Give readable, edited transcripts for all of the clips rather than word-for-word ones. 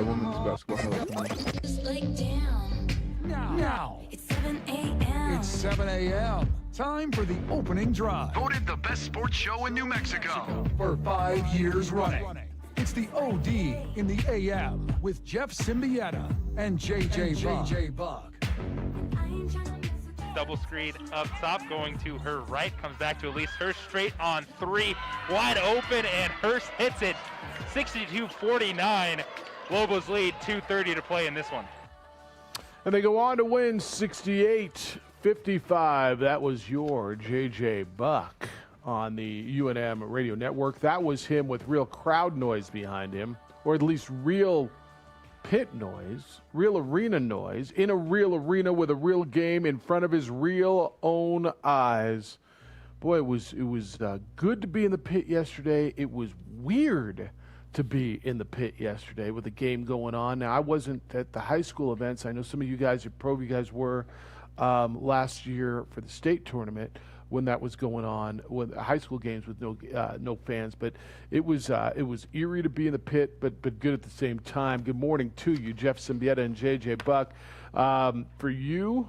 women's basketball highlights. Now. It's 7 a.m. It's 7 a.m. Time for the opening drive. Voted the best sports show in New Mexico for 5 years running. It's the OD in the AM with Jeff Siembieda and JJ Buck. Double screen up top, going to her right, comes back to Elise Hurst, straight on three, wide open, and Hurst hits it. 62-49. Lobos lead, 2:30 to play in this one. And they go on to win 68-55. That was your JJ Buck on the UNM radio network. That was him with real crowd noise behind him, or at least real pit noise, real arena noise, in a real arena with a real game in front of his real own eyes. Boy, it was good to be in the pit yesterday. It was weird to be in the pit yesterday with the game going on. Now, I wasn't at the high school events. I know some of you guys you guys were last year for the state tournament when that was going on, when high school games with no fans. But it was eerie to be in the pit, but good at the same time. Good morning to you, Jeff Siembieda and JJ Buck. For you,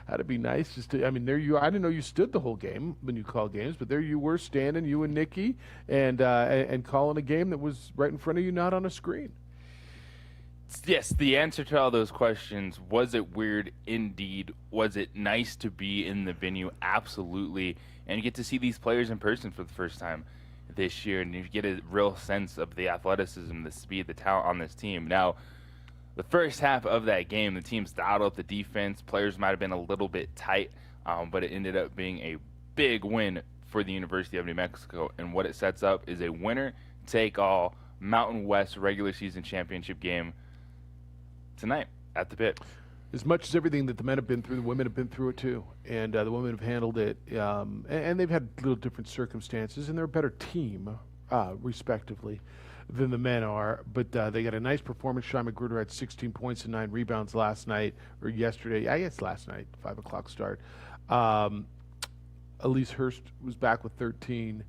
that'd be nice. There you are. I didn't know you stood the whole game when you called games, but there you were standing, you and Nikki, and calling a game that was right in front of you, not on a screen. Yes, the answer to all those questions, was it weird? Indeed. Was it nice to be in the venue? Absolutely. And you get to see these players in person for the first time this year, and you get a real sense of the athleticism, the speed, the talent on this team. Now, the first half of that game, the teams dialed up the defense. Players might have been a little bit tight, but it ended up being a big win for the University of New Mexico. And what it sets up is a winner-take-all Mountain West regular season championship game tonight at the pit. As much as everything that the men have been through, the women have been through it too. And the women have handled it. And they've had little different circumstances, and they're a better team, respectively, than the men are. But they got a nice performance. Shy Magruder had 16 points and 9 rebounds last night, or yesterday. I guess last night, 5 o'clock start. Elise Hurst was back with 13.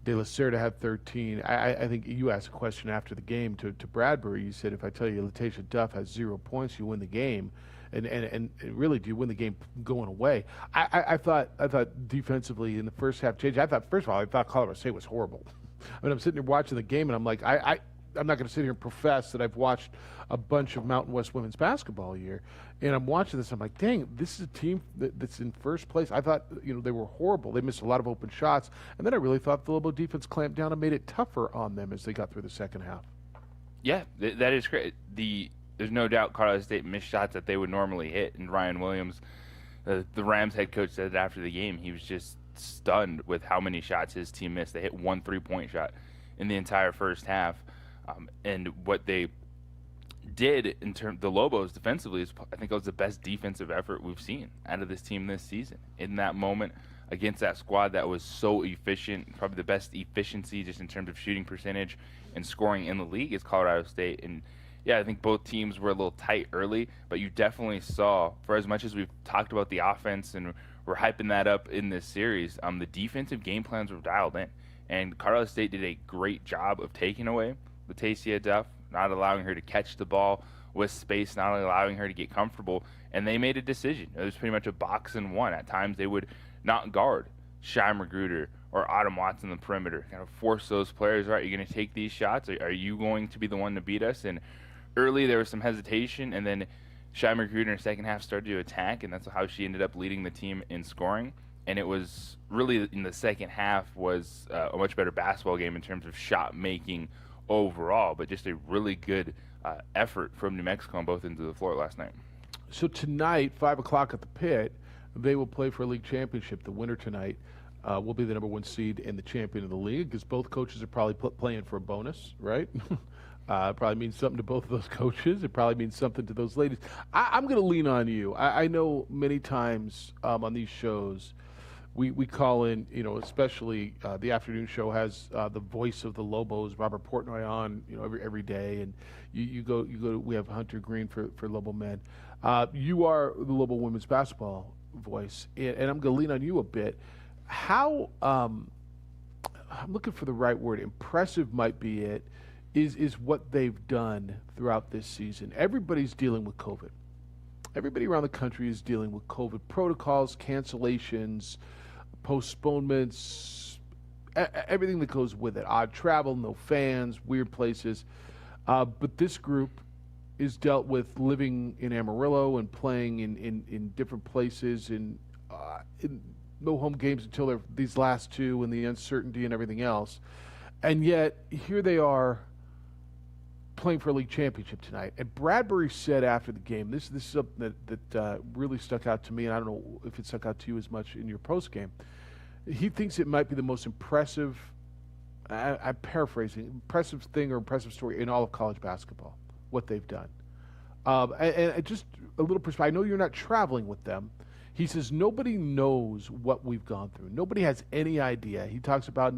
De La Cerda had 13. I think you asked a question after the game to Bradbury. You said, if I tell you Latasia Duff has 0 points, you win the game. And really, do you win the game going away? I thought defensively in the first half, JJ, first of all, I thought Colorado State was horrible. I'm sitting there watching the game, and I'm like, I'm not going to sit here and profess that I've watched a bunch of Mountain West women's basketball all year. And I'm watching this, I'm like, dang, this is a team that's in first place. I thought, they were horrible. They missed a lot of open shots. And then I really thought the Lobo defense clamped down and made it tougher on them as they got through the second half. Yeah, that is great. There's no doubt Colorado State missed shots that they would normally hit. And Ryan Williams, the Rams head coach, said it after the game. He was just stunned with how many shots his team missed. They hit 1 3-point shot in the entire first half. And what they did in terms the Lobos defensively is, I think, it was the best defensive effort we've seen out of this team this season. In that moment against that squad that was so efficient, probably the best efficiency just in terms of shooting percentage and scoring in the league is Colorado State. And yeah, I think both teams were a little tight early, but you definitely saw, for as much as we've talked about the offense and we're hyping that up in this series, the defensive game plans were dialed in. And Colorado State did a great job of taking away Latasia Duff, not allowing her to catch the ball with space, not allowing her to get comfortable, and they made a decision. It was pretty much a box and one. At times they would not guard Shy Magruder or Autumn Watson on the perimeter, kind of force those players, all right, you're going to take these shots? Are you going to be the one to beat us? And early there was some hesitation, and then Shy Magruder in the second half started to attack, and that's how she ended up leading the team in scoring. And it was really, in the second half, was a much better basketball game in terms of shot making overall, but just a really good effort from New Mexico on both ends of the floor last night. So tonight, 5 o'clock at the pit, they will play for a league championship. The winner tonight will be the number 1 seed and the champion of the league, because both coaches are probably playing for a bonus, right? It probably means something to both of those coaches. It probably means something to those ladies. I'm going to lean on you. I know many times on these shows, we call in, especially the afternoon show has the voice of the Lobos, Robert Portnoy, on, every day, and you go. We have Hunter Green for Lobo men. You are the Lobo women's basketball voice, and I'm going to lean on you a bit. How I'm looking for the right word. Impressive might be it. is what they've done throughout this season. Everybody's dealing with COVID. Everybody around the country is dealing with COVID protocols, cancellations, postponements, everything that goes with it. Odd travel, no fans, weird places. But this group is dealt with living in Amarillo and playing in different places in no home games until these last two and the uncertainty and everything else. And yet, here they are playing for a league championship tonight. And Bradbury said after the game, this is something that really stuck out to me, and I don't know if it stuck out to you as much in your post game. He thinks it might be the most impressive, I'm paraphrasing, impressive thing or impressive story in all of college basketball, what they've done. And just a little perspective, I know you're not traveling with them. He says nobody knows what we've gone through. Nobody has any idea. He talks about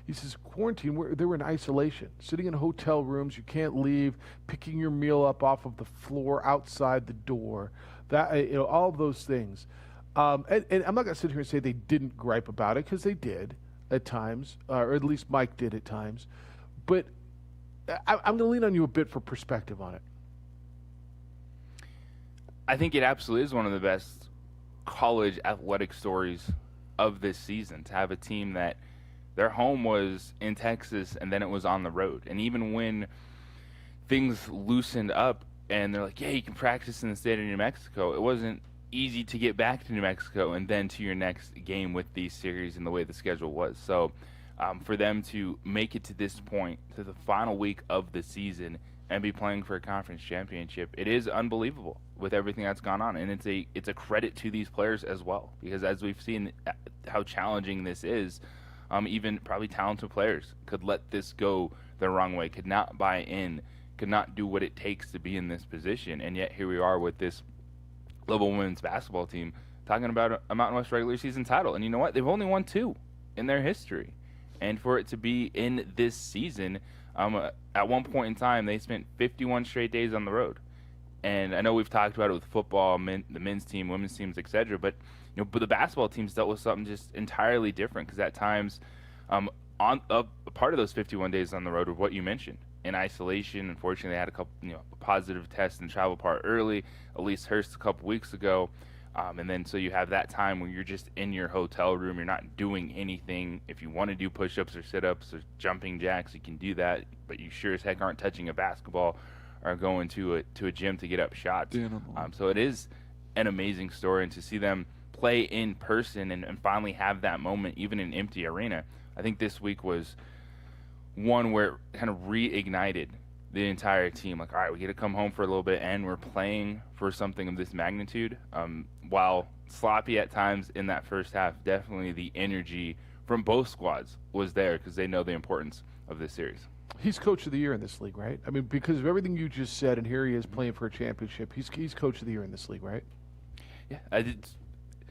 he says quarantine, they were in isolation, sitting in hotel rooms, you can't leave, picking your meal up off of the floor outside the door, all of those things. And I'm not going to sit here and say they didn't gripe about it, because they did at times, or at least Mike did at times. But I'm going to lean on you a bit for perspective on it. I think it absolutely is one of the best college athletic stories of this season, to have a team that their home was in Texas and then it was on the road. And even when things loosened up and they're like, yeah, you can practice in the state of New Mexico, it wasn't easy to get back to New Mexico and then to your next game with these series and the way the schedule was. So for them to make it to this point, to the final week of the season, and be playing for a conference championship, it is unbelievable with everything that's gone on. And it's a credit to these players as well, because as we've seen how challenging this is, even probably talented players could let this go the wrong way, could not buy in, could not do what it takes to be in this position. And yet here we are with this Global women's basketball team talking about a Mountain West regular season title. And you know what? They've only won 2 in their history. And for it to be in this season, at one point in time, they spent 51 straight days on the road. And I know we've talked about it with football, the men's team, women's teams, etc. But but the basketball teams dealt with something just entirely different, because at times, on a part of those 51 days on the road were what you mentioned, in isolation. Unfortunately, they had a couple positive tests and travel part early. Elise Hurst a couple weeks ago. And then so you have that time where you're just in your hotel room, you're not doing anything. If you want to do push-ups or sit-ups or jumping jacks, you can do that, but you sure as heck aren't touching a basketball or going to a gym to get up shots. So it is an amazing story, and to see them play in person and finally have that moment, even in an empty arena. I think this week was one where it kind of reignited the entire team. Like, all right, we get to come home for a little bit, and we're playing for something of this magnitude. While sloppy at times in that first half, definitely the energy from both squads was there, because they know the importance of this series. He's coach of the year in this league, right? I mean, because of everything you just said, and here he is playing for a championship. He's coach of the year in this league, right? Yeah,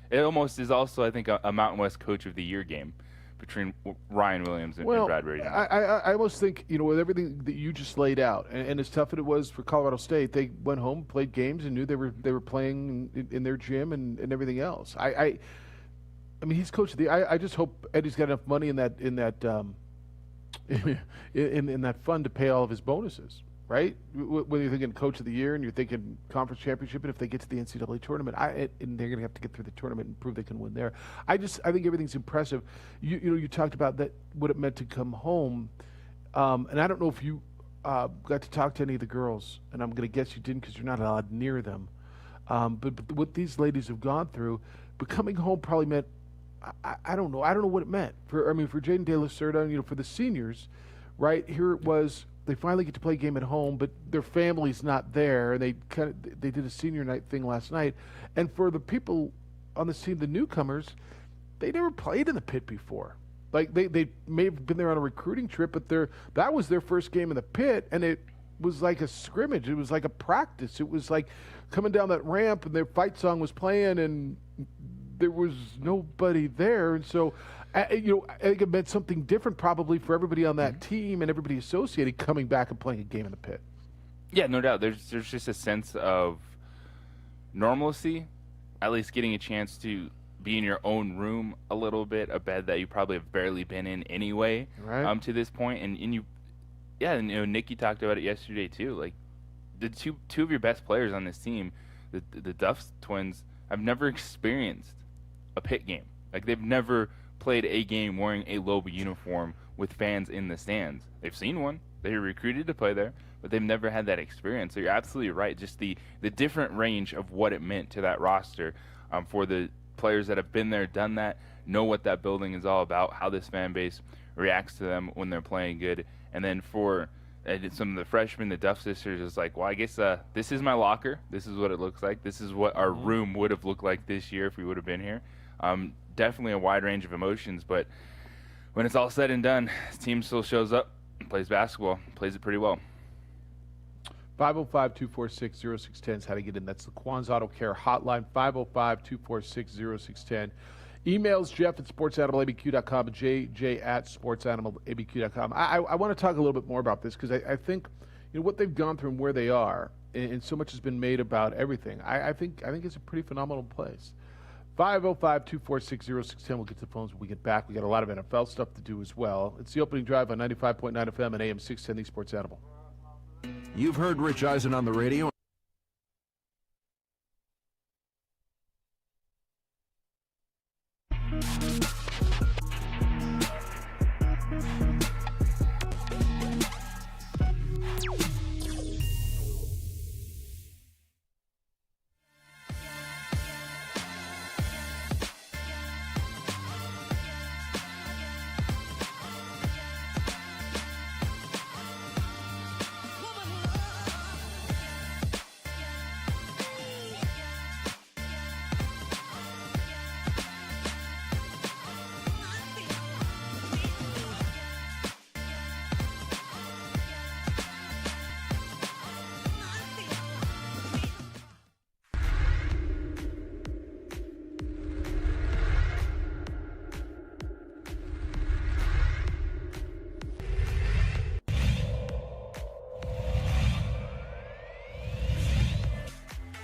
it almost is also, I think, a Mountain West coach of the year game between Ryan Williams and Bradbury. I almost think, with everything that you just laid out, and as tough as it was for Colorado State, they went home, played games, and knew they were playing in their gym and everything else. I mean, he's coach of the. I just hope Eddie's got enough money in that in that fund to pay all of his bonuses. Right? When you're thinking coach of the year and you're thinking conference championship, and if they get to the NCAA tournament, and they're going to have to get through the tournament and prove they can win there. I think everything's impressive. You talked about that, what it meant to come home, and I don't know if you got to talk to any of the girls, and I'm going to guess you didn't because you're not allowed near them. But what these ladies have gone through, but coming home probably meant, I don't know what it meant for Jaden De La Cerda, for the seniors, right? Here it was. They finally get to play a game at home, but their family's not there, and they did a senior night thing last night. And for the people on this team, the newcomers, they never played in the pit before. Like they may have been there on a recruiting trip, but that was their first game in the pit, and it was like a scrimmage. It was like a practice. It was like coming down that ramp, and their fight song was playing, and there was nobody there, and so. I think it meant something different probably for everybody on that team and everybody associated coming back and playing a game in the pit. Yeah, no doubt. There's just a sense of normalcy, at least getting a chance to be in your own room a little bit, a bed that you probably have barely been in anyway, right. To this point. And Yeah, and Nikki talked about it yesterday too. Like the two of your best players on this team, the Duff twins, have never experienced a pit game. Like they've never played a game wearing a Lobo uniform with fans in the stands. They've seen one. They were recruited to play there, but they've never had that experience. So you're absolutely right. Just the different range of what it meant to that roster for the players that have been there, done that, know what that building is all about, how this fan base reacts to them when they're playing good. And then for some of the freshmen, the Duff sisters, is like, well, I guess this is my locker. This is what it looks like. This is what our room would have looked like this year if we would have been here. Definitely a wide range of emotions, but when it's all said and done, this team still shows up and plays basketball, plays it pretty well. 505-246-0610 is how to get in. That's the Quan's Auto Care hotline, 505-246-0610. Emails Jeff at sportsanimalabq.com and JJ at sportsanimalabq.com. I want to talk a little bit more about this because I think what they've gone through and where they are, and so much has been made about everything. I think it's a pretty phenomenal place. 505-246-0610. We'll get to the phones when we get back. We got a lot of NFL stuff to do as well. It's the opening drive on 95.9 FM and AM 610, the Sports Animal. You've heard Rich Eisen on the radio.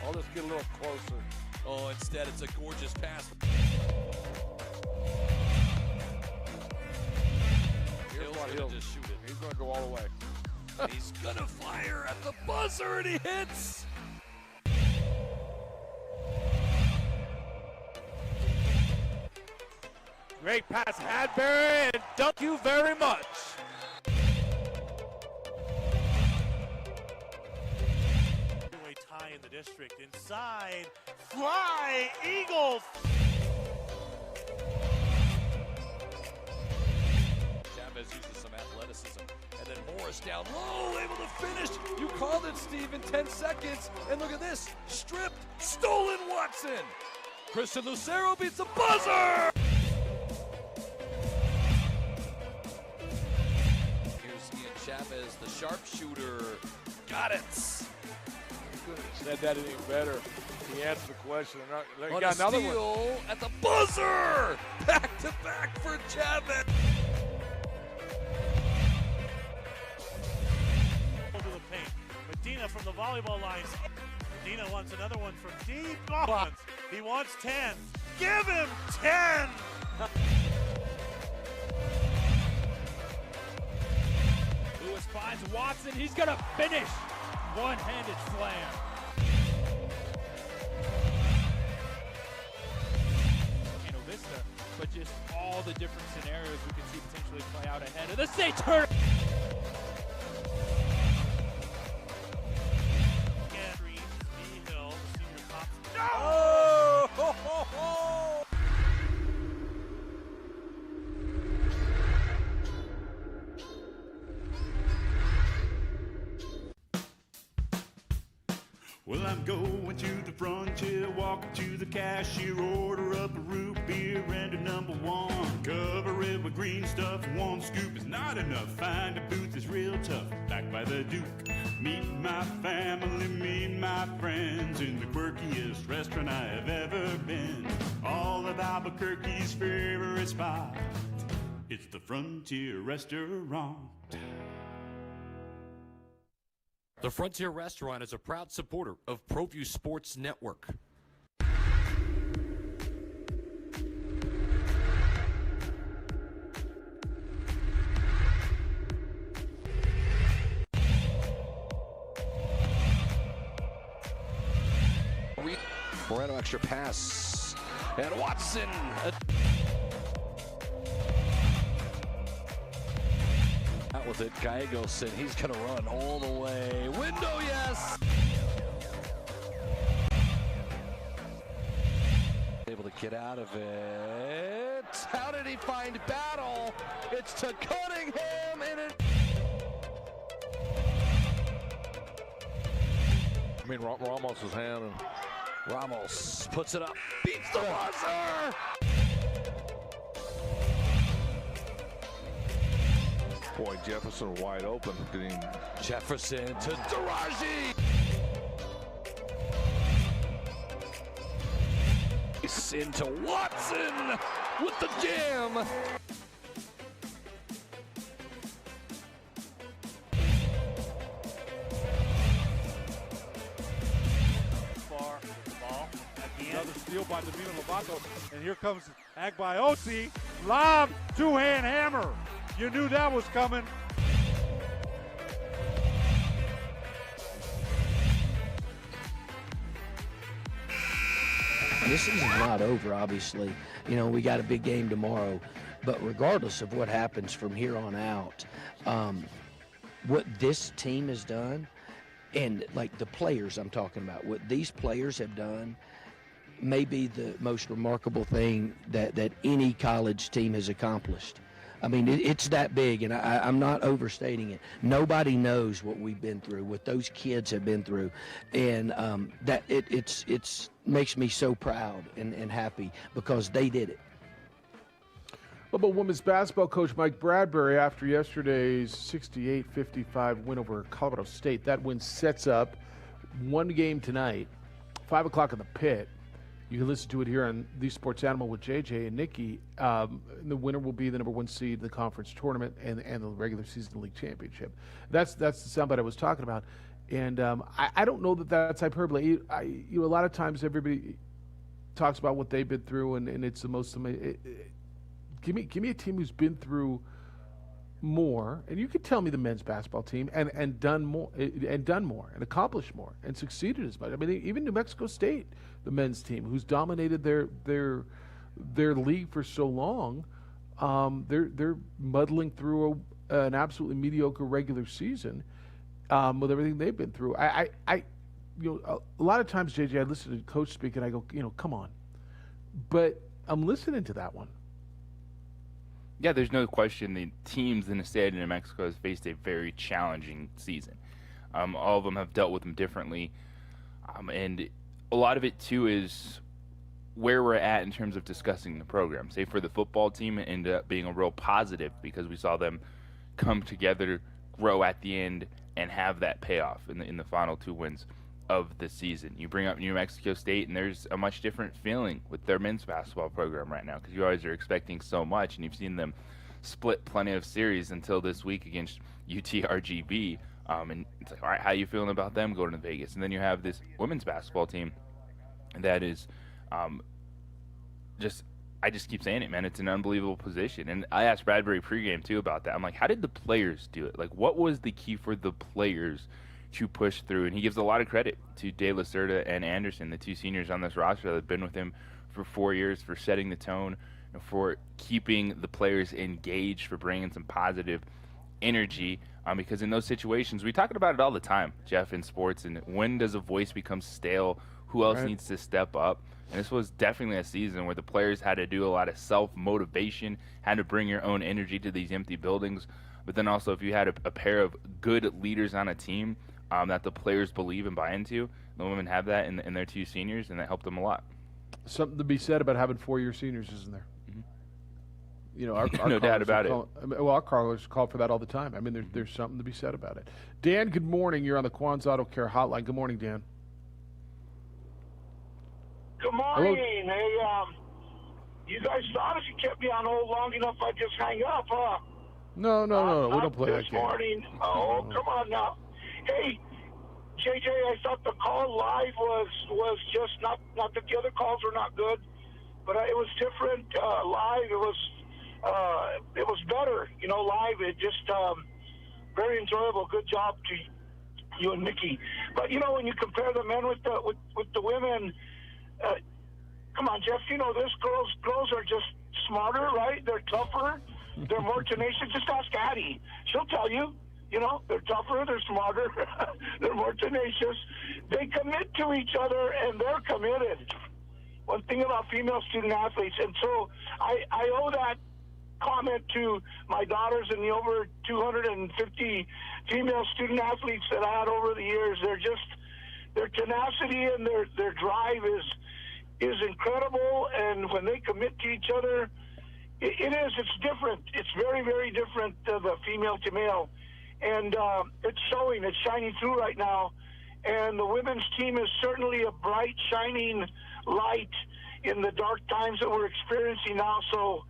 I'll just get a little closer. Oh, instead it's a gorgeous pass. Here's what Hill's gonna just shoot it. He's going to go all the way. He's gonna fire at the buzzer and he hits. Great pass, Hadbury, and thank you very much. Tie in the district. Inside, fly, Eagles. Chavez uses some athleticism. And then Morris down low, able to finish. You called it, Steve, in 10 seconds. And look at this, stripped, stolen Watson. Christian Lucero beats the buzzer. Here's Ian Chavez, the sharpshooter. Got it. Said that any better. He answered the question. He On got a another steal one. at the buzzer. Back to back for Chavez. Over the paint. Medina from the volleyball lines. Medina wants another one from deep. Oh, he wants 10. Give him 10. Lewis finds Watson. He's going to finish. One-handed slam. Vista, but just all the different scenarios we could see potentially play out ahead of the state tournament. Hill, senior pops. Oh! Ho, ho, ho. Well, I'm going to the frontier, walking to the cashier, order up a root beer and a number one. Cover it with green stuff, one scoop is not enough. Find a booth is real tough, back by the Duke. Meet my family, meet my friends in the quirkiest restaurant I have ever been. All of Albuquerque's favorite spot, it's the Frontier Restaurant. The Frontier Restaurant is a proud supporter of ProView Sports Network. Moreno extra pass. And Watson. Out with it, Gallegos, he's going to run all the way. Window, yes! Able to get out of it. How did he find Battle? It's to Cunningham, and it... I mean, Ramos' hand. Ramos puts it up, beats the buzzer! Boy, Jefferson wide open. Jefferson to Daraji! Into Watson with the jam! Far ball at the end. Another steal by Davina Lovato, and here comes Agbaiosi. Lob, two-hand hammer. You knew that was coming. This season's not over, obviously. You know, we got a big game tomorrow. But regardless of what happens from here on out, what this team has done, and like the players I'm talking about, what these players have done may be the most remarkable thing that any college team has accomplished. I mean, it's that big, and I'm not overstating it. Nobody knows what we've been through, what those kids have been through, and that it's makes me so proud and happy because they did it. Well, but women's basketball coach Mike Bradbury, after yesterday's 68-55 win over Colorado State, that win sets up one game tonight, 5 o'clock in the Pit. You can listen to it here on The Sports Animal with JJ and Nikki. The winner will be the number 1 seed in the conference tournament and the regular season league championship. That's the soundbite I was talking about. And I don't know that that's hyperbole. A lot of times everybody talks about what they've been through, and it's the most amazing. Give me a team who's been through more, and you could tell me the men's basketball team and done more and accomplished more and succeeded as much. I mean, even New Mexico State, the men's team, who's dominated their league for so long, they're muddling through an absolutely mediocre regular season with everything they've been through. A lot of times, JJ, I listen to coach speak and I go, come on, but I'm listening to that one. Yeah, there's no question the teams in the state of New Mexico has faced a very challenging season. All of them have dealt with them differently. And a lot of it, too, is where we're at in terms of discussing the program. Say for the football team, it ended up being a real positive because we saw them come together, grow at the end, and have that payoff in the final 2 wins of the season. You bring up New Mexico State, and there's a much different feeling with their men's basketball program right now because you always are expecting so much, and you've seen them split plenty of series until this week against UTRGV. And it's like, all right, how are you feeling about them going to Vegas? And then you have this women's basketball team that is I just keep saying it, man. It's an unbelievable position. And I asked Bradbury pregame, too, about that. I'm like, how did the players do it? Like, what was the key for the players to push through? And he gives a lot of credit to De La Cerda and Anderson, the 2 seniors on this roster that have been with him for 4 years, for setting the tone, and for keeping the players engaged, for bringing some positive energy. Because in those situations, we talk about it all the time, Jeff, in sports, and when does a voice become stale? Who else needs to step up? And this was definitely a season where the players had to do a lot of self-motivation, had to bring your own energy to these empty buildings. But then also, if you had a pair of good leaders on a team that the players believe and buy into, the women have that in their 2 seniors, and that helped them a lot. Something to be said about having 4-year seniors, isn't there? Mm-hmm. Our no doubt about it. Our callers call for that all the time. I mean, there's something to be said about it. Dan, good morning. You're on the Quan's Auto Care Hotline. Good morning, Dan. Good morning. Hello. Hey, you guys thought if you kept me on hold long enough, I'd just hang up, huh? No. We don't play that game. This morning. Oh, come on now. Hey, JJ, I thought the call live was just not that the other calls were not good, but it was different live. It was better, live. It just very enjoyable. Good job to you and Mickey. But when you compare the men with the women, come on, Jeff, you know this. Girls are just smarter, right? They're tougher. They're more tenacious. Just ask Addie. She'll tell you. You know, they're tougher, they're smarter, they're more tenacious. They commit to each other, and they're committed. One thing about female student athletes, and so I owe that comment to my daughters and the over 250 female student athletes that I had over the years. Their tenacity and their drive is incredible, and when they commit to each other, it's different. It's very, very different, the female to male. And it's showing, it's shining through right now. And the women's team is certainly a bright, shining light in the dark times that we're experiencing now. So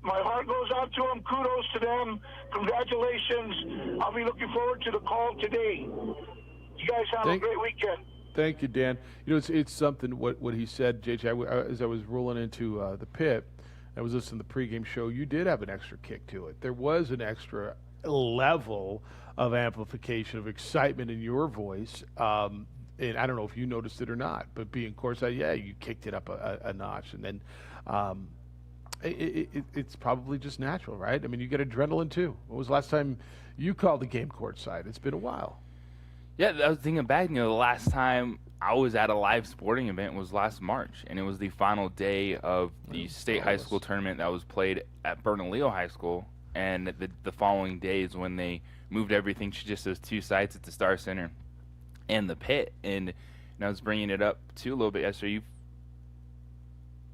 my heart goes out to them. Kudos to them. Congratulations. I'll be looking forward to the call today. You guys have a great weekend. Thank you, Dan. You know, it's something what he said, JJ, as I was rolling into the pit, I was listening to the pregame show. You did have an extra kick to it. There was an extra level of amplification of excitement in your voice, and I don't know if you noticed it or not, but being courtside, you kicked it up a notch, and then it's probably just natural, right? I mean, you get adrenaline too. When was the last time you called the game courtside? It's been a while. Yeah, I was thinking back. You know, the last time I was at a live sporting event was last March, and it was the final day of the state high school tournament that was played at Bernalillo High School. And the following days when they moved everything to just those two sites at the Star Center and the pit. And I was bringing it up, too, a little bit yesterday.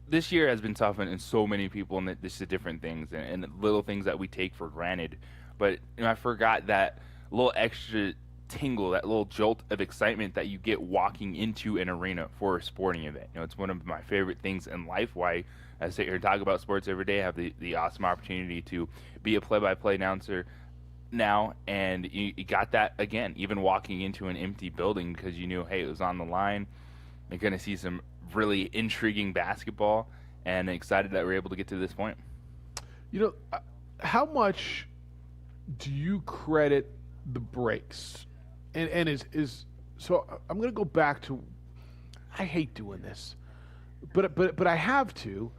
This year has been tough in so many people, and this is different things and little things that we take for granted. But I forgot that little extra tingle, that little jolt of excitement that you get walking into an arena for a sporting event. It's one of my favorite things in life. Why I sit here and talk about sports every day. I have the awesome opportunity to be a play-by-play announcer now, and you got that again, even walking into an empty building, because you knew, hey, it was on the line. You're going to see some really intriguing basketball, and excited that we're able to get to this point. How much do you credit the breaks? And so I'm going to go back to, I hate doing this, but I have to,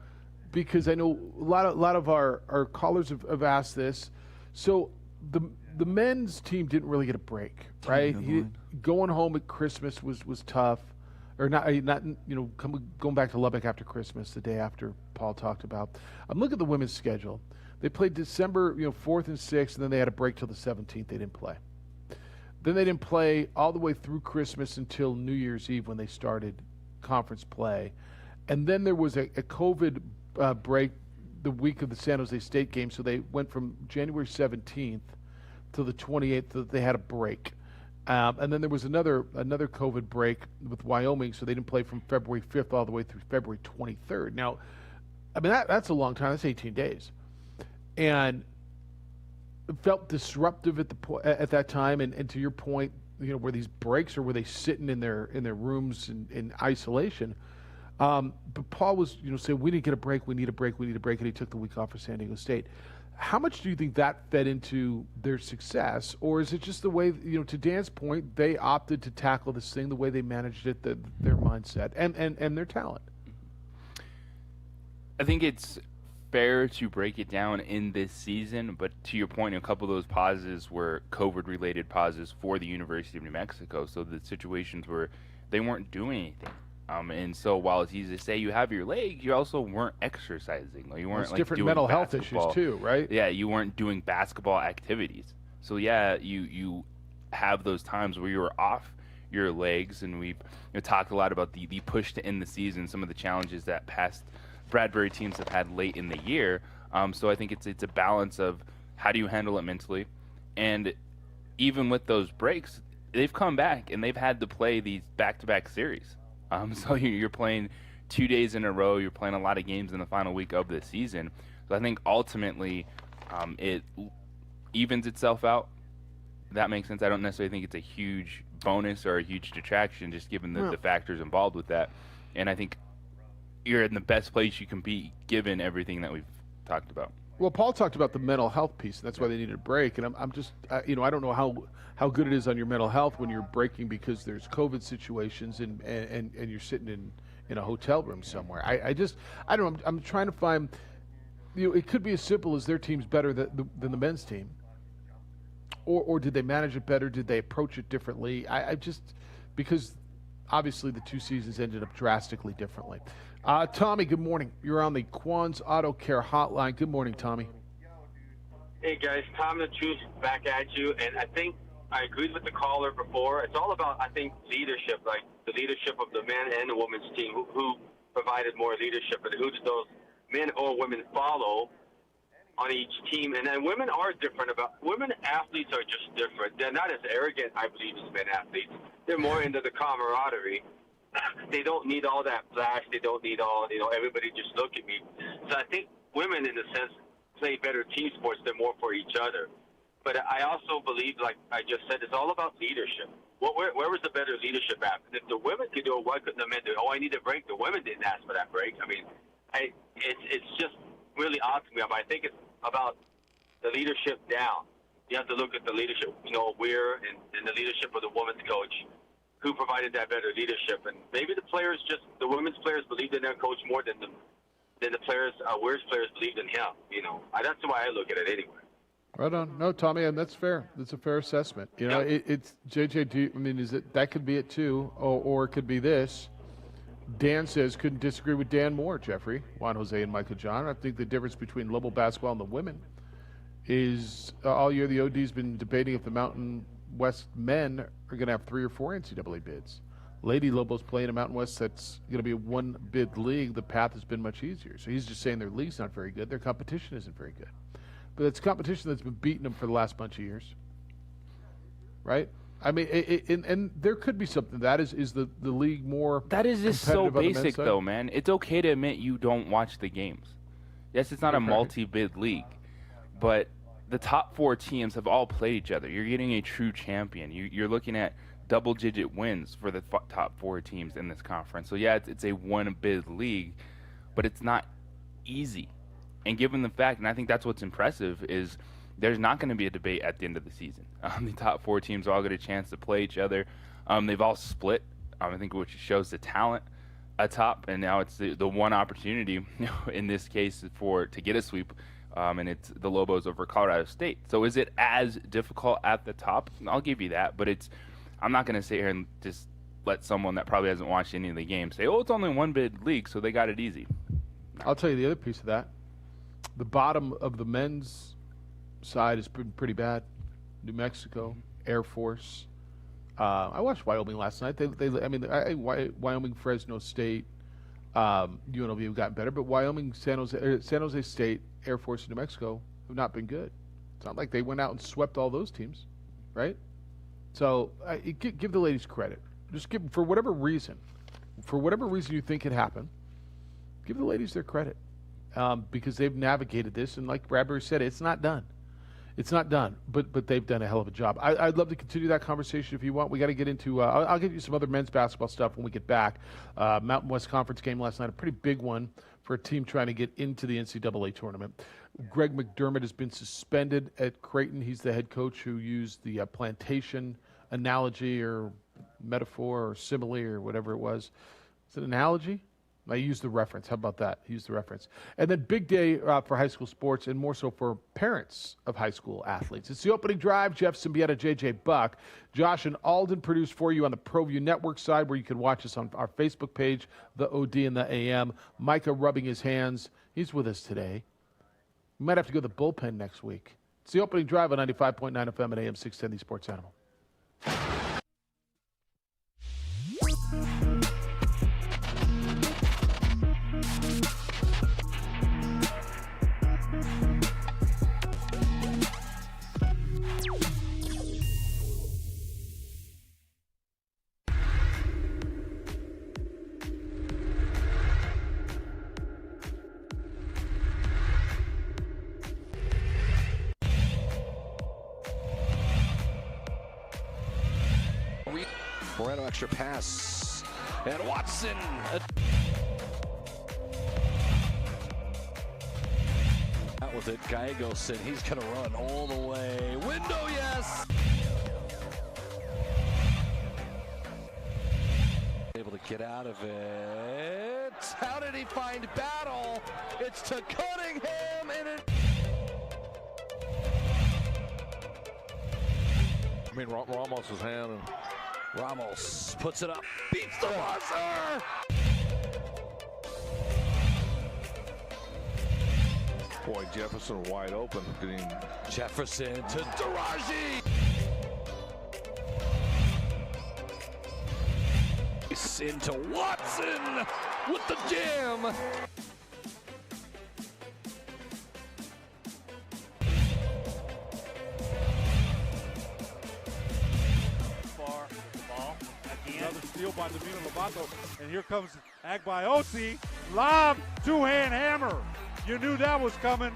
because I know a lot of our callers have asked this. So the men's team didn't really get a break, right? Going home at Christmas was tough, or not going back to Lubbock after Christmas, the day after Paul talked about. I'm looking at the women's schedule. They played December 4th and 6th, and then they had a break till the 17th. They didn't play. Then they didn't play all the way through Christmas until New Year's Eve when they started conference play. And then there was a COVID break the week of the San Jose State game, so they went from January 17th to the 28th that they had a break. And then there was another COVID break with Wyoming, so they didn't play from February 5th all the way through February 23rd. Now, I mean, that's a long time. That's 18 days. And it felt disruptive at that time. And to your point, were these breaks, or were they sitting in their rooms in isolation? But Paul was, saying, we didn't get a break. We need a break. And he took the week off for San Diego State. How much do you think that fed into their success? Or is it just the way, to Dan's point, they opted to tackle this thing the way they managed it, their mindset and their talent? I think it's fair to break it down in this season, but to your point, a couple of those pauses were COVID-related pauses for the University of New Mexico, so the situations where they weren't doing anything. And so while it's easy to say you have your leg, you also weren't exercising. You weren't different doing mental basketball. Health issues too, right? Yeah, you weren't doing basketball activities. So yeah, you have those times where you were off your legs, and we've talked a lot about the push to end the season, some of the challenges that past Bradbury teams have had late in the year. So I think it's a balance of how do you handle it mentally, and even with those breaks, they've come back and they've had to play these back-to-back series. So you're playing 2 days in a row. You're playing a lot of games in the final week of the season. So I think ultimately it evens itself out. That makes sense. I don't necessarily think it's a huge bonus or a huge detraction, just given the factors involved with that. And I think you're in the best place you can be given everything that we've talked about. Well, Paul talked about the mental health piece, and that's why they needed a break. And I'm just, I don't know how good it is on your mental health when you're breaking because there's COVID situations and you're sitting in a hotel room somewhere. I don't know. I'm trying to find. It could be as simple as their team's better than the men's team, or did they manage it better? Did they approach it differently? I just because obviously the two seasons ended up drastically differently. Tommy, good morning. You're on the Quan's Auto Care Hotline. Good morning, Tommy. Hey guys, Tom the Truth back at you, and I think I agreed with the caller before. It's all about, I think, leadership, like the leadership of the men and the women's team, who provided more leadership, and who did those men or women follow on each team. And then women are different. Women athletes are just different. They're not as arrogant, I believe, as men athletes. They're more into the camaraderie. They don't need all that flash. They don't need all, everybody just look at me. So I think women, in a sense, play better team sports. They're more for each other. But I also believe, like I just said, it's all about leadership. Where was the better leadership at? If the women could do it, why couldn't the men do it? Oh, I need a break. The women didn't ask for that break. I mean, it's just really odd to me. I think it's about the leadership down. You have to look at the leadership, Weir and the leadership of the women's coach, who provided that better leadership. And maybe the women's players believed in their coach more than the players, Weir's players believed in him. That's the way I look at it anyway. Right on. No, Tommy, and that's fair. That's a fair assessment. It's JJ. Is it that could be it too, or it could be this. Dan says couldn't disagree with Dan more. Jeffrey, Juan Jose, and Michael John. I think the difference between Lobo basketball and the women is all year the OD's been debating if the Mountain West men are going to have 3 or 4 NCAA bids. Lady Lobos playing a Mountain West that's going to be a 1-bid league. The path has been much easier. So he's just saying their league's not very good. Their competition isn't very good. But it's competition that's been beating them for the last bunch of years, right? I mean, and there could be something. That is the league more. That is just so basic, though, man. It's okay to admit you don't watch the games. Yes, it's not a multi-bid league, but the top 4 teams have all played each other. You're getting a true champion. You're looking at double-digit wins for the top 4 teams in this conference. So yeah, it's a 1-bid league, but it's not easy. And given the fact, and I think that's what's impressive, is there's not going to be a debate at the end of the season. The top 4 teams all get a chance to play each other. They've all split, I think, which shows the talent atop, and now it's the one opportunity, in this case, to get a sweep, and it's the Lobos over Colorado State. So is it as difficult at the top? I'll give you that, but I'm not going to sit here and just let someone that probably hasn't watched any of the games say, oh, it's only 1-bid league, so they got it easy. I'll tell you the other piece of that. The bottom of the men's side has been pretty bad. New Mexico, Air Force. I watched Wyoming last night. Wyoming, Fresno State, UNLV have gotten better, but Wyoming, San Jose State, Air Force, and New Mexico have not been good. It's not like they went out and swept all those teams, right? So give the ladies credit. Just give, for whatever reason you think it happened, give the ladies their credit. Because they've navigated this, and like Bradbury said, it's not done. It's not done, but they've done a hell of a job. I'd love to continue that conversation if you want. We got to get into, I'll give you some other men's basketball stuff when we get back. Mountain West Conference game last night, a pretty big one for a team trying to get into the NCAA tournament. Greg McDermott has been suspended at Creighton. He's the head coach who used the plantation analogy or metaphor or simile or whatever it was. Is it an analogy? I used the reference. How about that? Use the reference. And then big day for high school sports, and more so for parents of high school athletes. It's the opening drive. Jeff Siembieda, JJ Buck. Josh and Alden produced for you on the ProView Network side, where you can watch us on our Facebook page, the OD and the AM. Micah rubbing his hands. He's with us today. We might have to go to the bullpen next week. It's the opening drive on 95.9 FM and AM 610, the Sports Animal. Moreno extra pass, and Watson. Out with it, Gallegos, and he's going to run all the way. Window, yes! Able to Get out of it. How did he find Battle? It's to Cunningham and it. I mean, Ramos' hand. And Ramos puts it up, beats the buzzer. boy, Jefferson wide open. Getting Jefferson to Daraji. Into Watson with the jam. Far the ball again. Another steal by Davina Lovato, and here comes Agbayosi. Lob, two-hand hammer. You knew that was coming.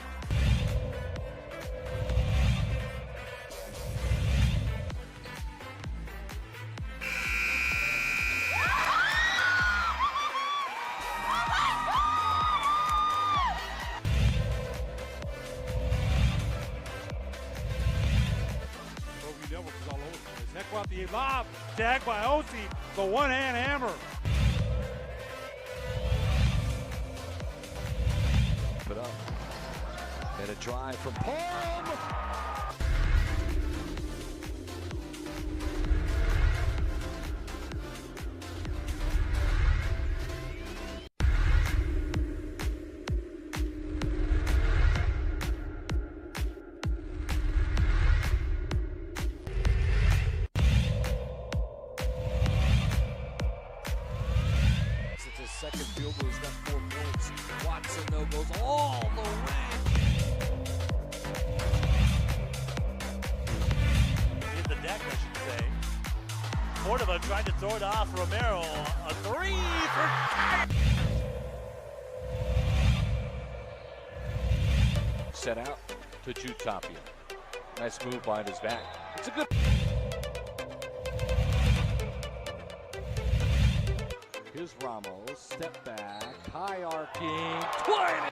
The lob, tagged by Osi, the one-hand hammer. Put up. And a drive from Palm. Second field goal, he's got 4 points. Watson, though, goes all the way. Hit the deck, I should say. Cordova tried to throw it off. Romero, a 3 for... Set out to Jutapia. Nice move behind his back. It's a good... Here's Ramos, step back, high arcing, 20!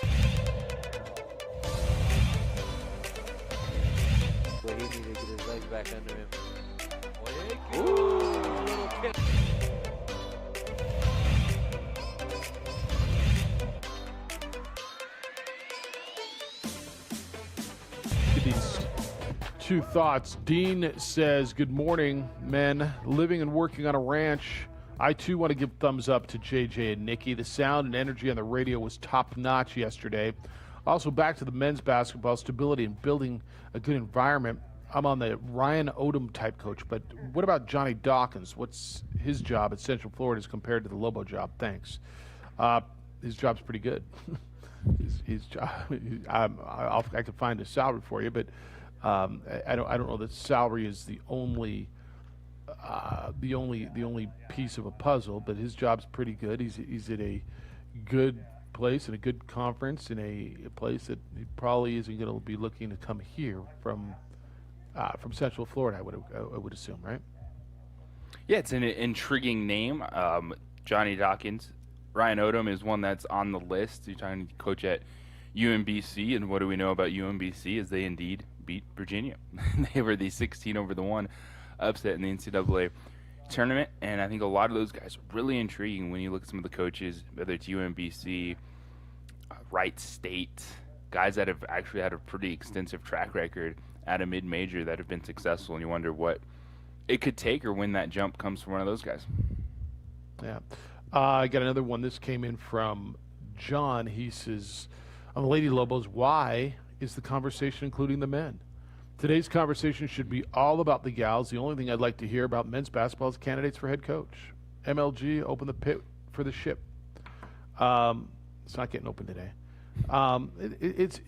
But he needed to get his legs back under him. Ooh, little kick. These two thoughts. Dean says, good morning, men. Living and working on a ranch. I, too, want to give thumbs up to JJ and Nikki. The sound and energy on the radio was top-notch yesterday. Also, back to the men's basketball, stability and building a good environment. I'm on the Ryan Odom type coach, but what about Johnny Dawkins? What's his job at Central Florida as compared to the Lobo job? Thanks. His job's pretty good. his job. I could find a salary for you, but I don't know that salary is the only piece of a puzzle, but his job's pretty good. He's at a good place in a good conference in a place that he probably isn't going to be looking to come here from Central Florida. I would assume, right? Yeah, it's an intriguing name. Johnny Dawkins. Ryan Odom is one that's on the list. He's trying to coach at UMBC, and what do we know about UMBC? Is they indeed beat Virginia. They were the 16-over-1 upset in the NCAA tournament, and I think a lot of those guys are really intriguing when you look at some of the coaches, whether it's UMBC, Wright State, guys that have actually had a pretty extensive track record at a mid-major that have been successful, and you wonder what it could take or when that jump comes from one of those guys. Yeah. I got another one. This came in from John. He says, on the Lady Lobos, why is the conversation including the men? Today's conversation should be all about the gals. The only thing I'd like to hear about men's basketball is candidates for head coach. MLG, open the pit for the ship. It's not getting open today. It's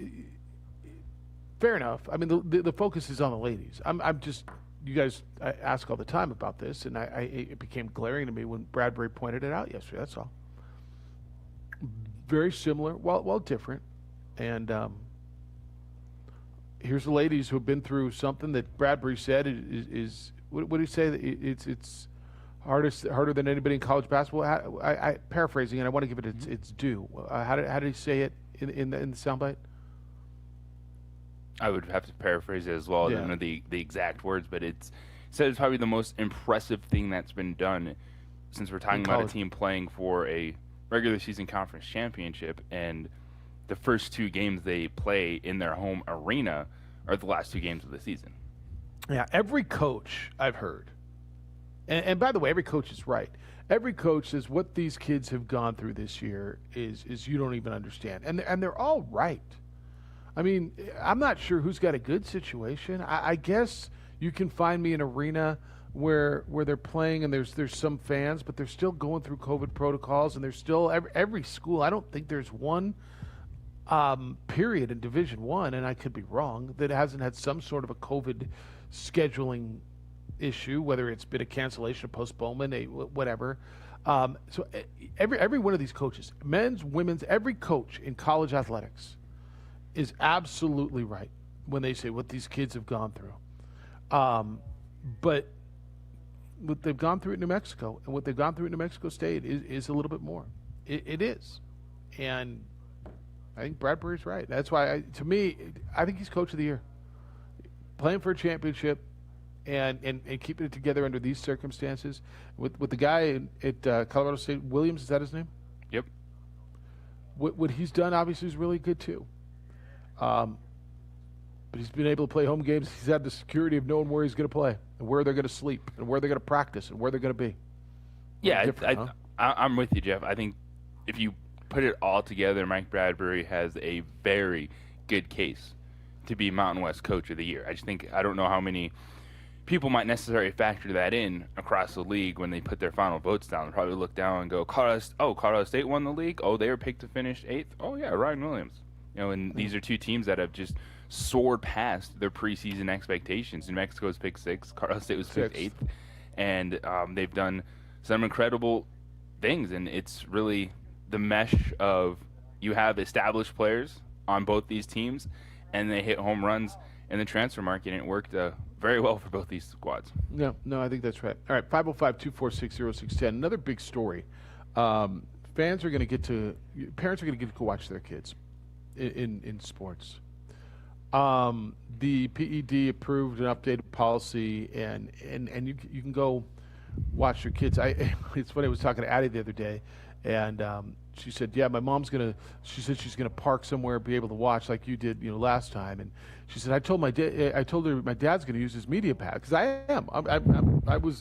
fair enough. I mean, the focus is on the ladies. I'm just, you guys ask all the time about this, and it became glaring to me when Bradbury pointed it out yesterday. That's all. Very similar, well different, and here's the ladies who have been through something that Bradbury said is what did he say? It's harder than anybody in college basketball. I paraphrasing, and I want to give it its due. How did he say it in the soundbite? I would have to paraphrase it as well. I don't know the exact words, but it says probably the most impressive thing that's been done since we're talking about a team playing for a regular season conference championship, and the first 2 games they play in their home arena are the last 2 games of the season. Yeah, every coach I've heard, and by the way, every coach is right. Every coach says what these kids have gone through this year is you don't even understand, and they're all right. I mean, I'm not sure who's got a good situation. I guess you can find me an arena where they're playing and there's some fans, but they're still going through COVID protocols, and there's still every school. I don't think there's one period in Division I, and I could be wrong, that hasn't had some sort of a COVID scheduling issue, whether it's been a cancellation, a postponement, whatever. So every one of these coaches, men's, women's, every coach in college athletics is absolutely right when they say what these kids have gone through. But what they've gone through at New Mexico and what they've gone through at New Mexico State is a little bit more. It is. And I think Bradbury's right. That's why, to me, I think he's coach of the year. Playing for a championship and keeping it together under these circumstances. With the guy at Colorado State, Williams, is that his name? Yep. What he's done obviously is really good too. But he's been able to play home games. He's had the security of knowing where he's going to play and where they're going to sleep and where they're going to practice and where they're going to be. Yeah, I'm with you, Jeff. I think if you put it all together, Mike Bradbury has a very good case to be Mountain West Coach of the Year. I don't know how many people might necessarily factor that in across the league when they put their final votes down. They'll probably look down and go, Colorado State won the league? Oh, they were picked to finish 8th? Oh, yeah, Ryan Williams. And these are 2 teams that have just soared past their preseason expectations. New Mexico was picked 6th. Colorado State was picked 8th. And they've done some incredible things. And it's really the mesh of you have established players on both these teams, and they hit home runs in the transfer market, and it worked very well for both these squads. No, I think that's right. All right, 505-246-0610. Another big story. Parents are going to get to go watch their kids in sports. The PED approved an updated policy, and you can go watch your kids. It's funny, I was talking to Addie the other day, and she said, yeah, my mom's she said she's gonna park somewhere, be able to watch like you did, last time. And she said, I told her my dad's gonna use his media badge, because I am.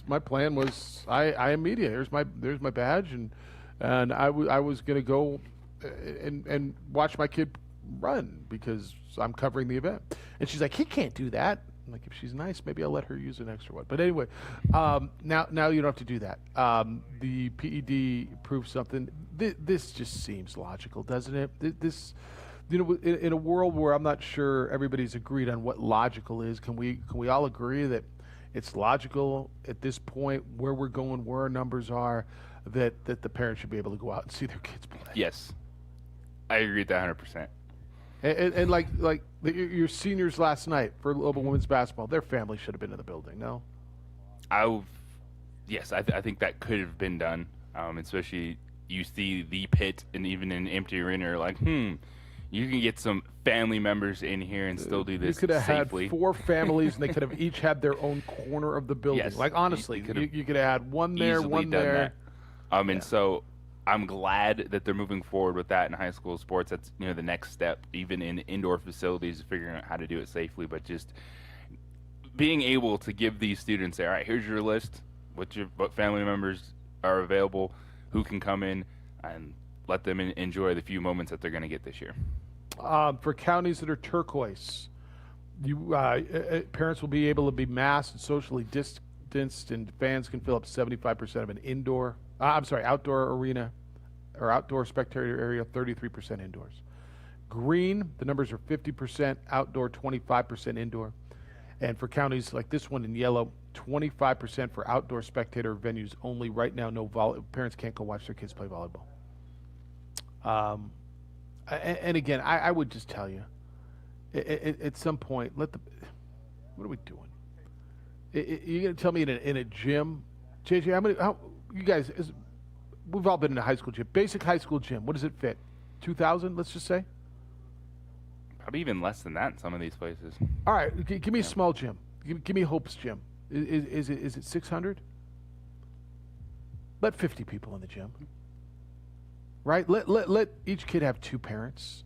My plan was I am media. There's my badge, and I was gonna go and watch my kid run because I'm covering the event. And she's like, he can't do that. I'm like, if she's nice, maybe I'll let her use an extra one. But anyway, now you don't have to do that. The PED approved something. This just seems logical, doesn't it? This, in a world where I'm not sure everybody's agreed on what logical is, can we all agree that it's logical at this point, where we're going, where our numbers are, that the parents should be able to go out and see their kids play? Yes, I agree with that 100%. And like your seniors last night for Lobo women's basketball, their family should have been in the building. No, yes, I think that could have been done. Especially you see the pit, and even in an empty arena, you're like, you can get some family members in here and still do this. You could have safely. had 4 families, and they could have each had their own corner of the building. Yes, like honestly, you could have had one there, one there. And so I'm glad that they're moving forward with that in high school sports. That's the next step, even in indoor facilities, figuring out how to do it safely. But just being able to give these students, all right, here's your list, what family members are available, who can come in, and let them enjoy the few moments that they're going to get this year. For counties that are turquoise, parents will be able to be masked and socially distanced, and fans can fill up 75% of an outdoor arena or outdoor spectator area, 33% indoors. Green, the numbers are 50% outdoor, 25% indoor. And for counties like this one in yellow, 25% for outdoor spectator venues only. Right now, parents can't go watch their kids play volleyball. And again, I would just tell you, at some point, what are we doing? You're going to tell me in a gym, JJ, how you guys, we've all been in a high school gym, basic high school gym. What does it fit? 2,000, let's just say? Probably even less than that in some of these places. All right, give me a small gym. Give me Hope's gym. Is it 600? let 50 people in the gym. Right? Let each kid have 2 parents.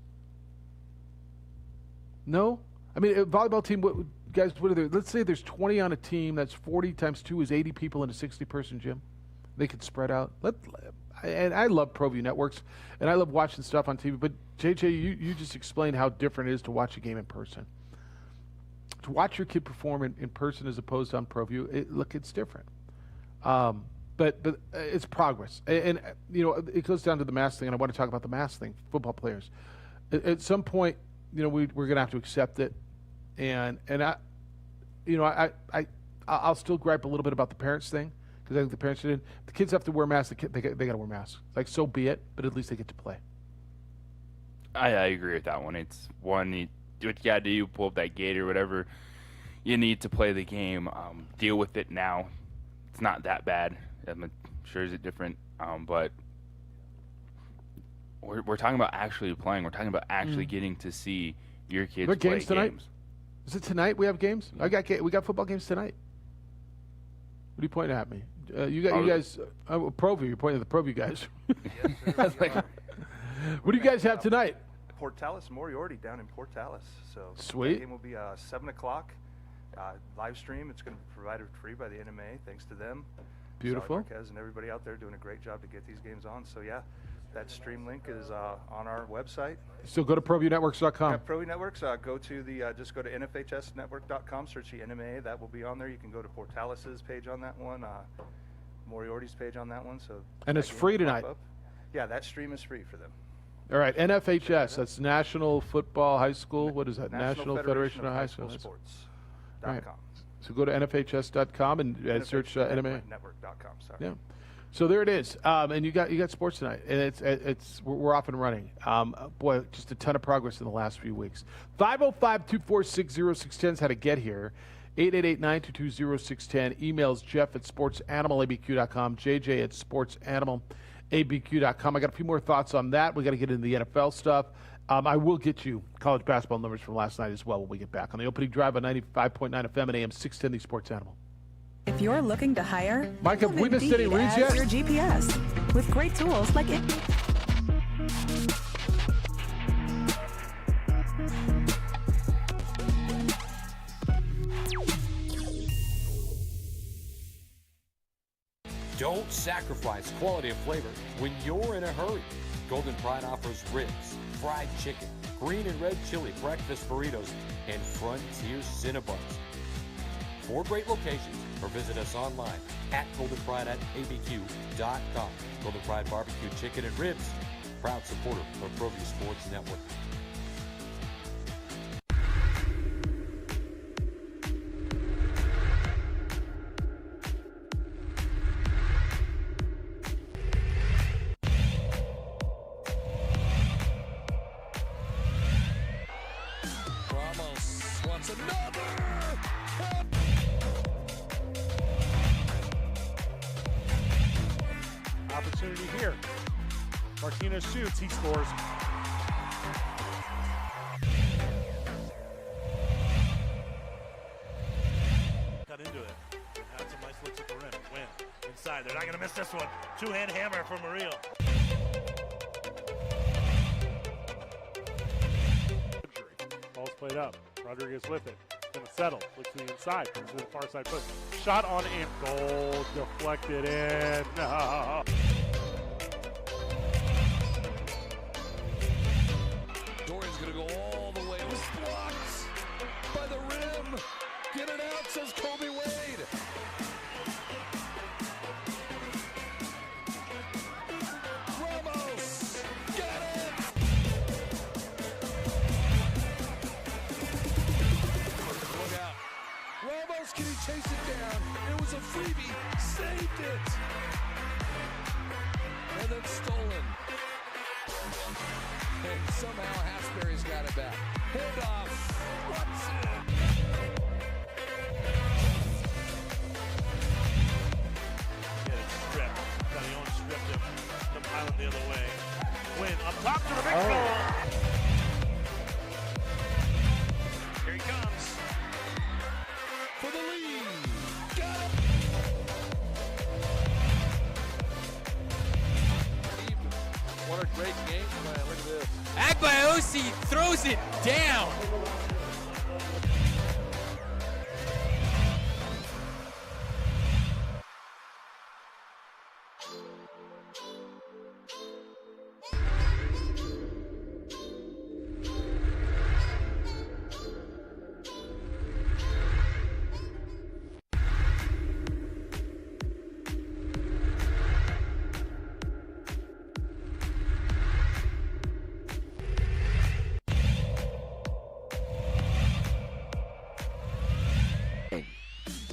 No? I mean, a volleyball team, guys, what are there? Let's say there's 20 on a team. That's 40 times 2 is 80 people in a 60-person gym. They could spread out. And I love ProView networks, and I love watching stuff on TV. But, JJ, you just explained how different it is to watch a game in person. To watch your kid perform in person as opposed to on ProView, it's different. But it's progress. And, it goes down to the mask thing, and I want to talk about the mask thing, football players. At some point, we're going to have to accept it. And I'll still gripe a little bit about the parents thing, because I think the parents should. The kids have to wear masks. They got to wear masks. Like, so be it, but at least they get to play. I agree with that one. It's one, do what you got to do, pull up that gate or whatever you need to play the game. Deal with it now. It's not that bad. I'm sure it's different, but we're talking about actually playing. We're talking about actually getting to see your kids play games tonight. Games. Is it tonight we have games? We got football games tonight. What are you pointing at me? You guys, ProView. You're pointing at the ProView guys. Yes, sir. What do you guys have tonight? Portales Moriarty down in Portales. So Sweet. The game will be 7 o'clock. Live stream. It's going to be provided free by the NMA. Thanks to them. Beautiful. Sally Marquez and everybody out there doing a great job to get these games on. So yeah, that stream link is on our website. So go to ProViewNetworks.com. Yeah, ProView Networks. Go to just go to NFHSnetwork.com. Search the NMA. That will be on there. You can go to Portales' page on that one. Moriarty's page on that one. So. And it's free tonight. Yeah, that stream is free for them. All right, NFHS. That's National Football High School. What is that? National Federation of High School Sports.com. Right. So go to NFHS.com and search NMA. Network.com. Sorry. Yeah. So there it is, and you got sports tonight, and we're off and running. Boy, just a ton of progress in the last few weeks. 505-246-0610 is how to get here. 888-922-0610. Emails Jeff at sportsanimалabq.com, JJ at sportsanimалabq.com. I got a few more thoughts on that. We got to get into the NFL stuff. I will get you college basketball numbers from last night as well when we get back on the opening drive on 95.9 FM and AM 610, the Sports Animal. If you're looking to hire, Mike, have we missed any reads yet? Your GPS with great tools like it. Don't sacrifice quality of flavor when you're in a hurry. Golden Pride offers ribs, fried chicken, green and red chili breakfast burritos, and Frontier Cinnabons. 4 great locations, or visit us online at goldenpride@abq.com. Golden Pride Barbecue Chicken and Ribs, proud supporter of ProView Sports Network. Opportunity here. Martinez shoots, he scores. Got into it. Had some nice looks at the rim. Win. Inside. They're not going to miss this one. Two-hand hammer for Murillo. Ball's played up. Rodriguez with it. Gonna settle. Looks to the inside. Comes to the far side post. Shot on and goal. Deflected in. No. Dorian's going to go all the way. It was blocked by the rim. Get it out, says Kobe Wade. Ramos. Got it. Look out. Ramos, can he chase it down? It was a freebie. Saved it. And then stolen. And somehow Hasbury's got it back. Handoff. Watson. Get it stripped. Calion stripped him. Some Highland the other way. Win up top to the big goal. Here he comes. For the lead. Got it. throws it down.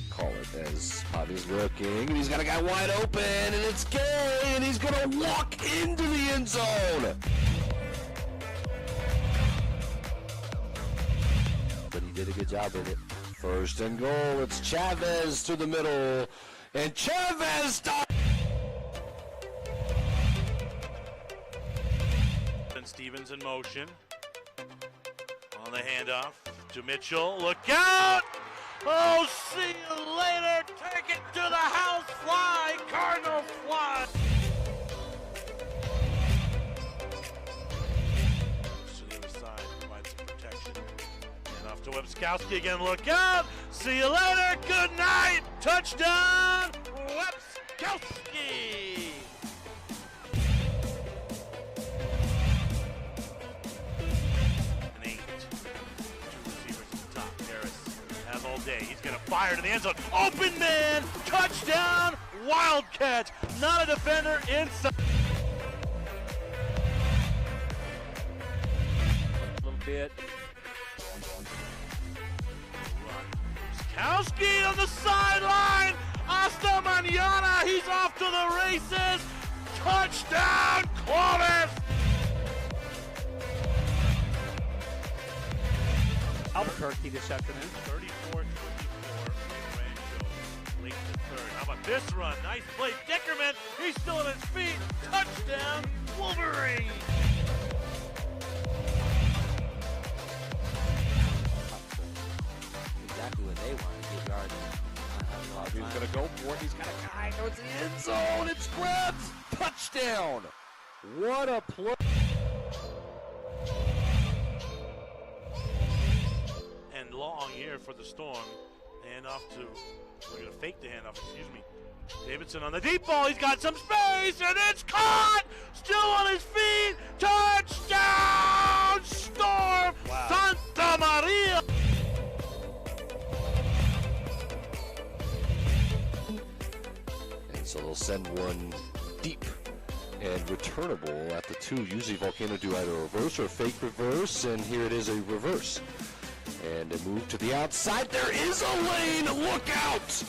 Call it as Javi's looking, and he's got a guy wide open, and it's Gay, and he's going to walk into the end zone. But he did a good job with it. First and goal, it's Chavez to the middle, and Chavez stops. And Stevens in motion. On the handoff to Mitchell. Look out! Oh, see you later. Take it to the house. Fly, Cardinals fly. To the other side, provide some protection. And off to Webskowski again. Look out! See you later. Good night. Touchdown, Webskowski. All day. He's going to fire to the end zone. Open man! Touchdown! Wildcats! Not a defender inside. A little bit. Webskowski on the sideline! Hasta mañana! He's off to the races! Touchdown, Clovis! Albuquerque this afternoon. 34-24. Rancho late in the third. How about this run? Nice play. Dickerman, he's still on his feet. Touchdown, Wolverine. Exactly what they want to get yards. He's going to go for it. He's got a guy towards the end zone. It's Krebs. Touchdown. What a play. And long here for the Storm. Handoff to, we're going to fake the handoff, excuse me. Davidson on the deep ball. He's got some space, and it's caught. Still on his feet. Touchdown, Storm. Wow. Santa Maria. And so they'll send one deep and returnable at the 2. Usually Volcano do either a reverse or a fake reverse, and here it is a reverse. And a move to the outside. There is a lane. Look out!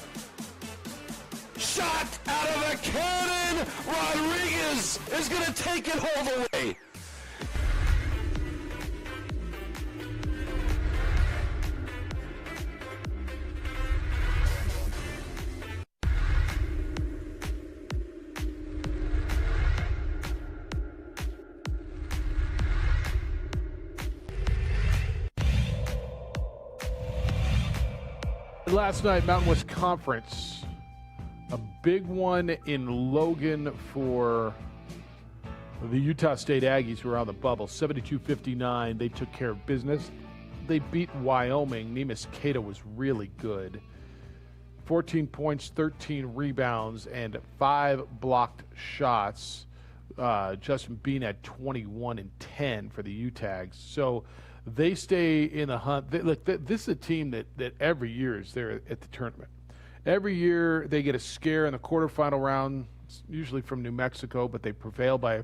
Shot out of a cannon. Rodriguez is going to take it all the way. Last night, Mountain West Conference, a big one in Logan for the Utah State Aggies, who are on the bubble. 72-59, they took care of business. They beat Wyoming. Nemus Cato was really good. 14 points, 13 rebounds, and 5 blocked shots. Justin Bean had 21 and 10 for the UTAGs. So they stay in the hunt. This is a team that every year is there at the tournament. Every year they get a scare in the quarterfinal round, usually from New Mexico, but they prevail by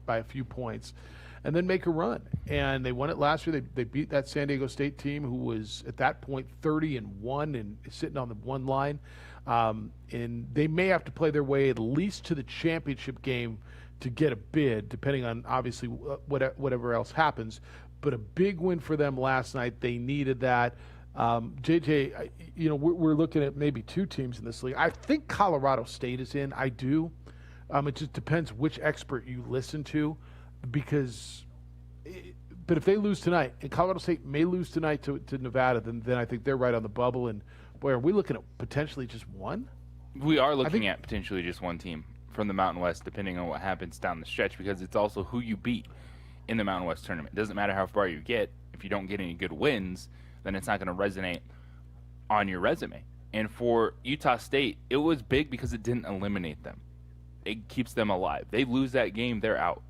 a few points and then make a run. And they won it last year. They beat that San Diego State team, who was at that point 30-1 and sitting on the one line. And they may have to play their way at least to the championship game to get a bid, depending on obviously whatever else happens. But a big win for them last night. They needed that. JJ, we're looking at maybe 2 teams in this league. I think Colorado State is in. I do. It just depends which expert you listen to, but if they lose tonight, and Colorado State may lose tonight to Nevada, then I think they're right on the bubble. And boy, are we looking at potentially just one? We are looking at potentially just one team from the Mountain West, depending on what happens down the stretch, because it's also who you beat. in the Mountain West tournament. It doesn't matter how far you get. If you don't get any good wins, then it's not going to resonate on your resume. And for Utah State, it was big because it didn't eliminate them. It keeps them alive. They lose that game, they're out.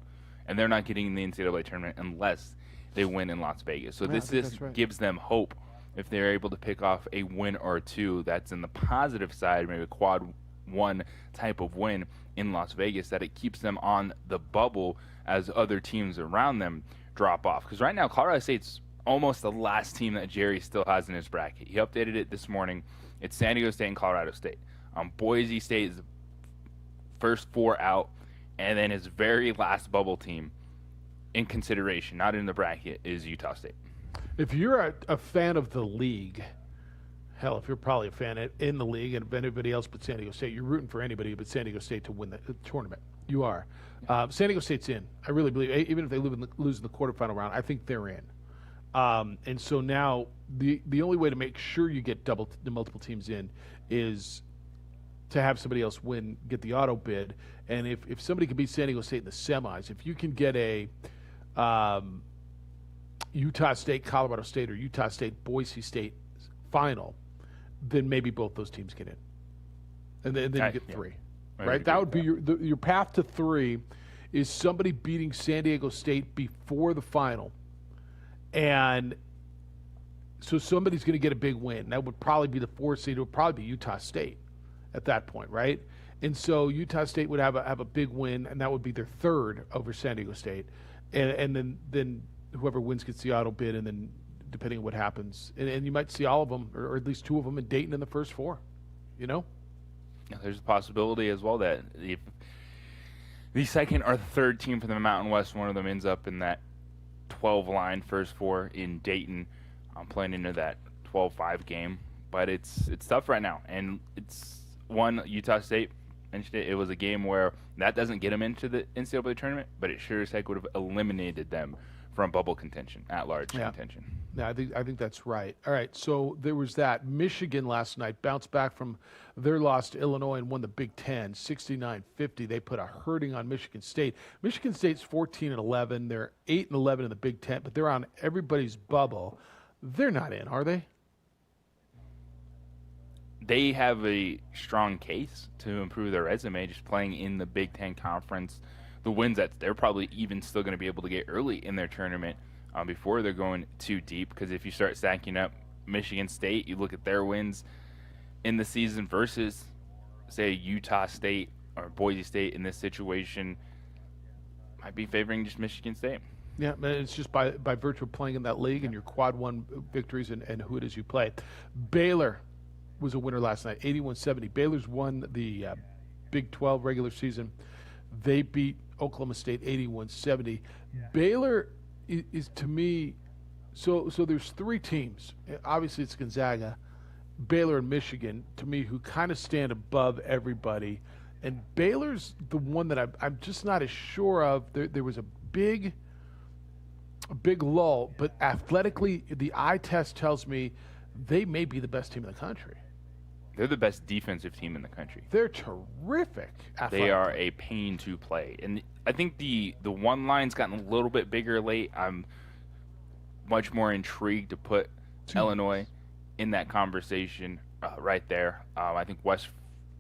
And they're not getting in the NCAA tournament unless they win in Las Vegas. So this gives them hope if they're able to pick off a win or two that's in the positive side, maybe a quad one type of win in Las Vegas, that it keeps them on the bubble as other teams around them drop off. Because right now, Colorado State's almost the last team that Jerry still has in his bracket. He updated it this morning. It's San Diego State and Colorado State. Boise State is the first 4 out, and then his very last bubble team in consideration, not in the bracket, is Utah State. If you're a fan of the league, hell, if you're probably a fan in the league and anybody else but San Diego State, you're rooting for anybody but San Diego State to win the tournament. You are. San Diego State's in. I really believe, even if they lose in the quarterfinal round, I think they're in. And so now the only way to make sure you get the multiple teams in is to have somebody else get the auto bid. And if somebody can beat San Diego State in the semis, if you can get a Utah State, Colorado State, or Utah State, Boise State final, then maybe both those teams get in. And then you get 3. Right? That would be your path to 3 is somebody beating San Diego State before the final. And so somebody's going to get a big win. That would probably be the 4th seed. It would probably be Utah State at that point, right? And so Utah State would have a big win, and that would be their 3rd over San Diego State. And then whoever wins gets the auto bid, and then depending on what happens. And you might see all of them, or at least 2 of them in Dayton in the first 4, you know? Yeah, there's a possibility as well that if the 2nd or 3rd team from the Mountain West, one of them ends up in that 12-line first 4 in Dayton. I'm playing into that 12-5 game, but it's tough right now. And it's one Utah State mentioned it was a game where that doesn't get them into the NCAA tournament, but it sure as heck would have eliminated them from bubble contention, at-large contention. Yeah, I think that's right. All right, so there was that. Michigan last night bounced back from their loss to Illinois and won the Big Ten, 69-50. They put a hurting on Michigan State. Michigan State's 14-11. They're 8-11 in the Big Ten, but they're on everybody's bubble. They're not in, are they? They have a strong case to improve their resume just playing in the Big Ten Conference. The wins that they're probably even still going to be able to get early in their tournament before they're going too deep. Because if you start stacking up Michigan State, you look at their wins in the season versus, say, Utah State or Boise State in this situation, might be favoring just Michigan State. Yeah, it's just by virtue of playing in that league and your quad one victories and who it is you play. Baylor was a winner last night, 81-70. Baylor's won the Big 12 regular season. They beat Oklahoma State 81-70. Baylor is to me, so there's 3 teams. Obviously it's Gonzaga, Baylor, and Michigan, to me, who kind of stand above everybody. And Baylor's the one that I'm just not as sure of. There was a big lull, but athletically, the eye test tells me they may be the best team in the country. They're the best defensive team in the country. They're terrific. They are a pain to play. And I think the one line's gotten a little bit bigger late. I'm much more intrigued to put Illinois in that conversation right there. I think West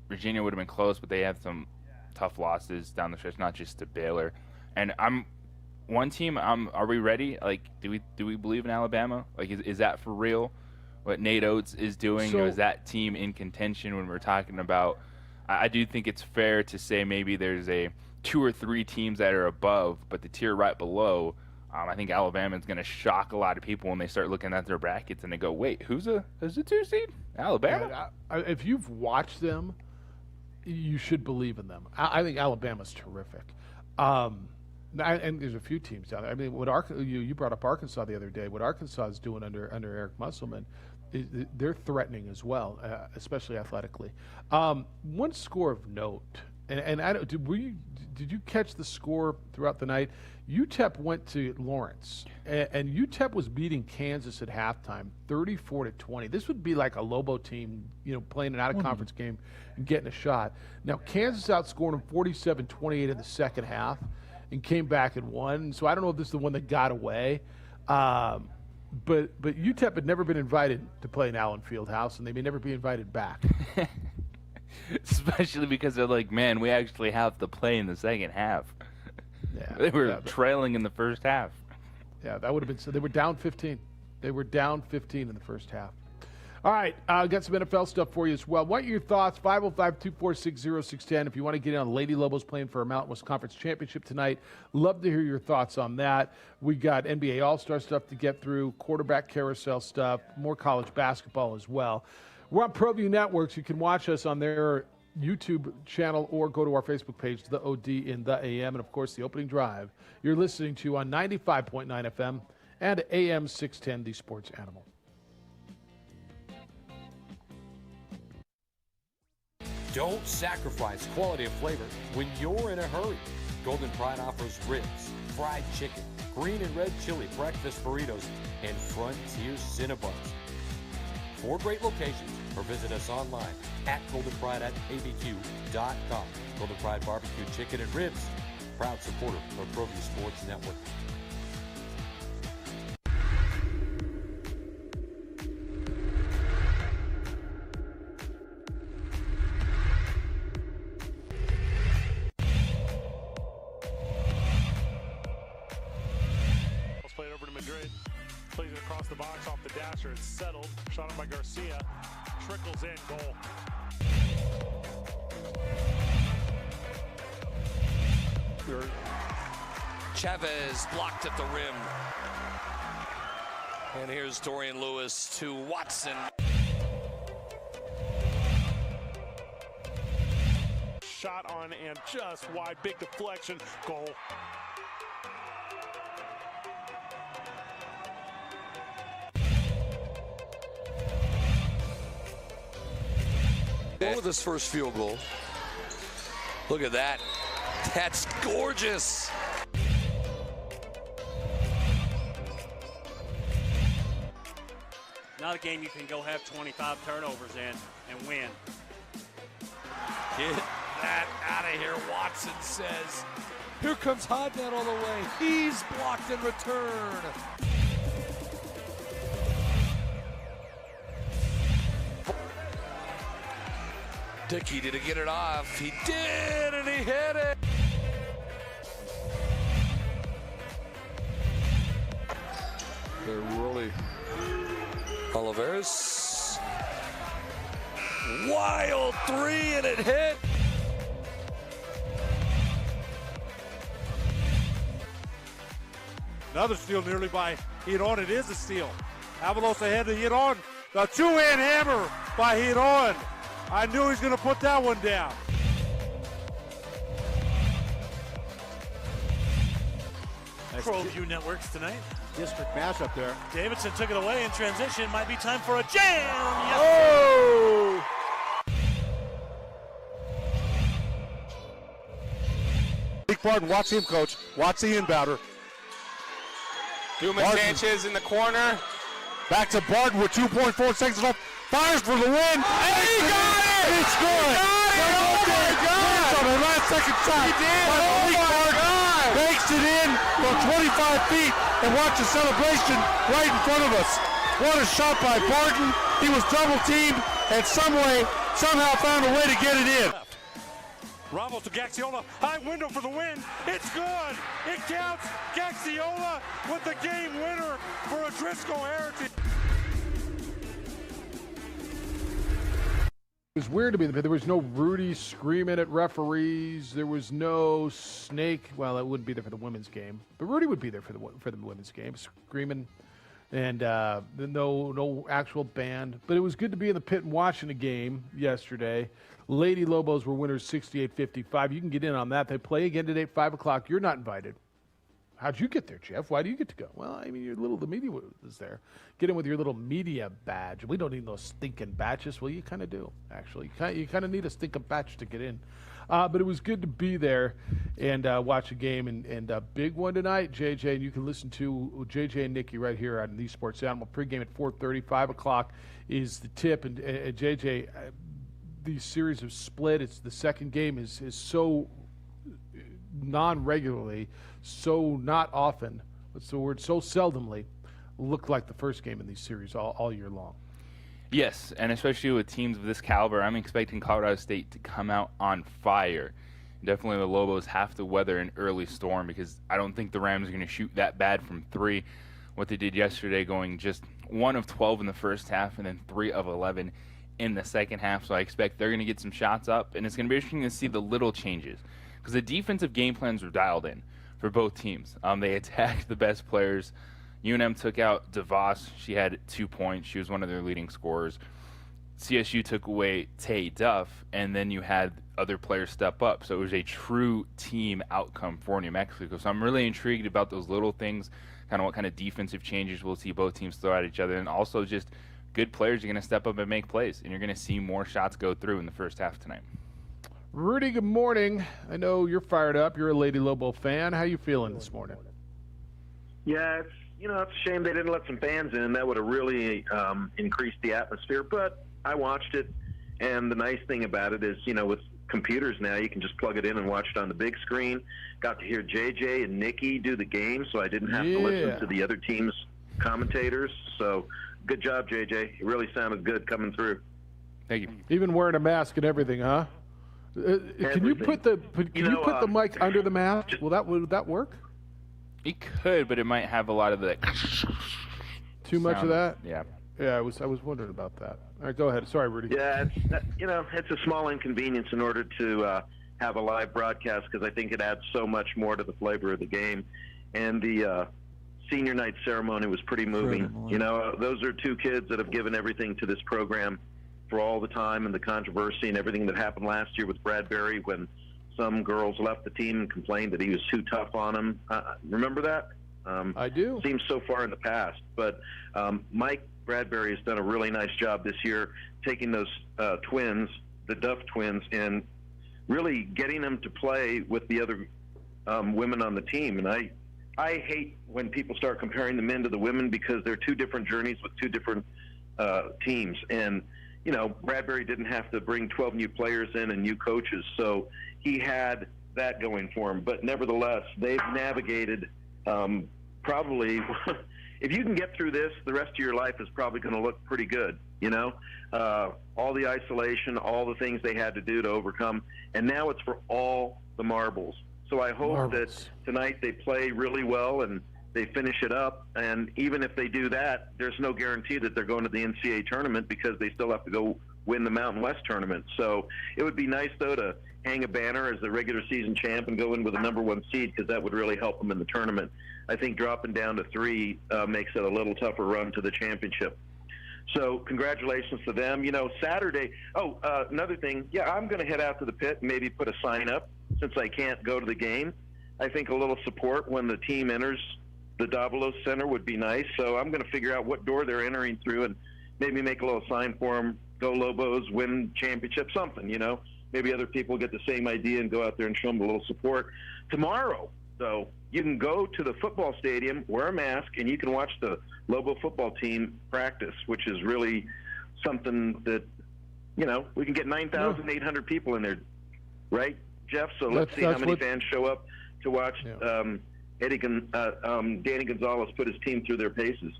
Virginia would have been close, but they have some tough losses down the stretch, not just to Baylor. And one team, are we ready? Like, do we believe in Alabama? Like, is that for real? What Nate Oates is doing, or is that team in contention when we're talking about? I do think it's fair to say maybe there's 2 or 3 teams that are above, but the tier right below, I think Alabama is going to shock a lot of people when they start looking at their brackets and they go, wait, who's a 2 seed? Alabama? Yeah, if you've watched them, you should believe in them. I think Alabama's terrific. And there's a few teams down there. I mean, you brought up Arkansas the other day. What Arkansas is doing under Eric Musselman, they're threatening as well, especially athletically. One score of note, and I don't, did you catch the score throughout the night? UTEP went to Lawrence, and UTEP was beating Kansas at halftime, 34-20. This would be like a Lobo team, playing an out-of-conference game and getting a shot. Now, Kansas outscored them 47-28 in the second half, and came back and won. So I don't know if this is the one that got away. But UTEP had never been invited to play in Allen Fieldhouse, and they may never be invited back. Especially because they're like, man, we actually have to play in the second half. Yeah, they were trailing in the first half. Yeah, that would have been so. They were down 15. They were down 15 in the first half. All right, got some NFL stuff for you as well. What are your thoughts? 505-246-0610. If you want to get in on Lady Lobos playing for a Mountain West Conference Championship tonight, love to hear your thoughts on that. We got NBA All-Star stuff to get through, quarterback carousel stuff, more college basketball as well. We're on ProView Networks. You can watch us on their YouTube channel or go to our Facebook page, The OD in the AM, and, of course, The Opening Drive. You're listening to on 95.9 FM and AM 610, The Sports Animal. Don't sacrifice quality of flavor when you're in a hurry. Golden Pride offers ribs, fried chicken, green and red chili breakfast burritos, and Frontier Cinnabons. 4 great locations, or visit us online at goldenpride@abq.com. Golden Pride Barbecue Chicken and Ribs, proud supporter of ProView Sports Network. Played over to Madrid, plays it across the box off the dasher. It's settled, shot on by Garcia, trickles in, goal. Chavez blocked at the rim. And here's Dorian Lewis to Watson. Shot on and just wide, big deflection, goal. With his first field goal. Look at that. That's gorgeous. Not a game you can go have 25 turnovers in and win. Get that out of here, Watson says. Here comes Hodnett all the way. He's blocked in return. Dickey, did he get it off? He did, and he hit it. They're really... Oliveras. Wild 3, and it hit. Another steal nearly by Hiron. It is a steal. Avalos ahead to Hiron. The two-hand hammer by Hiron. I knew he was going to put that one down. ProView Networks tonight. District mashup there. Davidson took it away in transition. Might be time for a jam. Yes. Oh! Big Barton, watch him, coach. Watch the inbounder. Newman Sanchez in the corner. Back to Barton with 2.4 seconds left. Fires for the win. And he got it! It's good. Oh my God! On the last second shot. He did. Oh my God! Banks it in from 25 feet and watch the celebration right in front of us. What a shot by Barton. He was double teamed and somehow found a way to get it in. Ramos to Gaxiola, high window for the win. It's good. It counts. Gaxiola with the game winner for a Driscoll Heritage. It was weird to me. There was no Rudy screaming at referees. There was no Snake. Well, it wouldn't be there for the women's game, but Rudy would be there for the women's game, screaming, and no actual band. But it was good to be in the pit and watching the game yesterday. Lady Lobos were winners 68-55. You can get in on that. They play again today at 5 o'clock. You're not invited. How'd you get there, Jeff? Why do you get to go? Well, I mean, the media was there. Get in with your little media badge. We don't need those stinking badges. Well, you kind of do, actually. You kind of need a stinking badge to get in. But it was good to be there and watch a game. And a big one tonight, JJ. And you can listen to JJ and Nikki right here on the Sports Animal. Pregame at 4:30. 5 o'clock is the tip. And JJ, the series have split. It's the second game is so non-regularly, so not often, what's the word, so seldomly, looked like the first game in these series all year long. Yes, and especially with teams of this caliber, I'm expecting Colorado State to come out on fire. Definitely the Lobos have to weather an early storm because I don't think the Rams are going to shoot that bad from 3. What they did yesterday, going just 1 of 12 in the first half and then 3 of 11 in the second half. So I expect they're going to get some shots up, and it's going to be interesting to see the little changes because the defensive game plans were dialed in for both teams. They attacked the best players. UNM took out DeVos. She had 2 points. She was one of their leading scorers. CSU took away Tay Duff, and then you had other players step up. So it was a true team outcome for New Mexico. So I'm really intrigued about those little things, kind of what kind of defensive changes we'll see both teams throw at each other, and also just good players are going to step up and make plays, and you're going to see more shots go through in the first half tonight. Rudy, good morning. I know you're fired up. You're a Lady Lobo fan. How you feeling this morning? Yeah, it's a shame they didn't let some fans in. That would have really increased the atmosphere, but I watched it, and the nice thing about it is, with computers now, you can just plug it in and watch it on the big screen. Got to hear JJ and Nikki do the game, so I didn't have to listen to the other team's commentators. So good job, JJ. It really sounded good coming through. Thank you. Even wearing a mask and everything, huh? Can you put the mic under the mask? Would that work? It could, but it might have a lot of the too much of that. Yeah. Yeah, I was wondering about that. All right, go ahead. Sorry, Rudy. Yeah, it's a small inconvenience in order to have a live broadcast because I think it adds so much more to the flavor of the game. And the senior night ceremony was pretty moving. Those are 2 kids that have given everything to this program for all the time and the controversy and everything that happened last year with Bradbury when some girls left the team and complained that he was too tough on them. Remember that? I do. Seems so far in the past. But Mike Bradbury has done a really nice job this year taking those twins, the Duff twins, and really getting them to play with the other women on the team. And I hate when people start comparing the men to the women because they're 2 different journeys with 2 different teams. And, Bradbury didn't have to bring 12 new players in and new coaches. So he had that going for him. But nevertheless, they've navigated probably if you can get through this, the rest of your life is probably going to look pretty good, all the isolation, all the things they had to do to overcome. And now it's for all the marbles. So I hope that tonight they play really well and they finish it up. And even if they do that, there's no guarantee that they're going to the NCAA tournament because they still have to go win the Mountain West tournament. So it would be nice, though, to hang a banner as the regular season champ and go in with a #1 seed because that would really help them in the tournament. I think dropping down to 3 makes it a little tougher run to the championship. So congratulations to them. Saturday, another thing, I'm going to head out to the pit and maybe put a sign up since I can't go to the game. I think a little support when the team enters the Davalos Center would be nice. So I'm going to figure out what door they're entering through and maybe make a little sign for them, go Lobos, win championship, something, Maybe other people get the same idea and go out there and show them a little support. Tomorrow, though, you can go to the football stadium, wear a mask, and you can watch the Lobo football team practice, which is really something that, we can get 9,800 people in there, right, Jeff? So let's see how many fans show up to watch Danny Gonzalez put his team through their paces.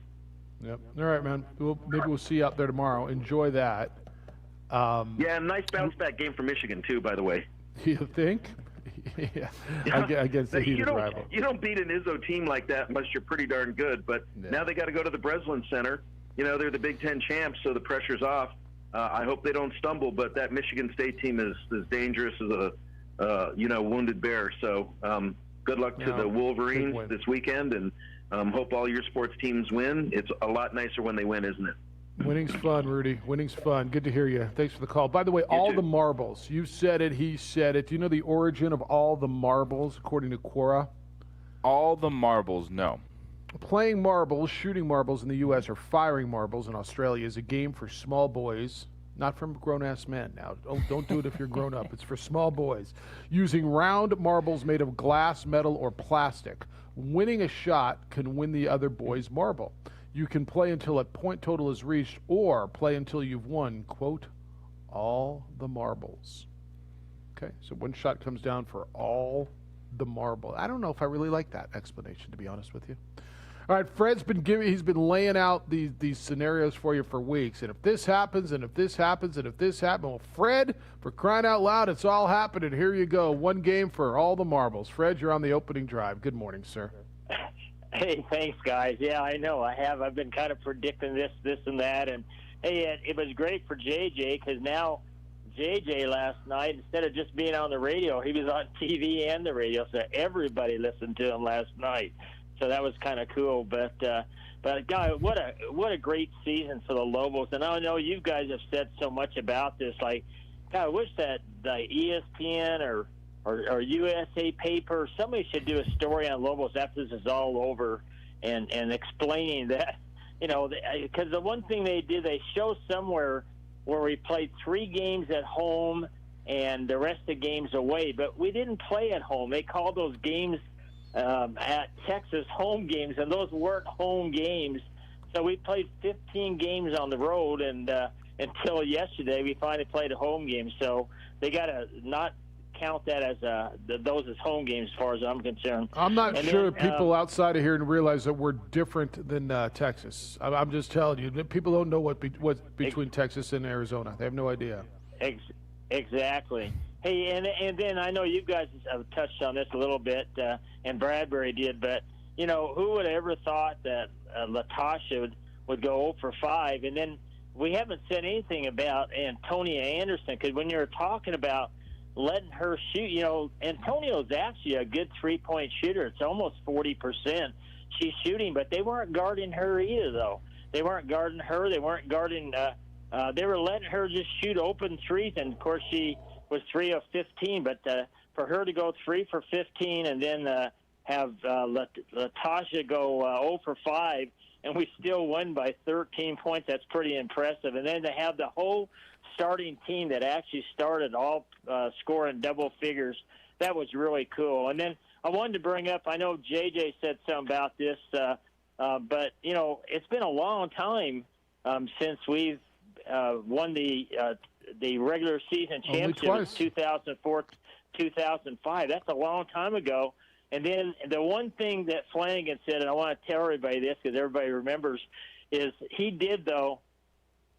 Yep. All right, man. Maybe we'll see you out there tomorrow. Enjoy that. Nice bounce-back game for Michigan, too, by the way. You think? Yeah. Against the heated rival. You don't beat an Izzo team like that unless you're pretty darn good. But now they got to go to the Breslin Center. They're the Big Ten champs, so the pressure's off. I hope they don't stumble, but that Michigan State team is dangerous as a wounded bear. So good luck to the Wolverines this weekend, and hope all your sports teams win. It's a lot nicer when they win, isn't it? Winning's fun, Rudy. Winning's fun. Good to hear you. Thanks for the call. By the way, all the marbles. You said it. He said it. Do you know the origin of all the marbles, according to Quora? All the marbles, no. Playing marbles, shooting marbles in the U.S., or firing marbles in Australia is a game for small boys, not for grown-ass men. Now, don't do it if you're grown up. It's for small boys. Using round marbles made of glass, metal, or plastic. Winning a shot can win the other boy's marble. You can play until a point total is reached or play until you've won, quote, all the marbles. Okay, so one shot comes down for all the marble. I don't know if I really like that explanation, to be honest with you. All right, Fred's he's been laying out these scenarios for you for weeks. And if this happens, and if this happens, and if this happens, well, Fred, for crying out loud, it's all happening. Here you go. One game for all the marbles. Fred, you're on the opening drive. Good morning, sir. Hey, thanks, guys. Yeah, I know. I've been kind of predicting this, and that. And, hey, it was great for JJ because now JJ last night, instead of just being on the radio, he was on TV and the radio. So everybody listened to him last night. So that was kind of cool, but God, what a great season for the Lobos. And I know you guys have said so much about this. Like, God, I wish that the ESPN or USA paper, somebody should do a story on Lobos after this is all over, and explaining that, because the one thing they did, they show somewhere where we played 3 games at home and the rest of the games away, but we didn't play at home. They called those games at Texas home games, and those weren't home games. So we played 15 games on the road, and until yesterday we finally played a home game. So they got to not count that as those as home games as far as I'm concerned. I'm not sure people outside of here realize that we're different than Texas. I'm just telling you, people don't know what's between Texas and Arizona. They have no idea. Exactly. Hey, and then I know you guys have touched on this a little bit, and Bradbury did, but, who would have ever thought that Latasha would go 0 for 5? And then we haven't said anything about Antonia Anderson, because when you're talking about letting her shoot, Antonio's actually a good three-point shooter. It's almost 40% she's shooting, but they weren't guarding her either, though. They weren't guarding her. They weren't guarding they were letting her just shoot open threes, and, of course, she was 3 of 15, but for her to go 3 for 15 and then have Latasha go 0 for 5, and we still won by 13 points, that's pretty impressive. And then to have the whole starting team that actually started all scoring double figures, that was really cool. And then I wanted to bring up, I know JJ said something about this, but, it's been a long time since we've won the regular season championship, 2004, 2005. That's a long time ago. And then the one thing that Flanagan said, and I want to tell everybody this because everybody remembers, is he did, though,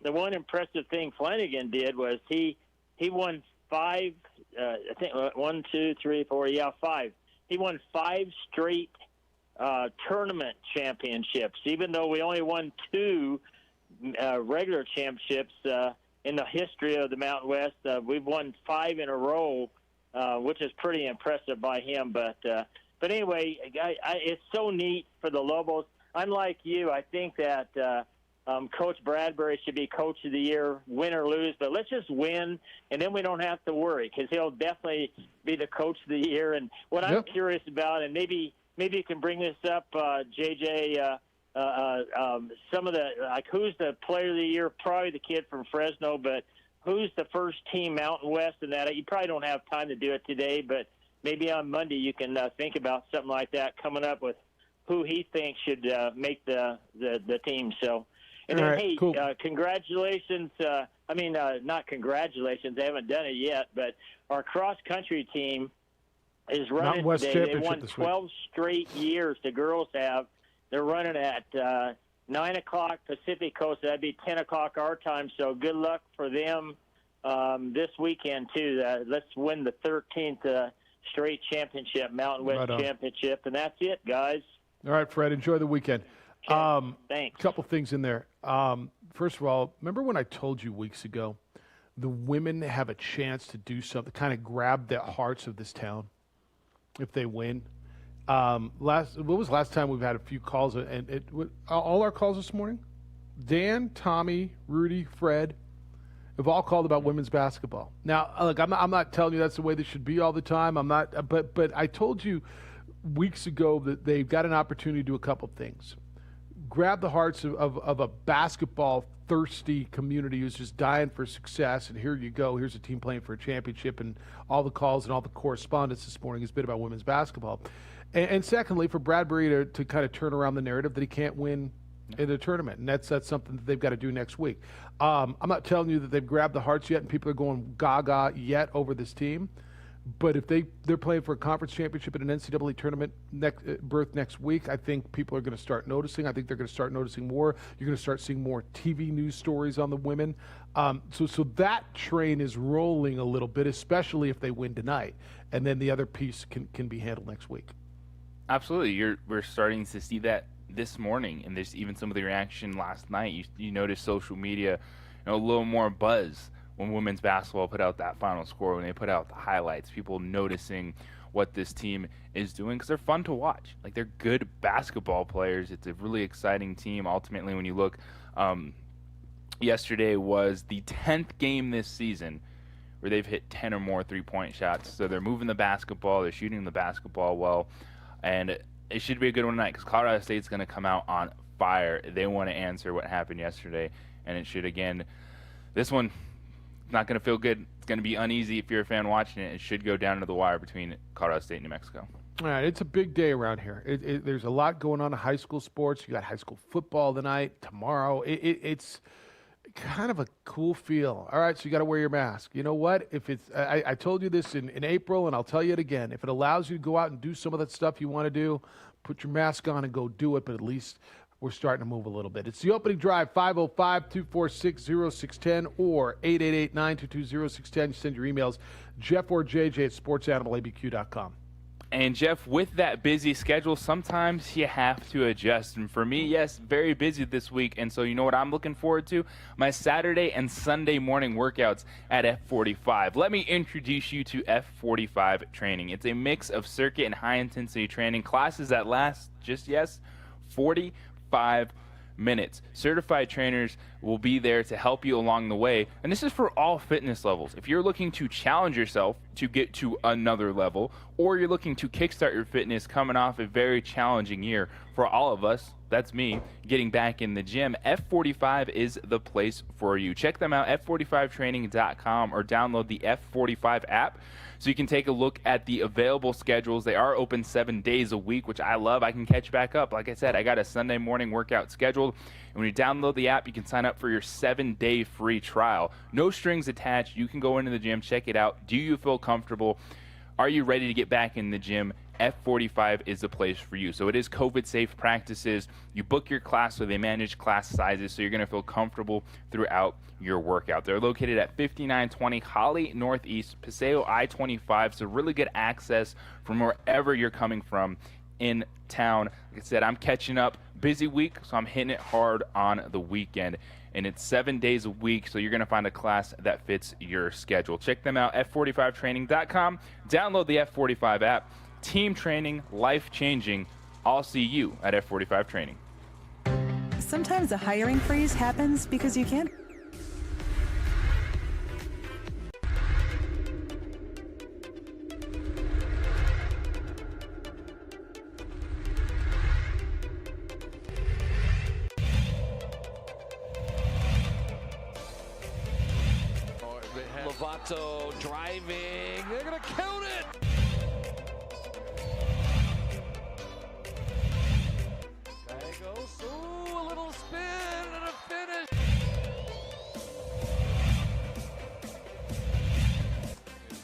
the one impressive thing Flanagan did was he won 5, I think 1, 2, 3, 4, 5. He won 5 straight tournament championships, even though we only won 2 regular championships in the history of the Mountain West. We've won 5 in a row, which is pretty impressive by him. But anyway, it's so neat for the Lobos. Unlike you, I think that Coach Bradbury should be Coach of the Year, win or lose. But let's just win, and then we don't have to worry because he'll definitely be the Coach of the Year. And what I'm curious about, and maybe you can bring this up, JJ, some of the, like, who's the player of the year? Probably the kid from Fresno, but who's the first team Mountain West and that? You probably don't have time to do it today, but maybe on Monday you can think about something like that, coming up with who he thinks should make the team. So, and then, hey, cool. Congratulations. Not congratulations. They haven't done it yet, but our cross-country team is running today. They won 12 straight years. The girls have. They're running at 9 o'clock Pacific Coast. That'd be 10 o'clock our time. So good luck for them this weekend, too. Let's win the 13th straight championship, Mountain West Championship. And that's it, guys. All right, Fred, enjoy the weekend. Thanks. A couple things in there. First of all, remember when I told you weeks ago the women have a chance to do something, kind of grab the hearts of this town if they win? What was last time we've had a few calls, and all our calls this morning? Dan, Tommy, Rudy, Fred have all called about women's basketball. Now, look, I'm not telling you that's the way they should be all the time. I'm not, but I told you weeks ago that they've got an opportunity to do a couple things. Grab the hearts of a basketball thirsty community who's just dying for success, and here you go. Here's a team playing for a championship, and all the calls and all the correspondence this morning has been about women's basketball. And secondly, for Bradbury to kind of turn around the narrative that he can't win in the tournament, and that's something that they've got to do next week. I'm not telling you that they've grabbed the hearts yet and people are going gaga yet over this team, But if they're playing for a conference championship in an NCAA tournament berth next week, I think people are going to start noticing. I think they're going to start noticing more. You're going to start seeing more TV news stories on the women. So that train is rolling a little bit, especially if they win tonight. And then the other piece can be handled next week. Absolutely. We're starting to see that this morning, and there's even some of the reaction last night. You notice social media, a little more buzz when women's basketball put out that final score, when they put out the highlights, people noticing what this team is doing because they're fun to watch. Like, they're good basketball players. It's a really exciting team. Ultimately, when you look, yesterday was the 10th game this season where they've hit 10 or more three-point shots. So they're moving the basketball, they're shooting the basketball well, and it should be a good one tonight because Colorado State's going to come out on fire. They want to answer what happened yesterday, and it should, again, this one, not going to feel good. It's going to be uneasy if you're a fan watching it. It should go down to the wire between Colorado State and New Mexico. All right, it's a big day around here. There's a lot going on in high school sports. You got high school football tonight, tomorrow. It's kind of a cool feel. All right, so you got to wear your mask. You know what? If it's, I told you this in April, and I'll tell you it again. If it allows you to go out and do some of that stuff you want to do, put your mask on and go do it. But at least we're starting to move a little bit. It's the opening drive, 505-246-0610 or 888-922-0610. You send your emails, Jeff or JJ at sportsanimalabq.com. And, Jeff, with that busy schedule, sometimes you have to adjust. And for me, yes, very busy this week. And so you know what I'm looking forward to? My Saturday and Sunday morning workouts at F45. Let me introduce you to F45 training. It's a mix of circuit and high-intensity training, classes that last just, 45 minutes. Certified trainers will be there to help you along the way, and this is for all fitness levels. If you're looking to challenge yourself to get to another level, or you're looking to kickstart your fitness coming off a very challenging year, for all of us, that's me, getting back in the gym, F45 is the place for you. Check them out, f45training.com, or download the F45 app so you can take a look at the available schedules. They are open 7 days a week, which I love. I can catch back up. Like I said, I got a Sunday morning workout scheduled. And when you download the app, you can sign up for your 7-day free trial. No strings attached. You can go into the gym, check it out. Do you feel comfortable? Are you ready to get back in the gym? F45 is the place for you. So it is COVID-safe practices. You book your class so they manage class sizes, so you're going to feel comfortable throughout your workout. They're located at 5920 Holly Northeast, Paseo I-25, so really good access from wherever you're coming from in town. Like I said, I'm catching up. Busy week, so I'm hitting it hard on the weekend. And it's 7 days a week, so you're going to find a class that fits your schedule. Check them out, f45training.com. Download the F45 app. Team training, life-changing. I'll see you at F45 Training. Sometimes a hiring freeze happens because you can't. Lovato driving. They're going to count it. Ooh, a little spin and a finish.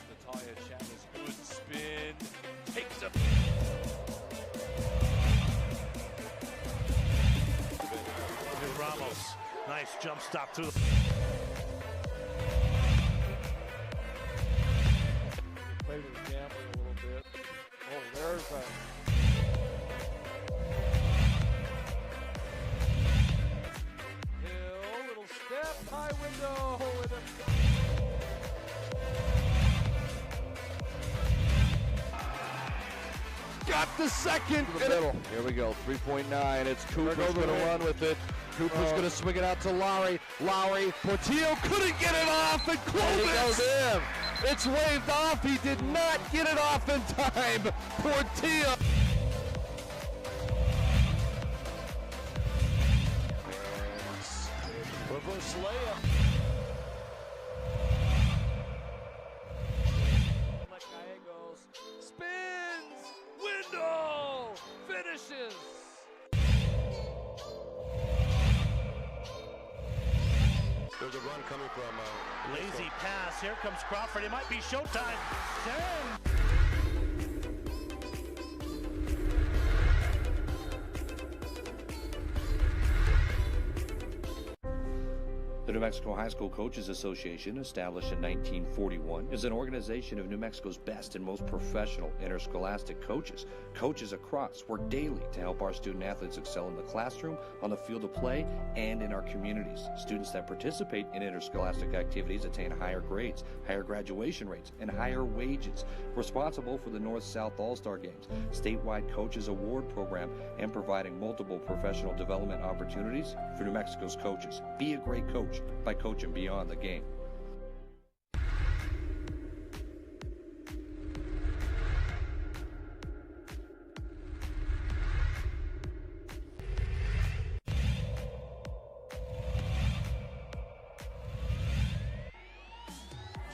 Natalia Chavez, good spin. Takes a. Ramos, nice jump stop to the. Play with the gambling a little bit. Oh, there's a. Step high window with a Got the second. To the middle. Here we go. 3.9. It's Cooper's going to run with it. Cooper's going to swing it out to Lowry. Lowry. Portillo couldn't get it off, and Clovis goes in. It's waved off. He did not get it off in time. Portillo. reverse layup. Gallegos spins, window, finishes. There's a run coming from Lazy pass. Here comes Crawford. It might be showtime. The New Mexico High School Coaches Association, established in 1941, is an organization of New Mexico's best and most professional interscholastic coaches. Coaches across work daily to help our student athletes excel in the classroom, on the field of play, and in our communities. Students that participate in interscholastic activities attain higher grades, higher graduation rates, and higher wages. Responsible for the North-South All-Star Games, statewide Coaches Award Program, and providing multiple professional development opportunities for New Mexico's coaches. Be a great coach by coaching beyond the game.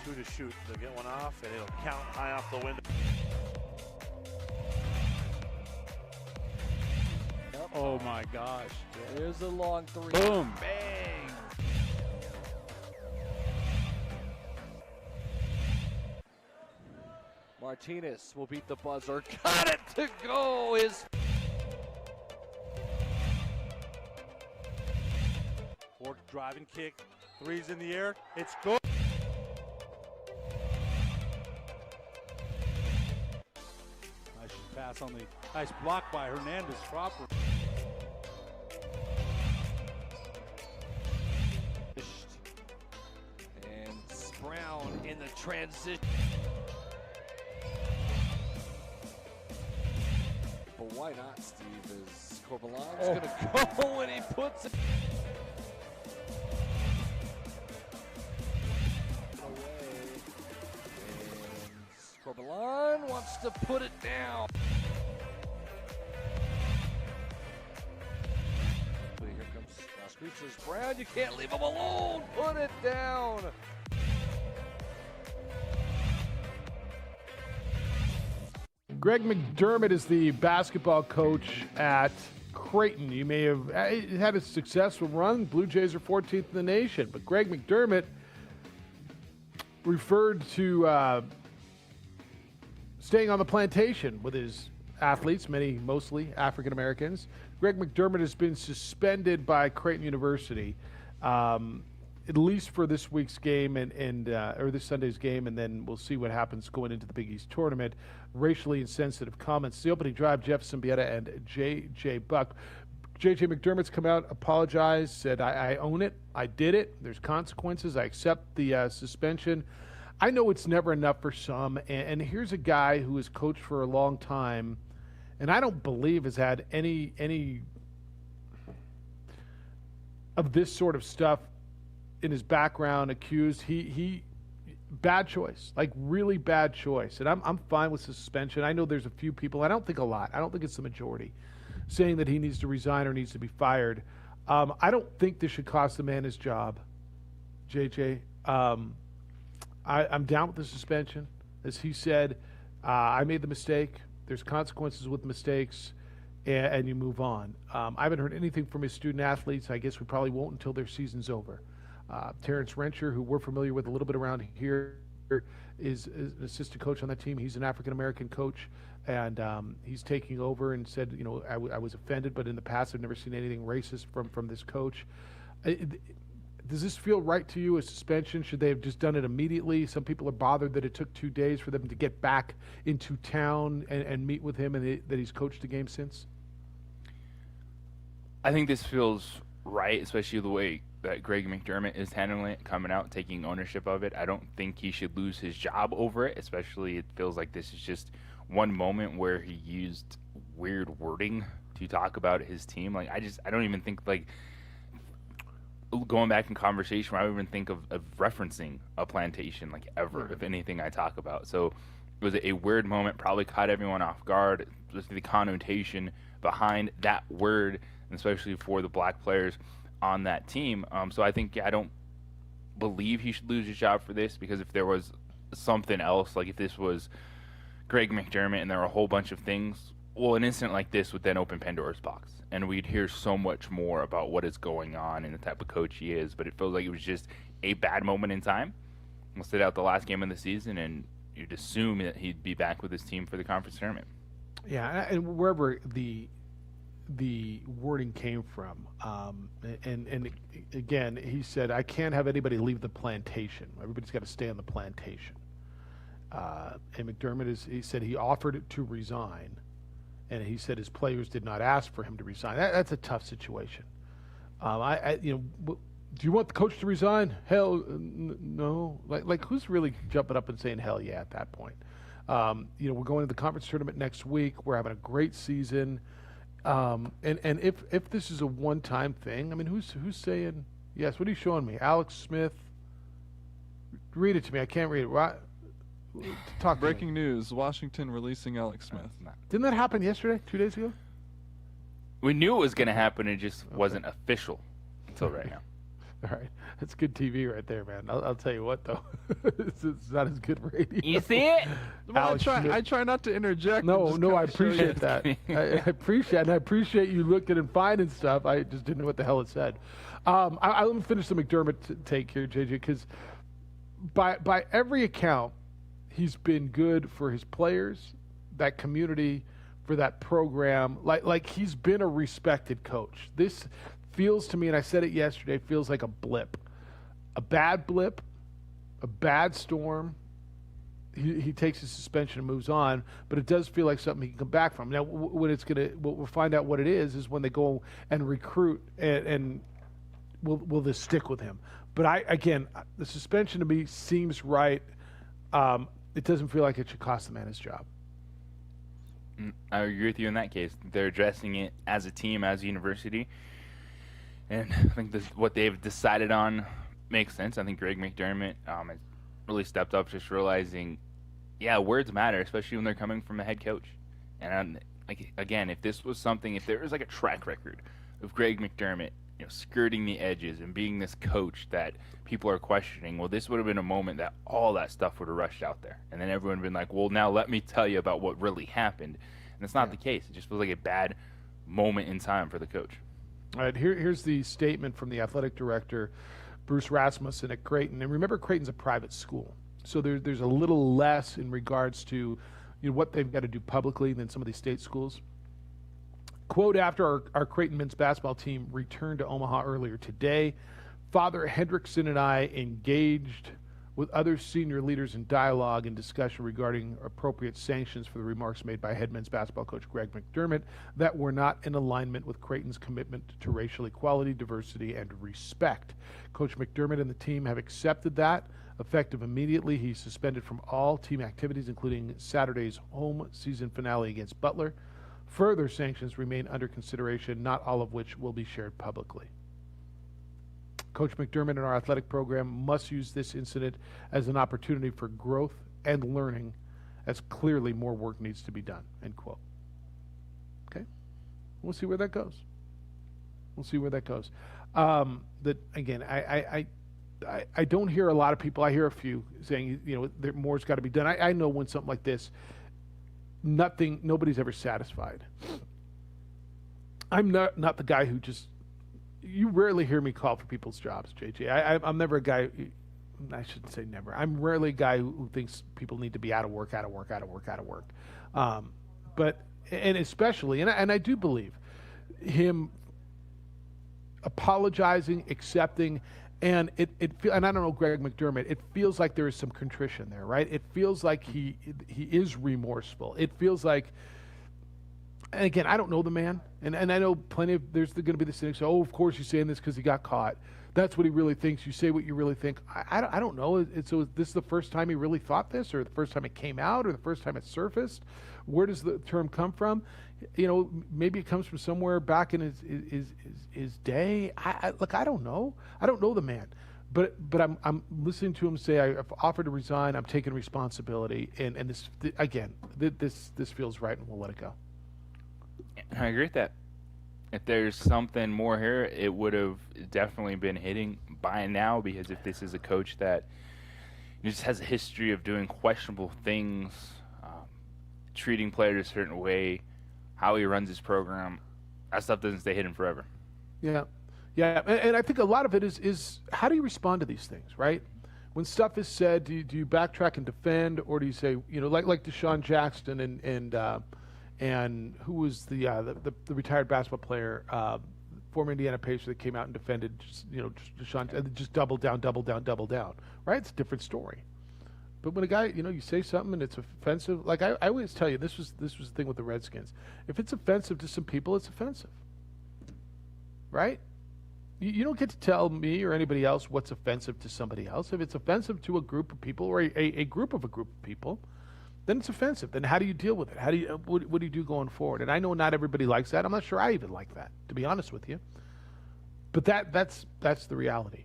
Two to shoot. They'll get one off, and it'll count high off the window. Oh my gosh. There's a long three. Boom. Bang. Martinez will beat the buzzer. Got it to go. Fork driving kick. Three's in the air. It's good. Nice pass on the nice block by Hernandez Crawford. And Brown in the transition. But why not, Steve? Is Corbalan's going to go when he puts it away. And Corbalan wants to put it down. But here comes Screechers. Brown, you can't leave him alone. Put it down. Greg McDermott is the basketball coach at Creighton. You may have had a successful run. Blue Jays are 14th in the nation. But Greg McDermott referred to staying on the plantation with his athletes, mostly African Americans. Greg McDermott has been suspended by Creighton University, at least for this week's game or this Sunday's game, and then we'll see what happens going into the Big East tournament. Racially insensitive comments. The opening drive, Jeff Siembieda and J.J. Buck. J.J. McDermott's come out, apologized, said, I own it. I did it. There's consequences. I accept the suspension. I know it's never enough for some, and here's a guy who has coached for a long time, and I don't believe has had any of this sort of stuff in his background accused. He bad choice, like really bad choice. And I'm fine with suspension. I know there's a few people, I don't think a lot, I don't think it's the majority, saying that he needs to resign or needs to be fired. I don't think this should cost the man his job, JJ. I'm down with the suspension. As he said, I made the mistake. There's consequences with mistakes, and you move on. I haven't heard anything from his student athletes. I guess we probably won't until their season's over. Terrence Rencher, who we're familiar with a little bit around here, is an assistant coach on that team. He's an African-American coach, and he's taking over and said, I was offended, but in the past I've never seen anything racist from this coach. Does this feel right to you, a suspension? Should they have just done it immediately? Some people are bothered that it took 2 days for them to get back into town and meet with him, and that he's coached the game since. I think this feels right, especially the way that Greg McDermott is handling it, coming out, taking ownership of it. I don't think he should lose his job over it, especially it feels like this is just one moment where he used weird wording to talk about his team. Like, I don't even think, like, going back in conversation, I don't even think of referencing a plantation, like, ever, if anything I talk about. So it was a weird moment, probably caught everyone off guard, just the connotation behind that word, especially for the black players on that team. So I think, I don't believe he should lose his job for this, because if there was something else, like if this was Greg McDermott and there were a whole bunch of things well, an incident like this would then open Pandora's box, and we'd hear so much more about what is going on and the type of coach he is. But it feels like it was just a bad moment in time. We'll sit out the last game of the season, and you'd assume that he'd be back with his team for the conference tournament. Yeah, and wherever the wording came from, and again, he said, I can't have anybody leave the plantation. Everybody's got to stay on the plantation. And McDermott he said he offered it to resign, and he said his players did not ask for him to resign. That's a tough situation. Do you want the coach to resign? Hell, no. Like who's really jumping up and saying hell yeah at that point? We're going to the conference tournament next week. We're having a great season. And if this is a one-time thing, I mean, who's saying yes? What are you showing me? Alex Smith. Read it to me. I can't read it. Talk. Breaking news: Washington releasing Alex Smith. Didn't that happen yesterday? 2 days ago? We knew it was going to happen. It just wasn't official until right now. All right, that's good TV right there, man. I'll tell you what, though, it's not as good radio. You see it? Well, I try not to interject. No, I appreciate that. I appreciate you looking and finding stuff. I just didn't know what the hell it said. Let me finish the McDermott take here, JJ, because by every account, he's been good for his players, that community, for that program. Like he's been a respected coach. This feels to me, and I said it yesterday, feels like a blip. A bad blip, a bad storm. He takes his suspension and moves on, but it does feel like something he can come back from. Now, we'll find out what it is when they go and recruit, and will this stick with him? But the suspension to me seems right. It doesn't feel like it should cost the man his job. I agree with you in that case. They're addressing it as a team, as a university. And I think what they've decided on makes sense. I think Greg McDermott has really stepped up, just realizing, words matter, especially when they're coming from a head coach. And again, if this was something, if there was like a track record of Greg McDermott, skirting the edges and being this coach that people are questioning, well, this would have been a moment that all that stuff would have rushed out there. And then everyone would have been like, well, now let me tell you about what really happened. And it's not the case. It just feels like a bad moment in time for the coach. All right, here's the statement from the athletic director, Bruce Rasmussen at Creighton. And remember, Creighton's a private school, so there's a little less in regards to what they've got to do publicly than some of these state schools. Quote, after our Creighton men's basketball team returned to Omaha earlier today, Father Hendrickson and I engaged with other senior leaders in dialogue and discussion regarding appropriate sanctions for the remarks made by head men's basketball coach Greg McDermott that were not in alignment with Creighton's commitment to racial equality, diversity, and respect. Coach McDermott and the team have accepted that. Effective immediately, he's suspended from all team activities, including Saturday's home season finale against Butler. Further sanctions remain under consideration, not all of which will be shared publicly. Coach McDermott and our athletic program must use this incident as an opportunity for growth and learning, as clearly more work needs to be done, end quote. Okay? We'll see where that goes. I don't hear a lot of people. I hear a few saying, more's got to be done. I know when something like this, nobody's ever satisfied. I'm not the guy who just, you rarely hear me call for people's jobs, JJ. I'm never a guy, I shouldn't say never. I'm rarely a guy who thinks people need to be out of work. But especially, and I do believe him apologizing, accepting, and and I don't know Greg McDermott, it feels like there is some contrition there, right? It feels like he is remorseful. It feels like, and again, I don't know the man, and I know plenty of, there's going to be the cynics, of course he's saying this because he got caught. That's what he really thinks. You say what you really think. I don't know. So is this the first time he really thought this, or the first time it came out, or the first time it surfaced? Where does the term come from? Maybe it comes from somewhere back in his day. Look, I don't know. I don't know the man, but I'm listening to him say, I've offered to resign. I'm taking responsibility, and this feels right, and we'll let it go. I agree with that. If there's something more here, it would have definitely been hitting by now, because if this is a coach that just has a history of doing questionable things, treating players a certain way, how he runs his program, that stuff doesn't stay hidden forever. Yeah. Yeah, and I think a lot of it is how do you respond to these things, right? When stuff is said, do you backtrack and defend, or do you say, like Deshaun Jackson and who was the retired basketball player, former Indiana Pacer that came out and defended, Deshaun, and just double down, right? It's a different story. But when a guy, you say something and it's offensive, like I always tell you, this was the thing with the Redskins. If it's offensive to some people, it's offensive, right? You don't get to tell me or anybody else what's offensive to somebody else. If it's offensive to a group of people or a group of people, then it's offensive. Then how do you deal with it? How do you what do you do going forward? And I know not everybody likes that. I'm not sure I even like that, to be honest with you. But that's the reality.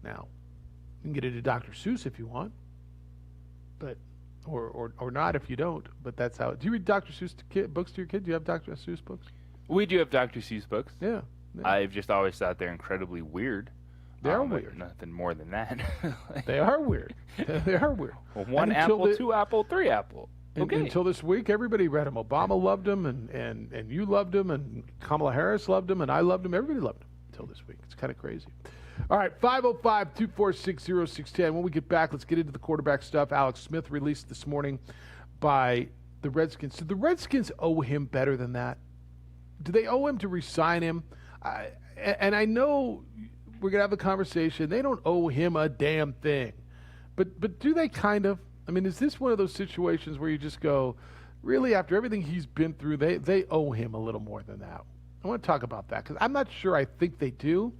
Now, you can get into Dr. Seuss if you want, but or not if you don't. But that's how. Do you read Dr. Seuss books to your kid? Do you have Dr. Seuss books? We do have Dr. Seuss books. Yeah. I've just always thought they're incredibly weird. They are weird. Nothing more than that. They are weird. They are weird. Well, one apple, two apple, three apple. Okay. Until this week, everybody read them. Obama loved them, and you loved them, and Kamala Harris loved them, and I loved them. Everybody loved them until this week. It's kind of crazy. All right, 505-246-0610. When we get back, let's get into the quarterback stuff. Alex Smith released this morning by the Redskins. Do the Redskins owe him better than that? Do they owe him to re-sign him? And I know we're going to have a conversation. They don't owe him a damn thing. But do they kind of? I mean, is this one of those situations where you just go, really, after everything he's been through, they owe him a little more than that? I want to talk about that because I'm not sure I think they do,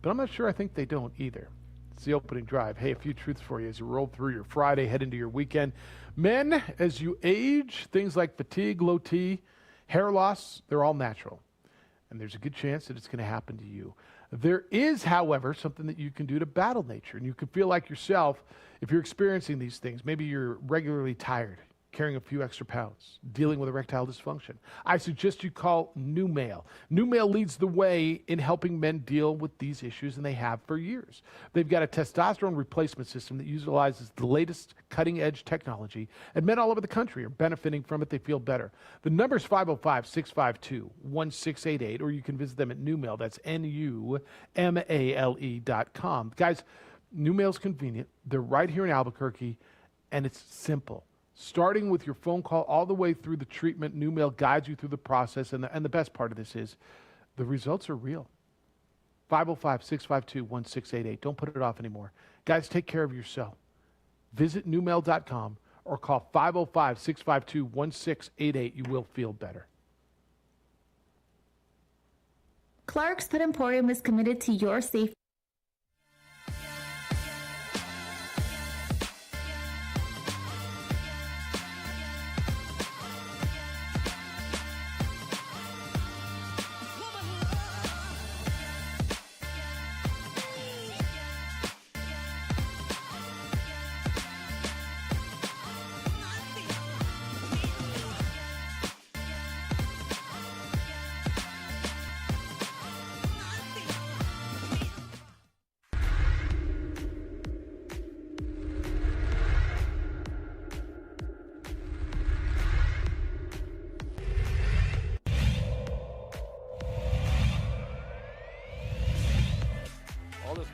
but I'm not sure I think they don't either. It's the opening drive. Hey, a few truths for you as you roll through your Friday, head into your weekend. Men, as you age, things like fatigue, low T, hair loss, they're all natural. And there's a good chance that it's going to happen to you. There is, however, something that you can do to battle nature. And you can feel like yourself if you're experiencing these things. Maybe you're regularly tired, carrying a few extra pounds, dealing with erectile dysfunction. I suggest you call New Male. New Male leads the way in helping men deal with these issues, and they have for years. They've got a testosterone replacement system that utilizes the latest cutting-edge technology, and men all over the country are benefiting from it. They feel better. The number is 505-652-1688, or you can visit them at New Male. That's NUMALE.com. Guys, New Male's convenient. They're right here in Albuquerque, and it's simple. Starting with your phone call all the way through the treatment, New Male guides you through the process, and the best part of this is the results are real. 505-652-1688. Don't put it off anymore. Guys, take care of yourself. Visit newmail.com or call 505-652-1688. You will feel better. Clark's Pet Emporium is committed to your safety.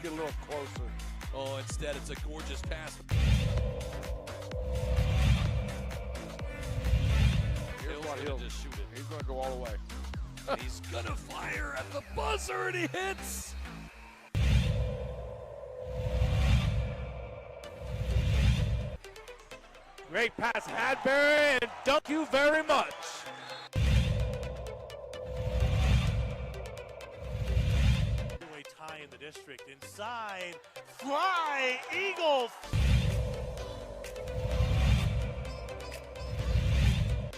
Get a little closer. Oh, instead it's a gorgeous pass. Here's what he'll just shoot it. He's going to go all the way. He's going to fire at the buzzer, and he hits. Great pass, Hadbury, and thank you very much. In the district, inside, fly, Eagles!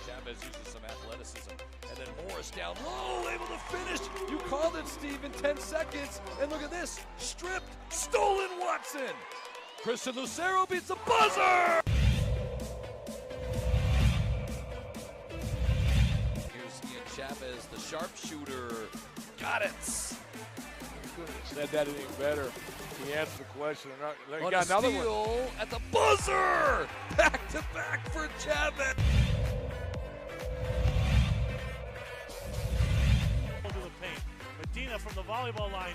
Chavez uses some athleticism, and then Morris down low, able to finish. You called it, Steve, in 10 seconds, and look at this, stripped, stolen Watson. Christian Lucero beats the buzzer! Here's Ian Chavez, the sharpshooter, got it. Said that any better. He answered the question. He On got a another steal one. at the buzzer! Back to back for Chavez. Medina from the volleyball line.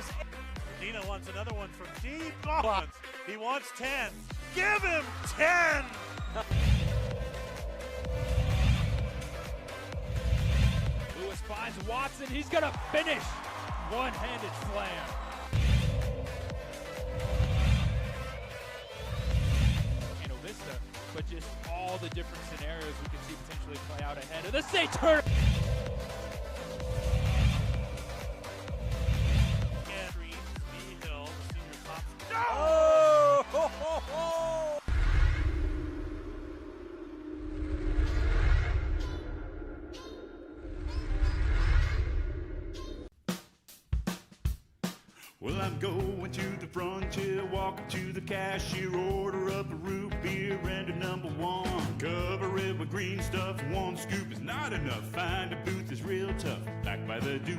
Medina wants another one from deep. Oh, he wants 10. Give him 10! Lewis finds Watson. He's going to finish. One-handed slam. Vista, but just all the different scenarios we can see potentially play out ahead of the state tournament. Oh! Ho, ho, ho! Well, I'm going to the frontier, walking to the cashier, order up a root beer and a number one. Cover it with green stuff, one scoop is not enough. Find a booth is real tough, back by the Duke.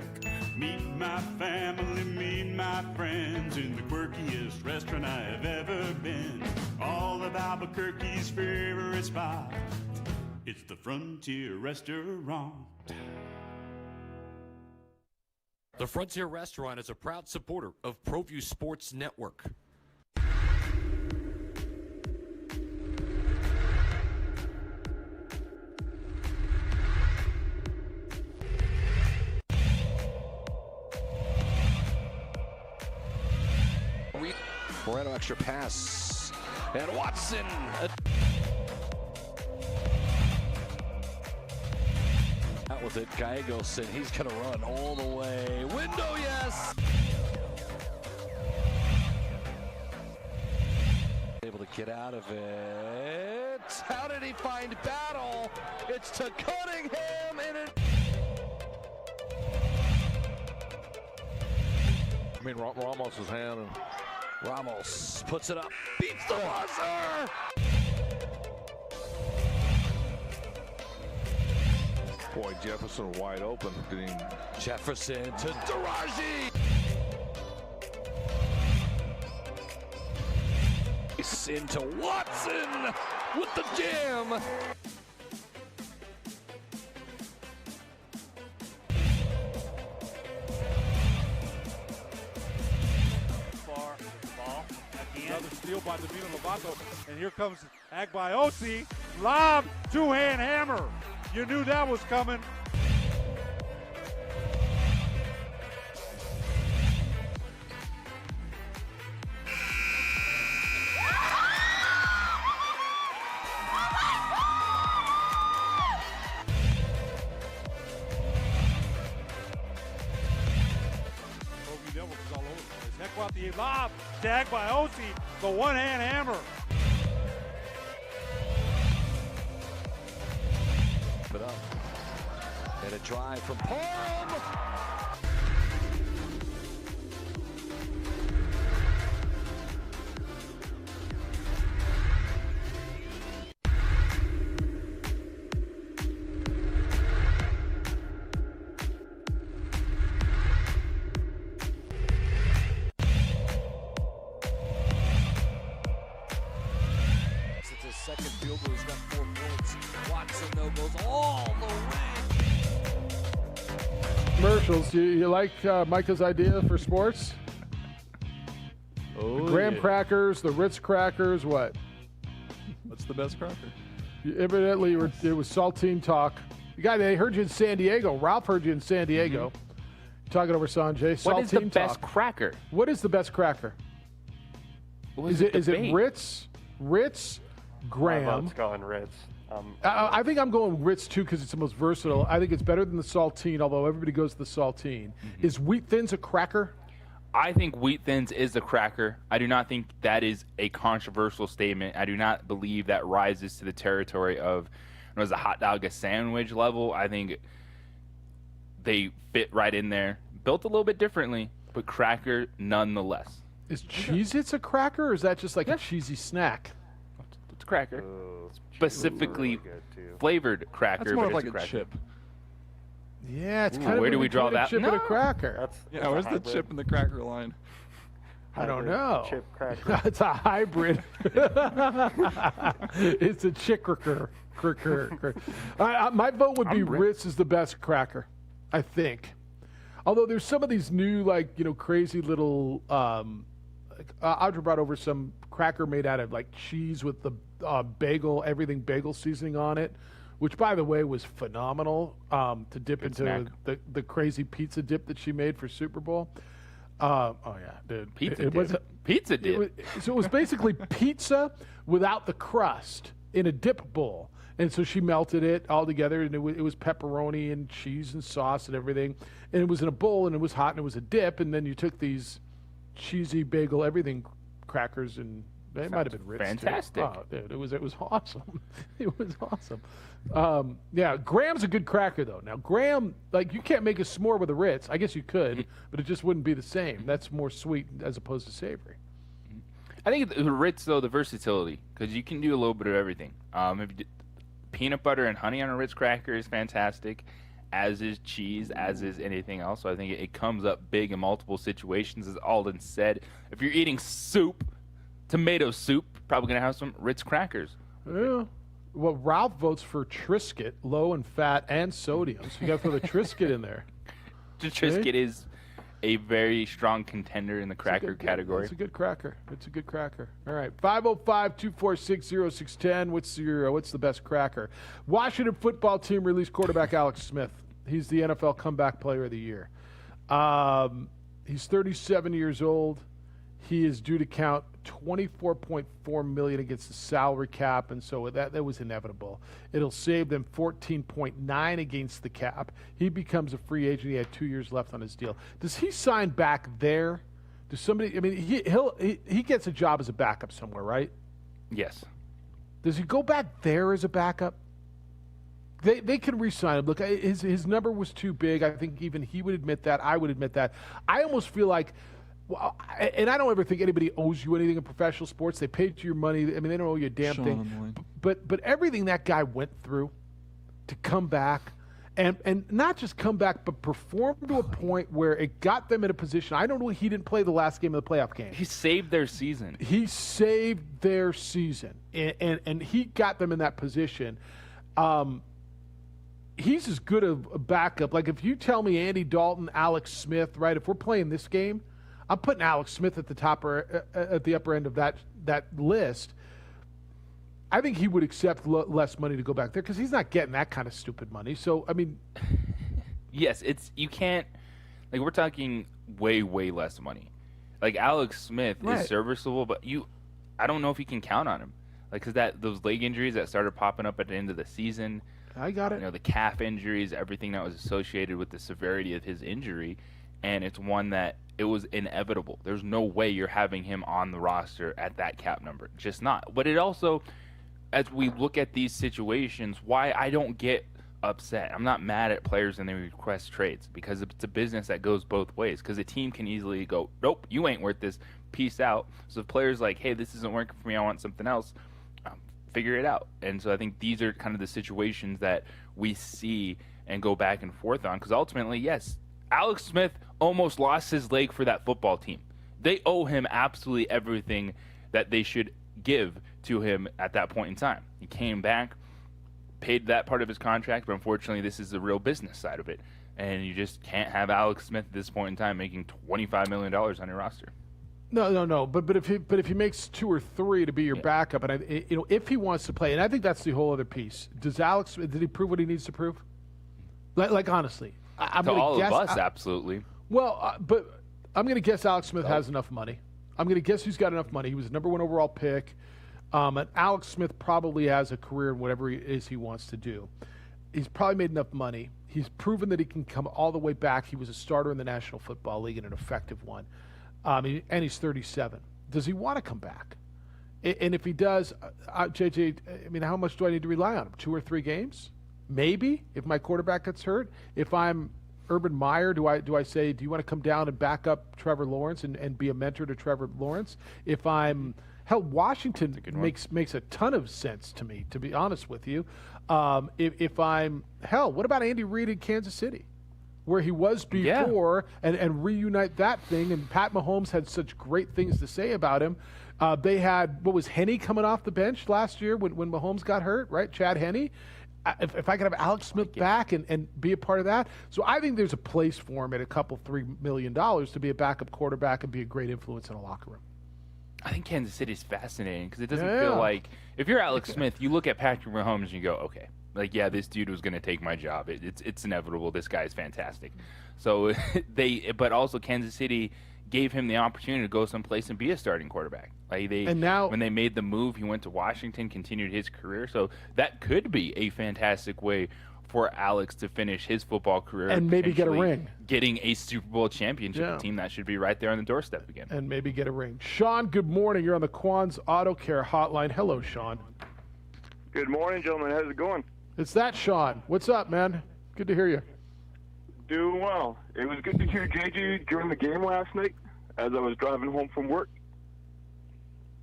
Meet my family, meet my friends in the quirkiest restaurant I have ever been. All of Albuquerque's favorite spot, it's the Frontier Restaurant. The Frontier Restaurant is a proud supporter of ProView Sports Network. Moreno extra pass. And Watson. Out with it, Gallegos, and he's going to run all the way. Window, yes! Able to get out of it. How did he find Battle? It's to Cunningham, and it... I mean, Ramos' hand. And Ramos puts it up, beats the buzzer! Boy, Jefferson wide open. Jefferson to Daraji! Into Watson with the jam! Another steal by Davina Lovato, and here comes Agbaiosi, lob, two-hand hammer. You knew that was coming. Out the lob, tagged by Osi, the one-hand hammer. Put up. And a drive from Parham. Second field goal, he's got 4 points. Watson, though, goes all the way. Commercials. You like Micah's idea for sports? Oh, the graham crackers, the Ritz crackers, what? What's the best cracker? Evidently, it was saltine talk. They heard you in San Diego. Ralph heard you in San Diego. Talking over Sanjay. Saltine What is the talk. best cracker? What is the best cracker? Is it Ritz? Graham. My vote's going Ritz. I think I'm going Ritz too because it's the most versatile. I think it's better than the saltine, although everybody goes to the saltine. Is Wheat Thins a cracker? I think Wheat Thins is a cracker. I do not think that is a controversial statement. I do not believe that rises to the territory of a hot dog, a sandwich level. I think they fit right in there. Built a little bit differently, but cracker nonetheless. Is Cheez-Its a cracker, or is that just like a cheesy snack? It's a cracker. Specifically flavored cracker. That's more but like it's a chip. Yeah, it's kind of where do we draw that? chip and a cracker. Where's the chip in the cracker line? I don't know. Chip cracker. It's a hybrid. It's a chick-cracker. My vote would be Ritz is the best cracker, I think. Although there's some of these new, crazy little. Audra brought over some cracker made out of cheese with the everything bagel seasoning on it, which by the way was phenomenal to dip into the crazy pizza dip that she made for Super Bowl. Oh yeah, dude. Pizza dip. So it was basically pizza without the crust in a dip bowl. And so she melted it all together, and it was pepperoni and cheese and sauce and everything. And it was in a bowl, and it was hot, and it was a dip. And then you took these cheesy bagel everything crackers, and they might have been Ritz. Fantastic. Oh, dude, it was awesome. It was awesome. Yeah, Graham's a good cracker though. Now Graham, you can't make a s'more with a Ritz. I guess you could, but it just wouldn't be the same. That's more sweet as opposed to savory. I think the Ritz though, the versatility, because you can do a little bit of everything. Peanut butter and honey on a Ritz cracker is fantastic, as is cheese, as is anything else. So I think it comes up big in multiple situations. As Alden said, if you're eating soup, tomato soup, probably going to have some Ritz crackers. Yeah. Well, Ralph votes for Triscuit, low in fat and sodium. So you got to throw the Triscuit in there. The Triscuit is a very strong contender in the cracker category. It's a good cracker. It's a good cracker. All right, 505-246-0610. What's the best cracker? Washington football team released quarterback Alex Smith. He's the NFL comeback player of the year. He's 37 years old. He is due to count $24.4 million against the salary cap, and so that was inevitable. It'll save them $14.9 against the cap. He becomes a free agent. He had 2 years left on his deal. Does he sign back there? Does somebody? I mean, he gets a job as a backup somewhere, right? Yes. Does he go back there as a backup? They can re-sign him. Look, his number was too big. I think even he would admit that. I would admit that. I almost feel like. Well, and I don't ever think anybody owes you anything in professional sports. They paid you your money. I mean, they don't owe you a damn thing. But everything that guy went through to come back, and not just come back, but perform to a point where it got them in a position. I don't know. He didn't play the last game of the playoff game. He saved their season. He saved their season, and he got them in that position. He's as good a backup. Like if you tell me Andy Dalton, Alex Smith, right? If we're playing this game, I'm putting Alex Smith at the top or at the upper end of that list. I think he would accept less money to go back there because he's not getting that kind of stupid money. So, I mean. Yes, you can't. We're talking way, way less money. Alex Smith is serviceable, but I don't know if you can count on him. Because those leg injuries that started popping up at the end of the season. I got it. The calf injuries, everything that was associated with the severity of his injury. And it's one that it was inevitable. There's no way you're having him on the roster at that cap number. Just not. But it also, as we look at these situations, why I don't get upset. I'm not mad at players when they request trades because it's a business that goes both ways. Because a team can easily go, nope, you ain't worth this. Peace out. So if players like, hey, this isn't working for me, I want something else, figure it out. And so I think these are kind of the situations that we see and go back and forth on. Because ultimately, yes, Alex Smith almost lost his leg for that football team. They owe him absolutely everything that they should give to him at that point in time. He came back, paid that part of his contract, but unfortunately this is the real business side of it. And you just can't have Alex Smith at this point in time making $25 million on your roster. No. But if he makes 2 or 3 to be your backup, and if he wants to play, and I think that's the whole other piece. Did he prove what he needs to prove? Like honestly. I'm to all guess, of us, absolutely. Well, but I'm going to guess Alex Smith has enough money. I'm going to guess he's got enough money. He was the number 1 overall pick. And Alex Smith probably has a career in whatever it is he wants to do. He's probably made enough money. He's proven that he can come all the way back. He was a starter in the National Football League and an effective one. And he's 37. Does he want to come back? And if he does, JJ, I mean, how much do I need to rely on him? 2 or 3 games? Maybe if my quarterback gets hurt. If I'm Urban Meyer, do I say, do you want to come down and back up Trevor Lawrence and be a mentor to Trevor Lawrence? If I'm Washington makes a ton of sense to me, to be honest with you. If I'm what about Andy Reid in Kansas City, where he was before, and reunite that thing? And Pat Mahomes had such great things to say about him. They had Henne coming off the bench last year when Mahomes got hurt, right? Chad Henne. if I could have Alex Smith back and be a part of that. So I think there's a place for him at $3 million to be a backup quarterback and be a great influence in a locker room. I think Kansas City's fascinating because it doesn't feel like if you're Alex Smith, you look at Patrick Mahomes and you go, okay, like, yeah, this dude was going to take my job. It's inevitable. This guy's fantastic. So but also Kansas City gave him the opportunity to go someplace and be a starting quarterback. Like when they made the move, he went to Washington, continued his career. So that could be a fantastic way for Alex to finish his football career and maybe get a ring, getting a Super Bowl championship team that should be right there on the doorstep again, and maybe get a ring. Sean, good morning. You're on the Quan's Auto Care Hotline. Hello, Sean. Good morning, gentlemen. How's it going? It's that Sean. What's up, man? Good to hear you. Doing well. It was good to hear JJ during the game last night as I was driving home from work.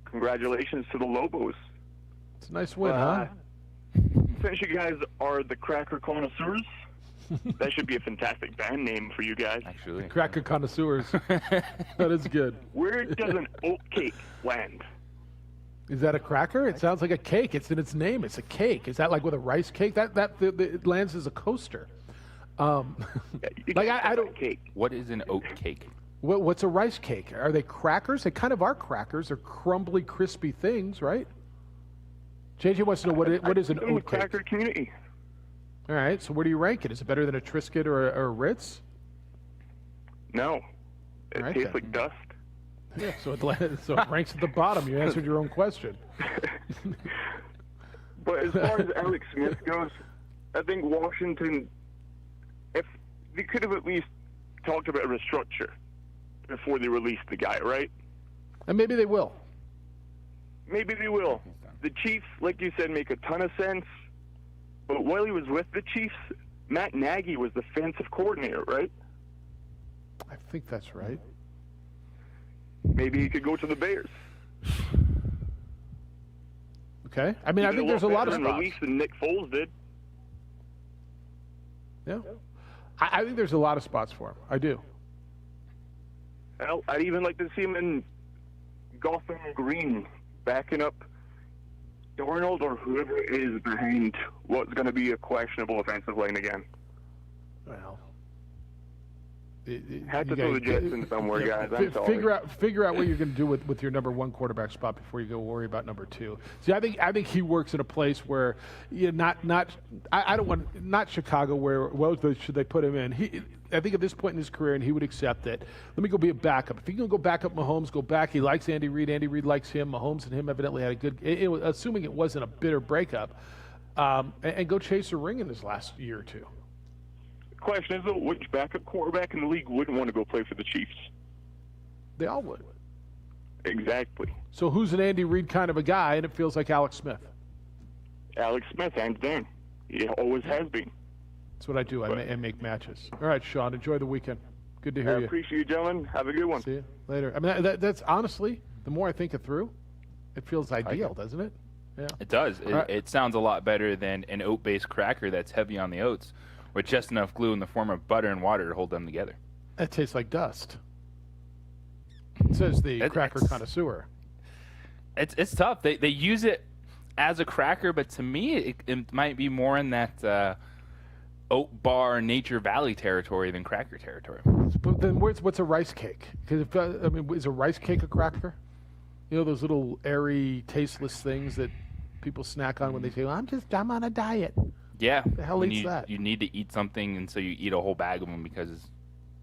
Congratulations to the Lobos. It's a nice win, huh? Since you guys are the Cracker Connoisseurs, that should be a fantastic band name for you guys. Actually, Cracker Connoisseurs. That is good. Where does an oat cake land? Is that a cracker? It sounds like a cake. It's in its name. It's a cake. Is that like with a rice cake? It lands as a coaster. I don't. Cake. What is an oat cake? What's a rice cake? Are they crackers? They kind of are crackers. They're crumbly, crispy things, right? JJ wants to know what is an oat cake? Cracker community. All right, so where do you rank it? Is it better than a Triscuit or a Ritz? No, it tastes like dust. Yeah, so it ranks at the bottom. You answered your own question. But as far as Alex Smith goes, I think Washington, if they could have at least talked about a restructure before they released the guy, right? And maybe they will. Maybe they will. The Chiefs, like you said, make a ton of sense. But while he was with the Chiefs, Matt Nagy was the defensive coordinator, right? I think that's right. Maybe he could go to the Bears. Okay. I mean, I think there's a lot of spots. Release than Nick Foles did. Yeah. I think there's a lot of spots for him. I do. Well, I'd even like to see him in Gotham Green, backing up Darnold or whoever is behind what's going to be a questionable offensive line again. Well, had to throw the Jets in somewhere, guys. I'm sorry. Figure out what you're going to do with your number one quarterback spot before you go worry about number two. See, I think he works in a place where I don't want not Chicago where should they put him in? I think at this point in his career, and he would accept it. Let me go be a backup. If he can go back up Mahomes, go back. He likes Andy Reid. Andy Reid likes him. Mahomes and him evidently had a good. Assuming it wasn't a bitter breakup, and go chase a ring in his last year or two. The question is, though, which backup quarterback in the league wouldn't want to go play for the Chiefs? They all would. Exactly. So who's an Andy Reid kind of a guy, and it feels like Alex Smith? Alex Smith, hands down. He always has been. That's what I do. I make matches. All right, Sean. Enjoy the weekend. Good to hear you. I appreciate you, gentlemen. Have a good one. See you later. I mean, that's honestly, the more I think it through, it feels ideal, doesn't it? Yeah. It does. It sounds a lot better than an oat-based cracker that's heavy on the oats, with just enough glue in the form of butter and water to hold them together. That tastes like dust. It says the cracker connoisseur. It's tough. They use it as a cracker, but to me, it might be more in that oat bar Nature Valley territory than cracker territory. But then what's a rice cake? Because is a rice cake a cracker? You know those little airy, tasteless things that people snack on when they say, well, I'm on a diet. Yeah. The hell eats that? You need to eat something, and so you eat a whole bag of them because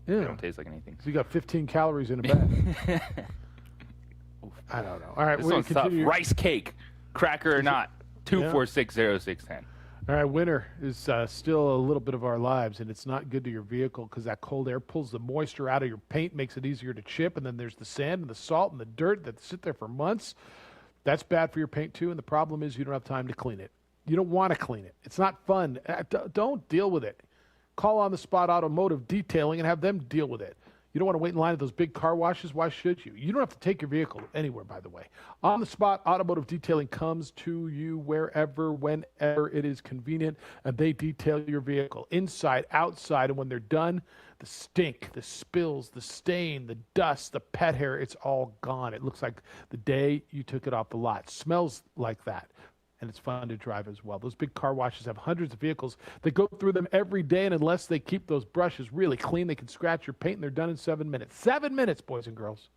they don't taste like anything. So you got 15 calories in a bag. I don't know. All right, we're continue. Rice cake, cracker or not, 2460610. All right, winter is still a little bit of our lives, and it's not good to your vehicle because that cold air pulls the moisture out of your paint, makes it easier to chip, and then there's the sand and the salt and the dirt that sit there for months. That's bad for your paint, too, and the problem is you don't have time to clean it. You don't want to clean it. It's not fun. Don't deal with it. Call On the Spot Automotive Detailing and have them deal with it. You don't want to wait in line at those big car washes. Why should you? You don't have to take your vehicle anywhere, by the way. On the Spot Automotive Detailing comes to you wherever, whenever it is convenient, and they detail your vehicle inside, outside, and when they're done, the stink, the spills, the stain, the dust, the pet hair, it's all gone. It looks like the day you took it off the lot. It smells like that. and it's fun to drive as well. Those big car washes have hundreds of vehicles that go through them every day, and unless they keep those brushes really clean, they can scratch your paint, and they're done in 7 minutes. 7 minutes, boys and girls.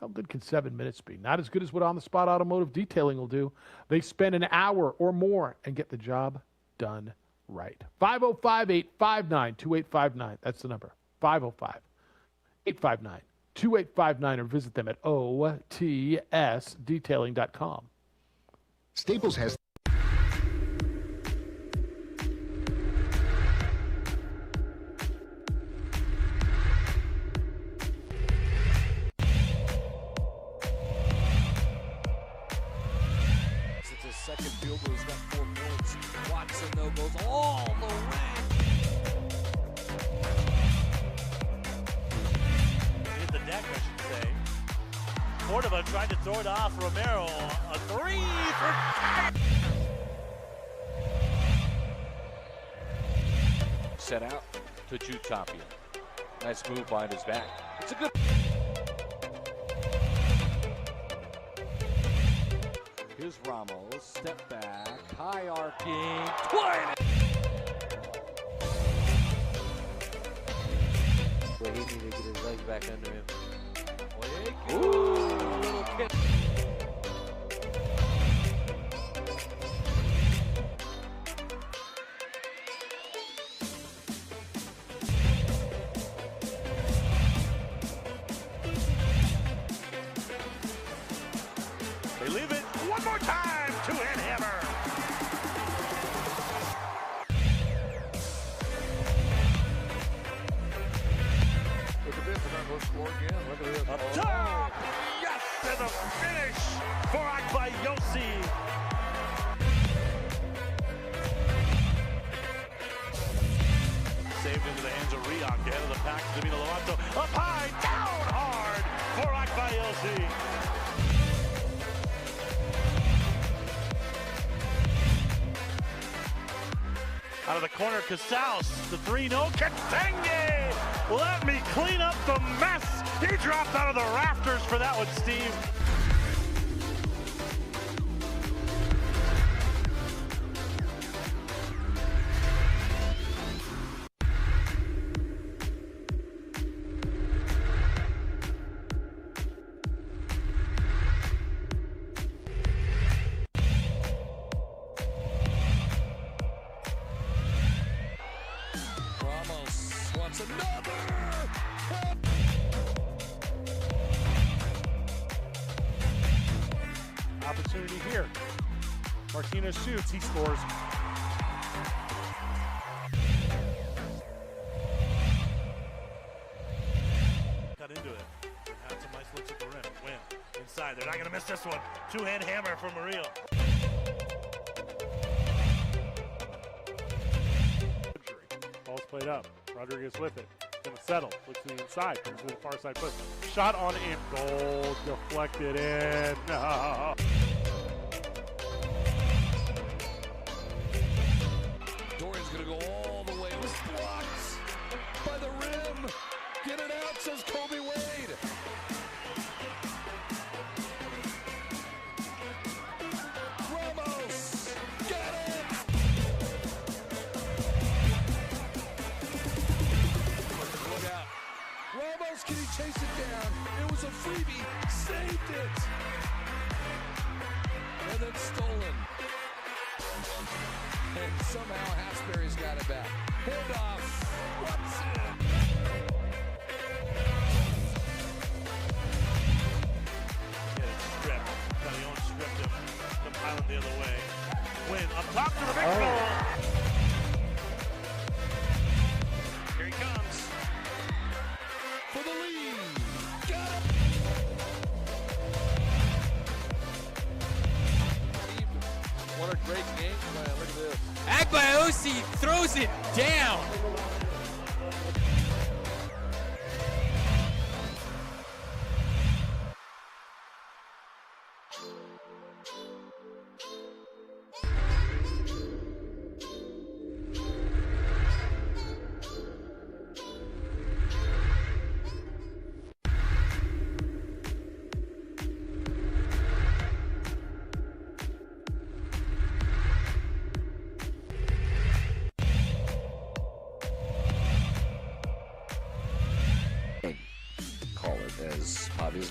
How good can 7 minutes be? Not as good as what on-the-spot automotive detailing will do. They spend an hour or more and get the job done right. 505-859-2859. That's the number. 505-859-2859, or visit them at otsdetailing.com. Staples has It's his second field goal. He's got 4 points. Watson, though, goes all the way. Hit the deck, I should say. Cordova tried to throw it off. Romero, a 3 for... Set out to Jutapia. Nice move behind his back. It's a good... Here's Ramos, step back, high arcing, twine! But he needed to get his legs back under him. Ooh, a little kick. They leave it one more time. Two-hand hammer. Look at this. They're going to go score again. Look at this. Up top. Yes, and the finish for Akbayosi. Saved into the hands of Riak. The head of the pack. Davina Lovato. Up high. Down hard for Akbayosi. Out of the corner, Casals, the 3-0, Katenge! Let me clean up the mess! He dropped out of the rafters for that one, Steve. Wants another! Opportunity here. Martinez shoots, he scores. Got into it. Had some nice looks at the rim. Win. Inside. They're not going to miss this one. Two-hand hammer from Murillo. Ball's played up. Rodriguez with it. Gonna settle. Looks to the inside. Comes to the far side push. Shot on in. Goal. Deflected in. No. Dorian's gonna go all the way. It was blocked by the rim. Get it out, says Kobe Wade. Ramos, get it! Look out. Ramos, can he chase it down? It was a freebie. Saved it. And then stolen. And somehow Hasbury's got it back. Handoff. Watson. Stripped. Calion stripped him. The Highland the other way. Win up top to the big goal. Here he comes. For the lead. Got it. What a great game plan. Look at this. Akbayosi throws it down.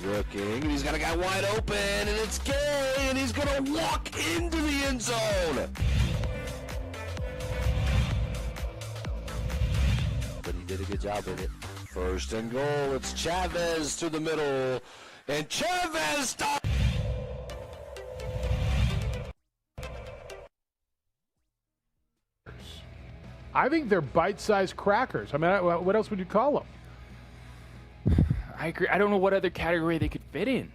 looking, and he's got a guy wide open, and it's Gay, and he's going to walk into the end zone. But he did a good job with it. First and goal, it's Chavez to the middle, and Chavez stops. I think they're bite-sized crackers. I mean, what else would you call them? I agree. I don't know what other category they could fit in.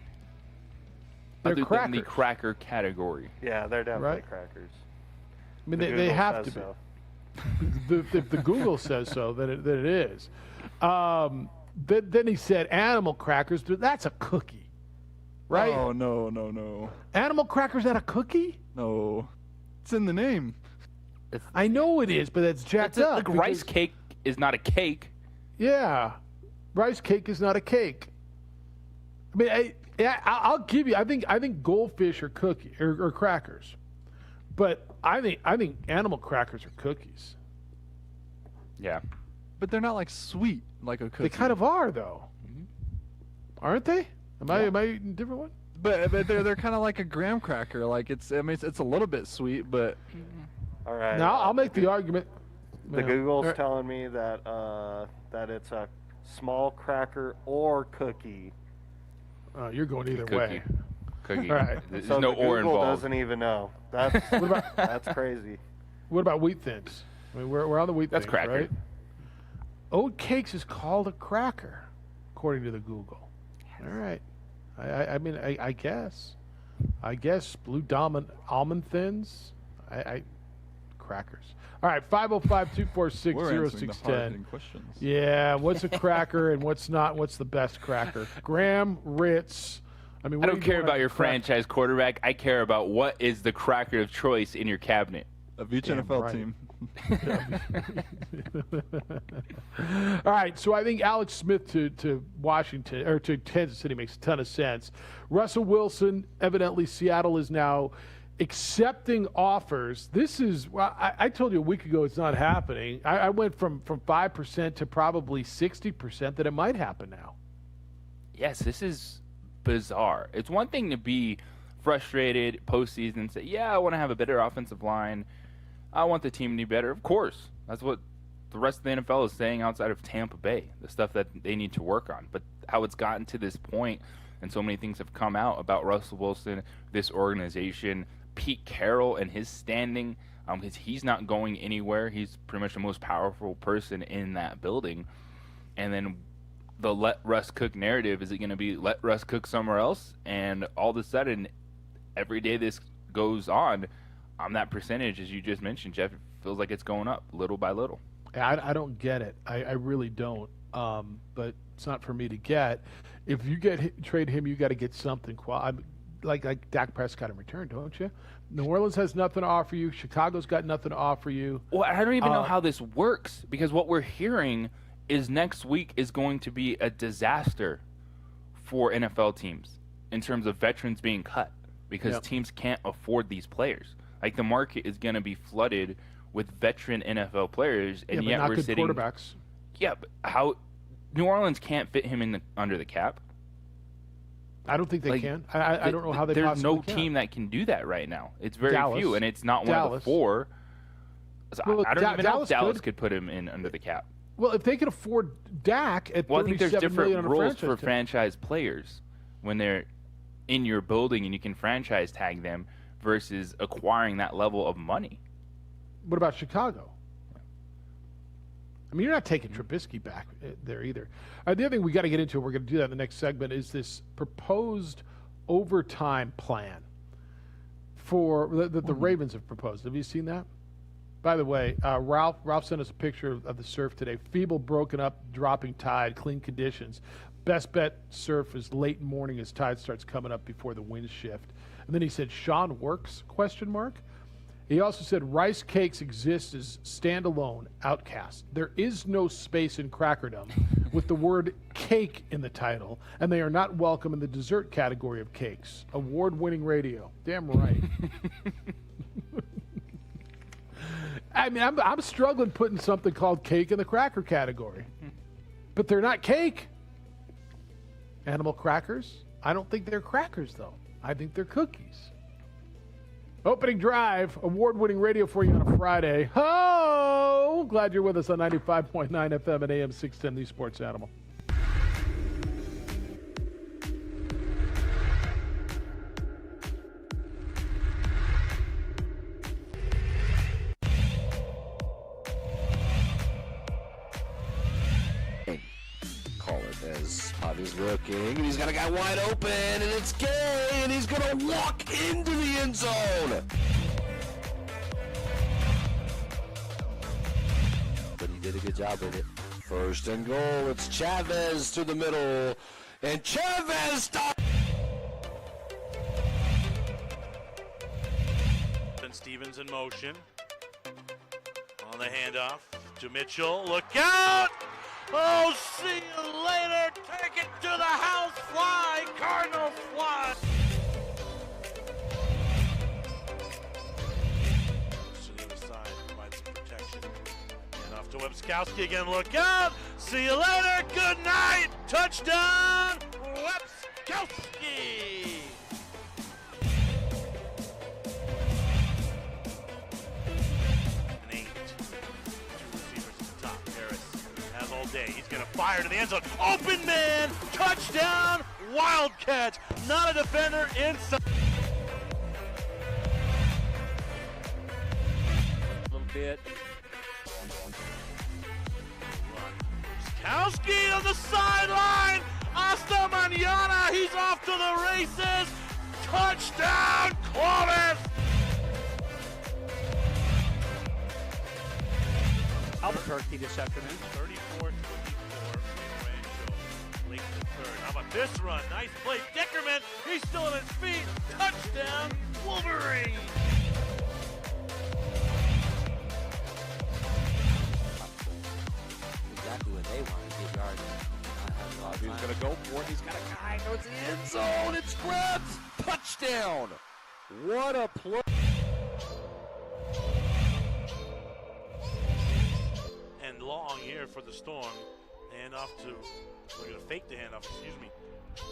They're other crackers. than the cracker category. Yeah, they're definitely Right. crackers. I mean, The they Google have to says be. so. If the Google says so, then it is. Then he said animal crackers, but that's a cookie, right? Oh, no. Animal crackers, not a cookie? No. It's in the name. I know it is, but it's jacked That's up. like rice cake is not a cake. Yeah, rice cake is not a cake. I mean, I'll give you. I think goldfish are cookie or crackers, but I think animal crackers are cookies. Yeah, but they're not like sweet like a cookie. They kind of are though, aren't they? Am I eating a different one? But they're kind of like a graham cracker. Like it's a little bit sweet, but. All right. Now I'll make the argument. The Google's telling me that that it's a small cracker or cookie. You're going either way. Cookie. All right. There's so no the or Google involved. doesn't even know. That's that's crazy. What about wheat thins? I mean, we're on the wheat That's thins, cracker. right? Oat cakes is called a cracker, according to the Google. All right. I mean, I guess. Blue almond thins. Crackers. All right, 505-246-0610. Yeah, what's a cracker and what's not? What's the best cracker? Graham, Ritz. I mean, I don't care about your franchise quarterback. I care about what is the cracker of choice in your cabinet. Of each NFL team. All right, so I think Alex Smith to Washington or to Kansas City makes a ton of sense. Russell Wilson, evidently Seattle is now accepting offers. This is, well, I told you a week ago it's not happening. I went from 5% to probably 60% that it might happen now. Yes, this is bizarre. It's one thing to be frustrated postseason and say, yeah, I want to have a better offensive line. I want the team to be better. Of course. That's what the rest of the NFL is saying outside of Tampa Bay, the stuff that they need to work on. But how it's gotten to this point, and so many things have come out about Russell Wilson, this organization, Pete Carroll and his standing, because he's not going anywhere. He's pretty much the most powerful person in that building. And then the let Russ cook narrative, is it going to be let Russ cook somewhere else? And all of a sudden, every day this goes on that percentage, as you just mentioned, Jeff, it feels like it's going up little by little. I don't get it. I really don't. But it's not for me to get. If you trade him, you got to get something. Like Dak Prescott in return, don't you? New Orleans has nothing to offer you. Chicago's got nothing to offer you. Well, I don't even know how this works, because what we're hearing is next week is going to be a disaster for NFL teams in terms of veterans being cut, because teams can't afford these players. Like, the market is going to be flooded with veteran NFL players, and yet we're sitting quarterbacks. Yeah, but how New Orleans can't fit him in under the cap? I don't think they can. I don't know how they There's possibly no can. team that can do that right now. It's very Dallas. few, and it's not one of the four. So Well, I don't even know if Dallas could. could put him in under the cap. Well, if they could afford Dak at Well, I think there's $37 different million on a rules franchise for tag. franchise players when they're in your building and you can franchise tag them versus acquiring that level of money. What about Chicago? I mean, you're not taking Trubisky back there either. The other thing we got to get into, we're going to do that in the next segment, is this proposed overtime plan for the Ravens have proposed. Have you seen that? By the way, Ralph sent us a picture of the surf today. Feeble, broken up, dropping tide, clean conditions. Best bet surf is late morning as tide starts coming up before the winds shift. And then he said, Sean works, ? He also said rice cakes exist as standalone outcasts. There is no space in crackerdom with the word cake in the title, and they are not welcome in the dessert category of cakes. Award-winning radio. Damn right. I mean, I'm struggling putting something called cake in the cracker category. But they're not cake. Animal crackers? I don't think they're crackers, though. I think they're cookies. Opening drive, award-winning radio for you on a Friday. Oh, glad you're with us on 95.9 FM and AM 610, the Sports Animal. Call it as Javi's looking, and he's got a guy wide open, and it's Gay, and he's going to walk into the end zone. But he did a good job with it. First and goal, it's Chavez to the middle, and Chavez stops. And Stevens in motion. On the handoff to Mitchell. Look out! Oh, see you later. Take it to the house. Fly. Cardinals fly. To the other side. Provides some protection. And off to Webskowski again. Look out. See you later. Good night. Touchdown. Webskowski. Day. He's going to fire to the end zone. Open man! Touchdown! Wildcat! Not a defender inside. A little bit. Skowski on the sideline! Hasta mañana! He's off to the races! Touchdown! Clovis! Albuquerque this afternoon. 34-24. Late in the third. How about this run? Nice play. Dickerman, he's still on his feet. Touchdown, Wolverine. Exactly what they want to get yards. He's going to go for it. He's got a guy towards the end zone. It's Krebs. Touchdown. What a play. And long here for the Storm. Handoff to, we're going to fake the handoff, excuse me.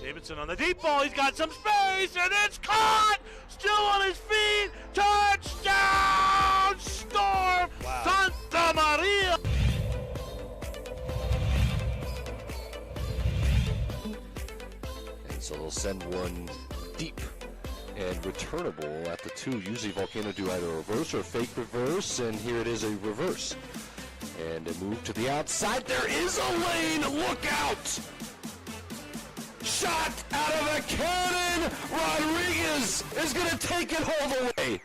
Davidson on the deep ball. He's got some space, and it's caught. Still on his feet. Touchdown, Storm. Wow. Santa Maria. And so they'll send one deep and returnable at the 2. Usually Volcano do either a reverse or a fake reverse, and here it is a reverse. And a move to the outside. There is a lane. Look out! Shot out of a cannon. Rodriguez is going to take it all the way.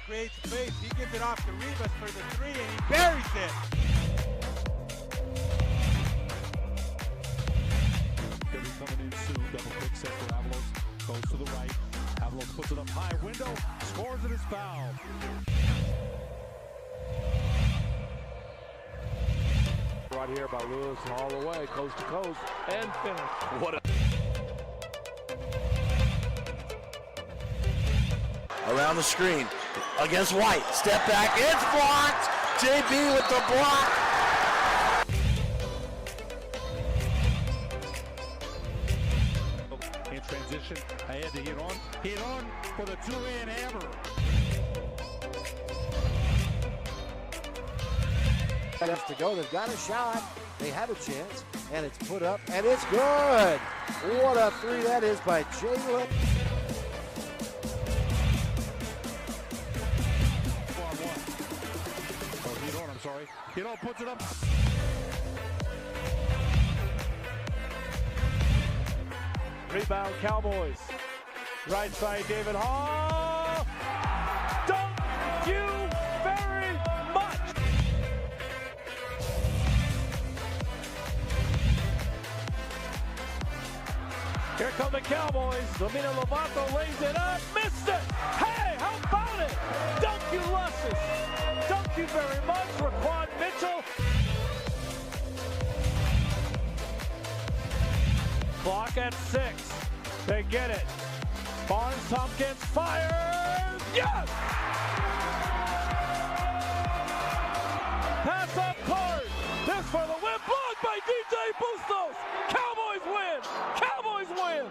Creates space. He gives it off to Rivas for the 3, and he buries it. They'll be coming in soon. Double pick set for Avalos. Goes to the right. Avalos puts it up high. Window. Scores it as foul. Right here by Lewis all the way, coast to coast, and finish. What a... Around the screen. Against White. Step back. It's blocked. JB with the block. In transition. Ahead to hit on. Hit on for the 2-in hammer. Minutes to go. They've got a shot. They have a chance. And it's put up. And it's good. What a 3 that is by Jalen. Hito puts it up. Rebound Cowboys. Right side David Hall. Don't you bury Here come the Cowboys. Domina Lovato lays it up. Missed it. Hey, how about it? Dunk you, Luscious. Thank you very much, Raquan Mitchell. Clock at 6. They get it. Barnes Tompkins fires. Yes! Pass up court. This for the win. Blocked by DJ Bustos. Cowboys win. Cowboys win.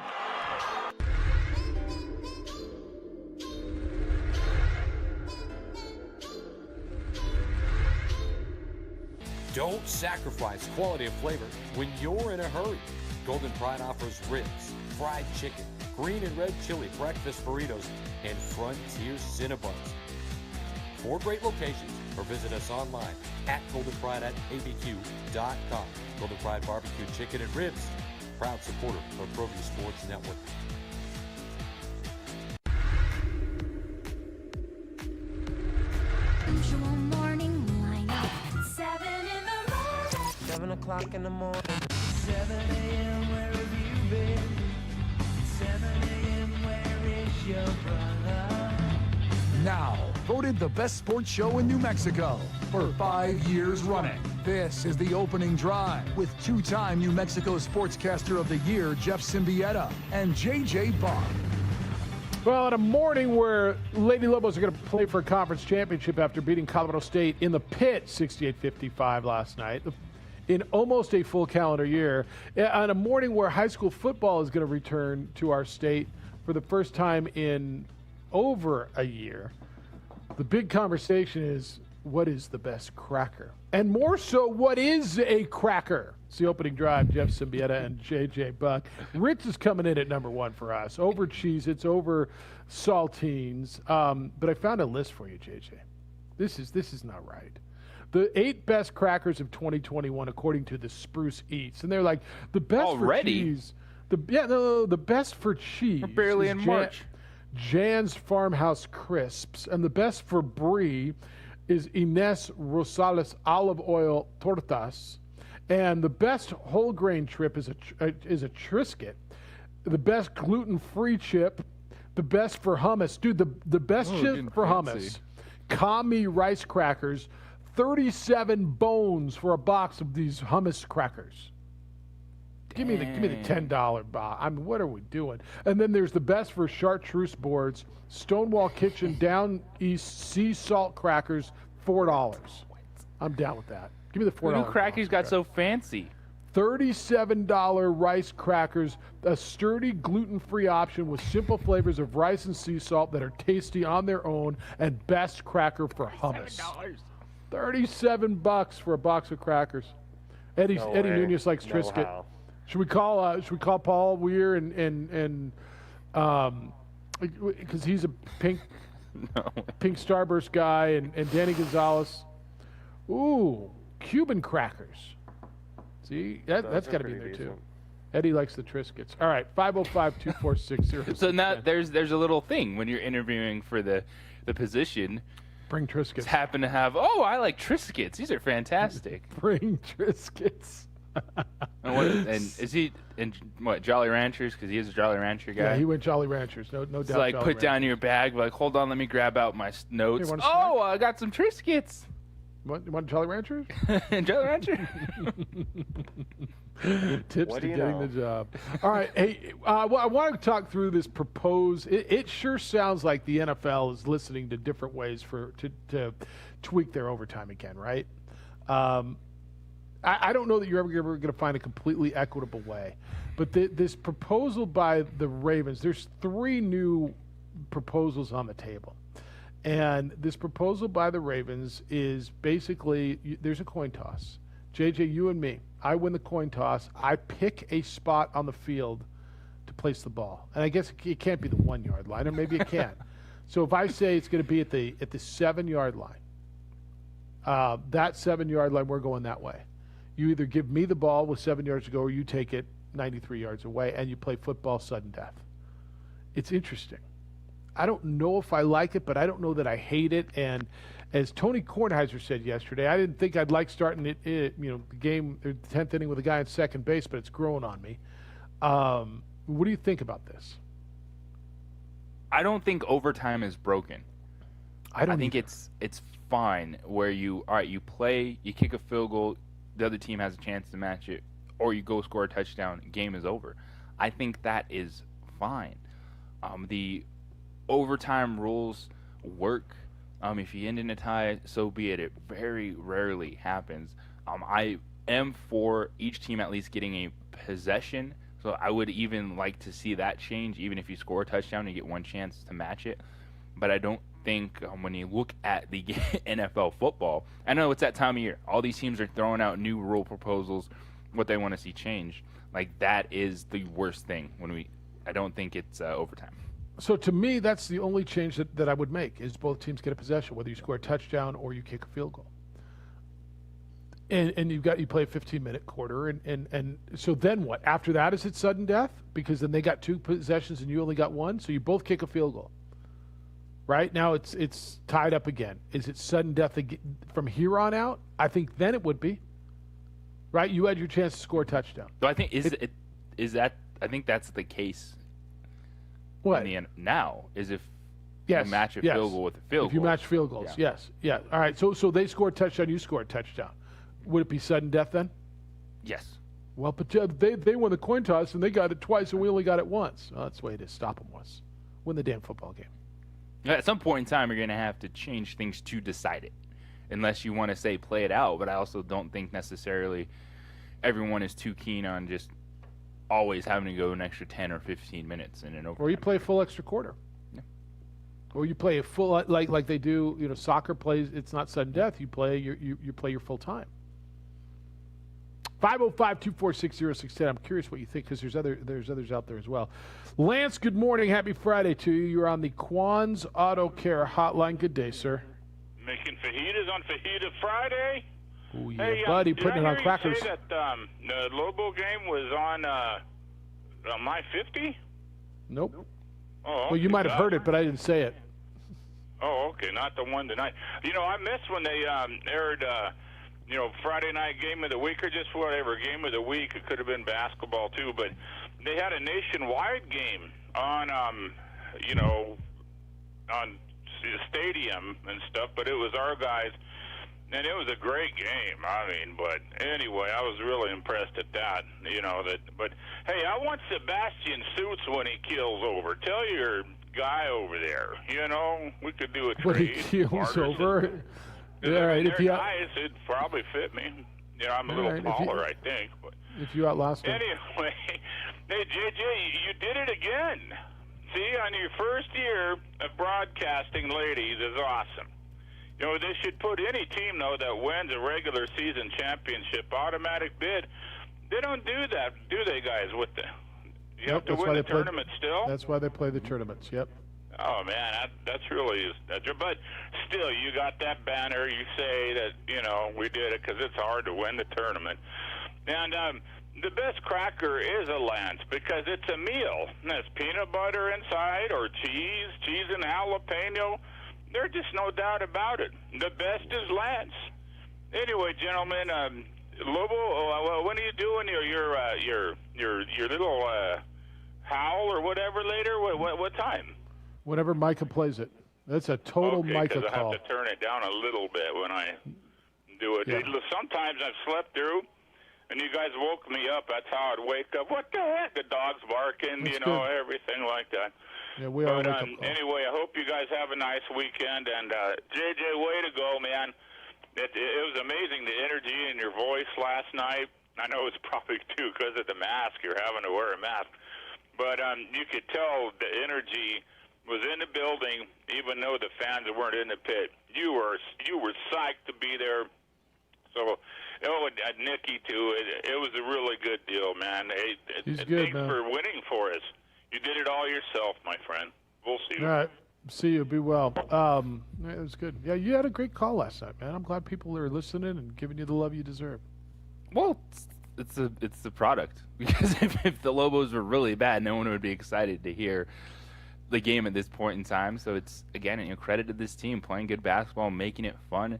Don't sacrifice quality and flavor when you're in a hurry. Golden Pride offers ribs, fried chicken, green and red chili breakfast burritos, and Frontier Cinnabons. 4 great locations, or visit us online at goldenpride@abq.com. Golden Pride Barbecue Chicken and Ribs, proud supporter of ProView Sports Network. Usual morning lineup. 7 in the morning. 7 o'clock in the morning. 7 a.m. Where have you been? 7 a.m. Where is your brother? Now, voted the best sports show in New Mexico for 5 years running. This is the opening drive with 2-time New Mexico Sportscaster of the Year, Jeff Siembieda, and JJ Buck. Well, in a morning where Lady Lobos are going to play for a conference championship after beating Colorado State in the pit 68-55 last night, in almost a full calendar year, on a morning where high school football is going to return to our state for the first time in over a year, the big conversation is, what is the best cracker? And more so, what is a cracker? It's the opening drive, Jeff Siembieda and JJ Buck. Ritz is coming in at number 1 for us. Over Cheez-Its, over saltines. But I found a list for you, JJ. This is not right. The 8 best crackers of 2021, according to the Spruce Eats. And they're like, the best already? for cheese. The best for cheese. We're barely in March. Jan's Farmhouse Crisps. And the best for brie is Ines Rosales Olive Oil Tortas. And the best whole grain chip is a Triscuit. The best gluten-free chip. The best for hummus. Dude, the best chip for hummus. Kami rice crackers. 37 bones for a box of these hummus crackers. Give me the $10 box. I mean, what are we doing? And then there's the best for chartreuse boards. Stonewall Kitchen Down East sea salt crackers, $4. I'm down with that. Give me the $4. Who knew crackers got so fancy? $37 rice crackers, a sturdy gluten-free option with simple flavors of rice and sea salt that are tasty on their own, and best cracker for hummus. $37 for a box of crackers. Eddie Nunez likes Triscuit. How. Should we call Paul Weir and because he's a pink Starburst guy, and Danny Gonzalez. Ooh, Cuban crackers. See, that's got to be in there too. Eddie likes the Triscuits. All right, 505-246-0610. So now there's a little thing when you're interviewing for the position. Bring Triscuits. Happen to have, I like Triscuits. These are fantastic. Bring Triscuits. And is he in what, Jolly Ranchers? Because he is a Jolly Rancher guy. Yeah, he went Jolly Ranchers. No doubt. It's like, Jolly put down your bag, like, hold on, let me grab out my notes. Hey, I got some Triscuits. You want Jolly Ranchers? Jolly Rancher? Tips to getting the job. All right. Hey, I want to talk through this proposed. It sure sounds like the NFL is listening to different ways to tweak their overtime again, right? I don't know that you're ever going to find a completely equitable way. But this proposal by the Ravens, there's 3 new proposals on the table. And this proposal by the Ravens is basically, there's a coin toss. JJ, you and me, I win the coin toss. I pick a spot on the field to place the ball. And I guess it can't be the 1-yard line, or maybe it can. So if I say it's going to be at the 7-yard line, that 7-yard line, we're going that way. You either give me the ball with 7 yards to go, or you take it 93 yards away, and you play football sudden death. It's interesting. I don't know if I like it, but I don't know that I hate it. And as Tony Kornheiser said yesterday, I didn't think I'd like starting the game, the 10th inning with a guy on second base, but it's growing on me. What do you think about this? I don't think overtime is broken. I think it's fine where you play, you kick a field goal, the other team has a chance to match it, or you go score a touchdown, game is over. I think that is fine. The overtime rules work. If you end in a tie, so be it. It very rarely happens. I am for each team at least getting a possession, so I would even like to see that change. Even if you score a touchdown, you get one chance to match it. But I don't think when you look at the NFL football, I know it's that time of year. All these teams are throwing out new rule proposals, what they want to see change. Like, that is the worst thing I don't think it's overtime. So to me, that's the only change that I would make is both teams get a possession, whether you score a touchdown or you kick a field goal. And you play a 15-minute quarter, and so then what? After that, is it sudden death? Because then they got 2 possessions and you only got 1, so you both kick a field goal. Right now, it's tied up again. Is it sudden death again from here on out? I think then it would be. Right, you had your chance to score a touchdown. So I think I think that's the case. What now is if you match a field goal with a field goal. If you match field goals, yes. All right. So they score a touchdown, you score a touchdown. Would it be sudden death then? Yes. Well, but they won the coin toss and they got it twice and we only got it once. Well, that's the way it is. Stop them once. Win the damn football game. At some point in time, you're going to have to change things to decide it, unless you want to say play it out. But I also don't think necessarily everyone is too keen on just always having to go an extra 10 or 15 minutes in an overtime. Or you play a full extra quarter. Yeah. Or you play a full like they do. Soccer plays. It's not sudden death. You play your full time. 505-246-0610. I'm curious what you think because there's others out there as well. Lance, good morning. Happy Friday to you. You're on the Quan's Auto Care Hotline. Good day, sir. Making fajitas on Fajita Friday. Oh yeah, hey, buddy, putting it on crackers. Did I hear you say that the Lobo game was on my 50? Nope. Oh, okay. Well, you might have heard it, but I didn't say it. Oh, okay, not the one tonight. I missed when they aired. Friday night game of the week or just whatever game of the week. It could have been basketball too, but they had a nationwide game on, on the stadium and stuff. But it was our guys, and it was a great game. But anyway, I was really impressed at that. But hey, I want Sebastian Suits when he keels over. Tell your guy over there. We could do a trade. When he keels over. Yeah, right. If guys, it'd probably fit me. I'm a little taller, I think. But if you outlost him. Anyway, hey, JJ, you did it again. See, on your first year of broadcasting, ladies, is awesome. They should put any team, though, that wins a regular season championship automatic bid. They don't do that, do they, guys? You have to win the tournament still? That's why they play the tournaments, yep. Oh, man, that's really but still, you got that banner. You say that, we did it because it's hard to win the tournament. And the best cracker is a Lance because it's a meal. There's peanut butter inside or cheese and jalapeno. There's just no doubt about it. The best is Lance. Anyway, gentlemen, Lobo, when are you doing your little howl or whatever later? What time? Whenever Micah plays it. That's a total Micah call. call. I have to turn it down a little bit when I do it. Yeah. Sometimes I've slept through, and you guys woke me up. That's how I'd wake up. What the heck? The dog's barking, That's everything like that. Yeah, we are. But anyway, I hope you guys have a nice weekend. And JJ, way to go, man. It was amazing, the energy in your voice last night. I know it's probably, too, because of the mask. You're having to wear a mask. But you could tell the energy was in the building, even though the fans weren't in the pit. You were psyched to be there. So, Nicky too. It was a really good deal, man. He's good, thanks man. for winning for us. You did it all yourself, my friend. We'll see you. All right. See you. Be well. It was good. Yeah, you had a great call last night, man. I'm glad people are listening and giving you the love you deserve. Well, it's the product. Because if the Lobos were really bad, no one would be excited to hear the game at this point in time. So it's, again, credit to this team playing good basketball, making it fun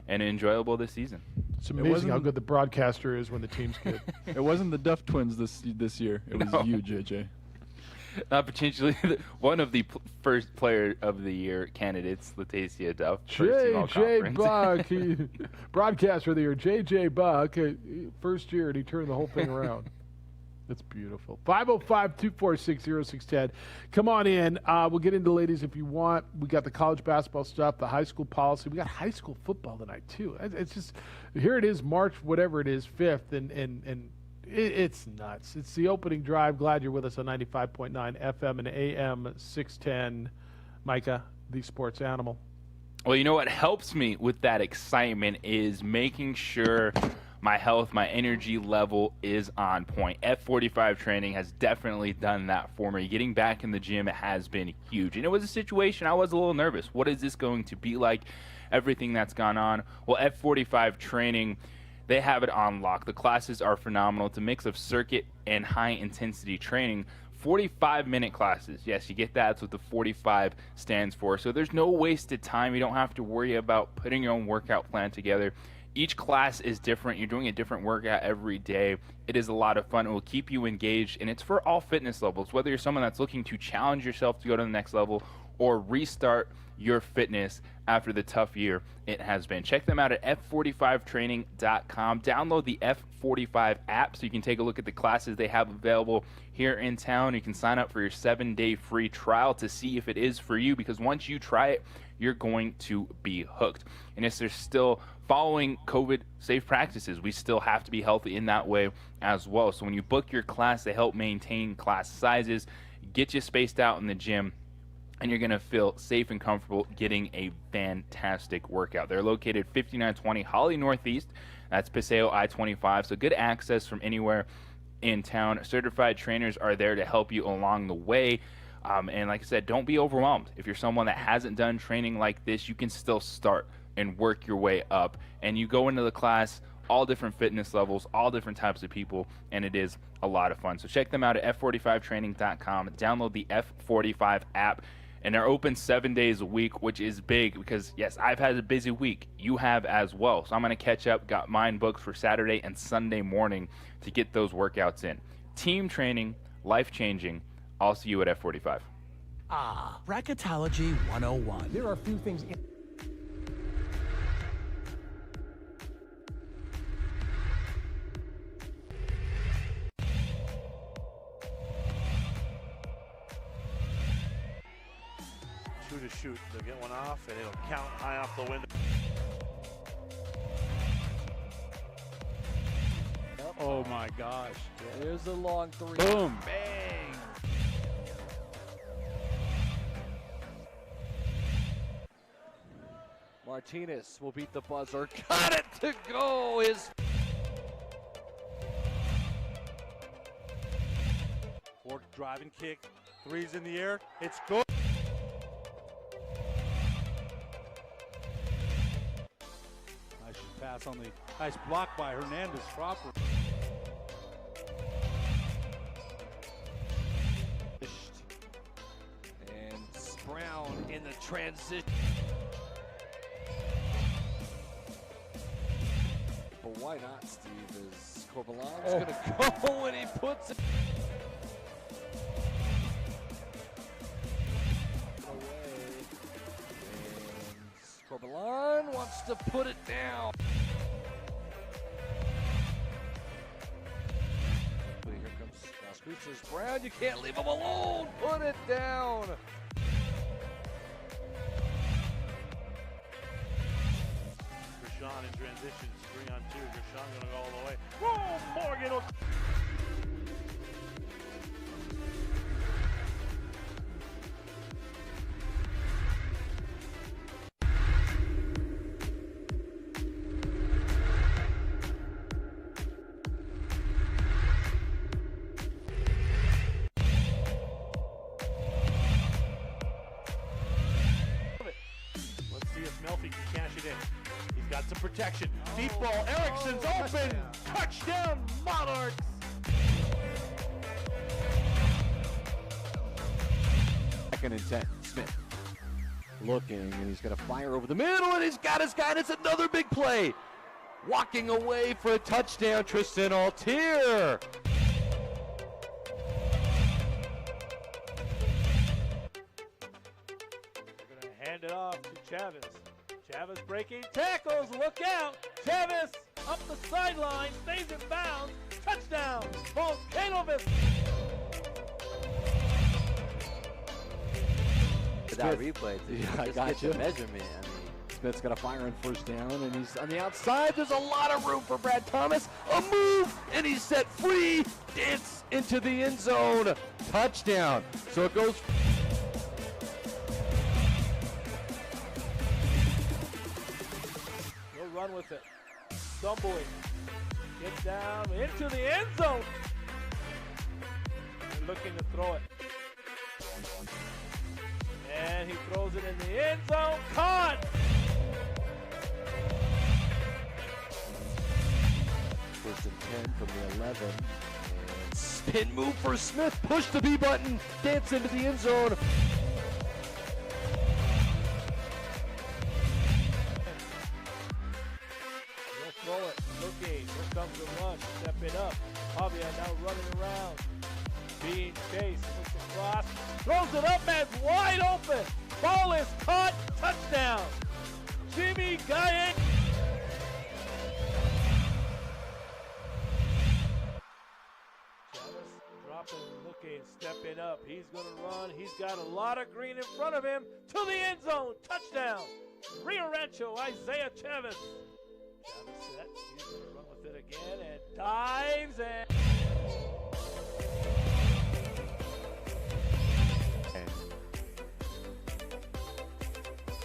and enjoyable this season. It's amazing how good the broadcaster is when the team's good. It wasn't the Duff Twins this year. It was you, JJ. potentially one of the first player of the year candidates, Latasia Duff. J.J. Buck, broadcaster of the year, J.J. Buck, first year, and he turned the whole thing around. That's beautiful. 505-246-0610. Come on in. We'll get into ladies if you want. We got the college basketball stuff, the high school policy. We got high school football tonight, too. It's just, here it is, March, whatever it is, 5th, and it's nuts. It's the opening drive. Glad you're with us on 95.9 FM and AM 610. Micah, the sports animal. Well, you know what helps me with that excitement is making sure my health, my energy level is on point. F45 training has definitely done that for me. Getting back in the gym has been huge. And it was a situation I was a little nervous. What is this going to be like? Everything that's gone on. Well, F45 training, they have it on lock. The classes are phenomenal. It's a mix of circuit and high-intensity training. 45-minute classes. Yes, you get that. That's what the 45 stands for. So there's no wasted time. You don't have to worry about putting your own workout plan together. Each class is different. You're doing a different workout every day. It is a lot of fun. It will keep you engaged, and it's for all fitness levels, whether you're someone that's looking to challenge yourself to go to the next level or restart your fitness after the tough year it has been. Check them out at f45training.com. Download the F45 app so you can take a look at the classes they have available here in town. You can sign up for your 7-day free trial to see if it is for you, because once you try it, you're going to be hooked. And if they're still following COVID safe practices, we still have to be healthy in that way as well. So when you book your class, they help maintain class sizes, get you spaced out in the gym, and you're going to feel safe and comfortable getting a fantastic workout. They're located 5920 Holly Northeast. That's Paseo I-25, so good access from anywhere in town. Certified trainers are there to help you along the way. And like I said, don't be overwhelmed. If you're someone that hasn't done training like this, you can still start and work your way up. And you go into the class, all different fitness levels, all different types of people, and it is a lot of fun. So check them out at f45training.com. Download the F45 app. And they're open 7 days a week, which is big because, yes, I've had a busy week. You have as well. So I'm going to catch up. Got mine booked for Saturday and Sunday morning to get those workouts in. Team training, life-changing. I'll see you at F45. Bracketology 101. There are a few things in To shoot. They'll get one off, and it'll count high off the window. Oh my gosh. There's a long three. Boom. Bang. Martinez will beat the buzzer. Got it to go. His Fork drive and kick. Three's in the air. It's good. Pass on the nice block by Hernandez Crawford. And Brown in the transition. But why not, Steve? Is Corbalan's going to go and he puts it away. And Corbalan wants to put it down. Here comes Mascuchas. Brown, you can't leave him alone. Put it down. Rashawn in transition. 3-on-2. Rashawn going to go all the way. Whoa, Morgan. Melfi can cash it in. He's got some protection. Deep ball. Erickson's open. Touchdown, Monarchs. Second and 10. Smith looking, and he's going to fire over the middle, and he's got his guy, and it's another big play. Walking away for a touchdown, Tristan Altier. hand it off to Chavez. Chavez breaking tackles. Look out. Chavez up the sideline. Stays in bounds. Touchdown. Volcanovic. Without replay, Yeah, I just got get you. the measurement. I mean, Smith's got a fire on first down, and he's on the outside. There's a lot of room for Brad Thomas. A move, and he's set free. Dance into the end zone. Touchdown. So it goes. He'll run with it. Stumbling. Gets down into the end zone. And looking to throw it. And he throws it in the end zone. Caught! First and 10 from the 11. And spin move for Smith. Push the B button. Dance into the end zone. He'll throw it. Looking. Here comes the rush. Stepping up. Javier now running around. Being chased. Looks across. Throws it up and wide open. Ball is caught. Touchdown. Jimmy Guyett. Dropping, looking, stepping up. He's going to run. He's got a lot of green in front of him. To the end zone. Touchdown. Rio Rancho, Isaiah Chavez. Chavez set. He's going to run with it again and dives and...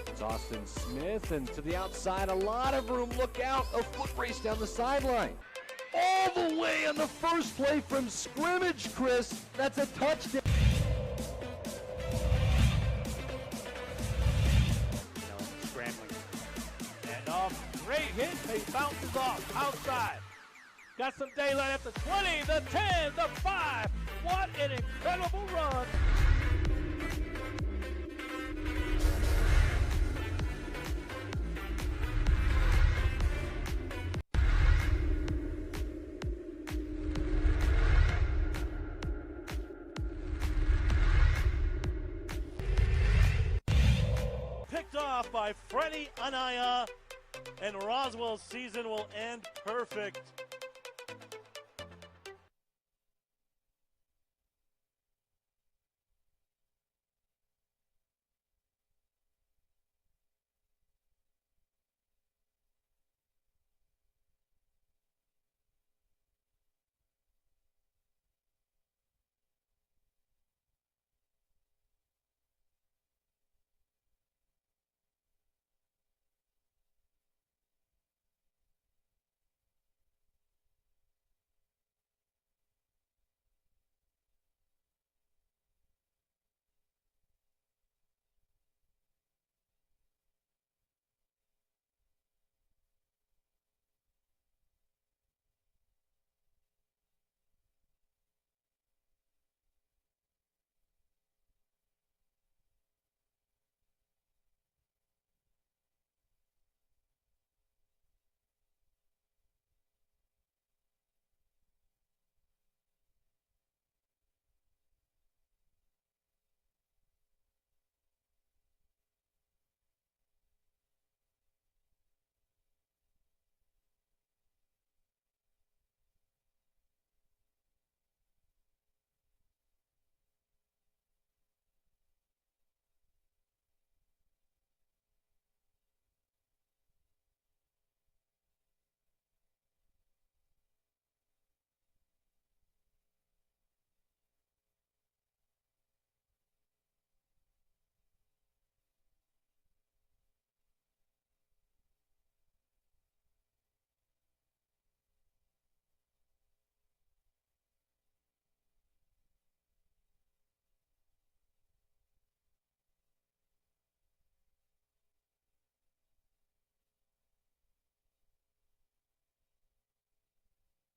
It's Austin Smith, and to the outside, a lot of room. Look out. A foot race down the sideline. All the way on the first play from scrimmage, Chris. That's a touchdown. Scrambling. And off. Great hit. He bounces off. Outside. Got some daylight at the 20, the 10, the 5. What an incredible run. Picked off by Freddie Anaya, and Roswell's season will end perfect.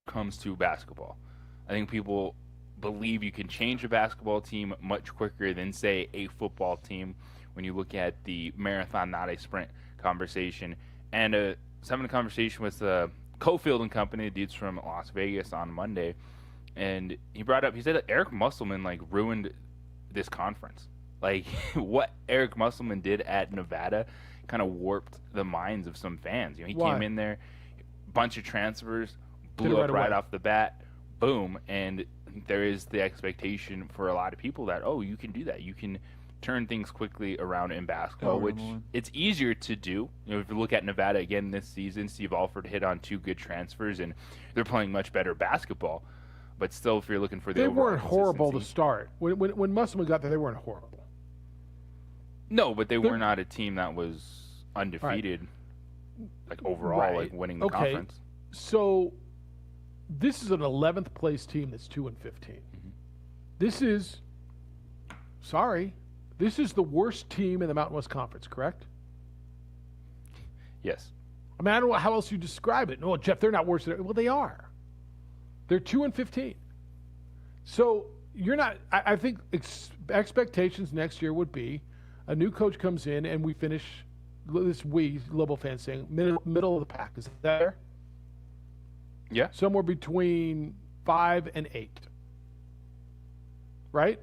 Comes to basketball, I think people believe you can change a basketball team much quicker than, say, a football team. When you look at the marathon, not a sprint conversation, and having a conversation with Cofield and Company, dudes from Las Vegas, on Monday, and he said that Eric Musselman ruined this conference. Like, what Eric Musselman did at Nevada kind of warped the minds of some fans. He came in there, bunch of transfers, blew up right off the bat, boom, and there is the expectation for a lot of people that, oh, you can do that. You can turn things quickly around in basketball, which it's easier to do. If you look at Nevada again this season, Steve Alford hit on 2 good transfers, and they're playing much better basketball. But still, if you're looking for the they overall weren't horrible to consistency- start. When Musselman got there, they weren't horrible. No, but they were not a team that was undefeated, like overall, like winning the conference. So this is an 11th place team that's 2-15. This is, this is the worst team in the Mountain West Conference, correct? Yes. I mean, I don't know how else you describe it. No, Jeff, they're not worse than. Well, they are. They're 2-15. So you're not. I think expectations next year would be a new coach comes in and we finish. This Lobo fans saying middle of the pack. Is that fair? Yeah. Somewhere between 5 and 8. Right?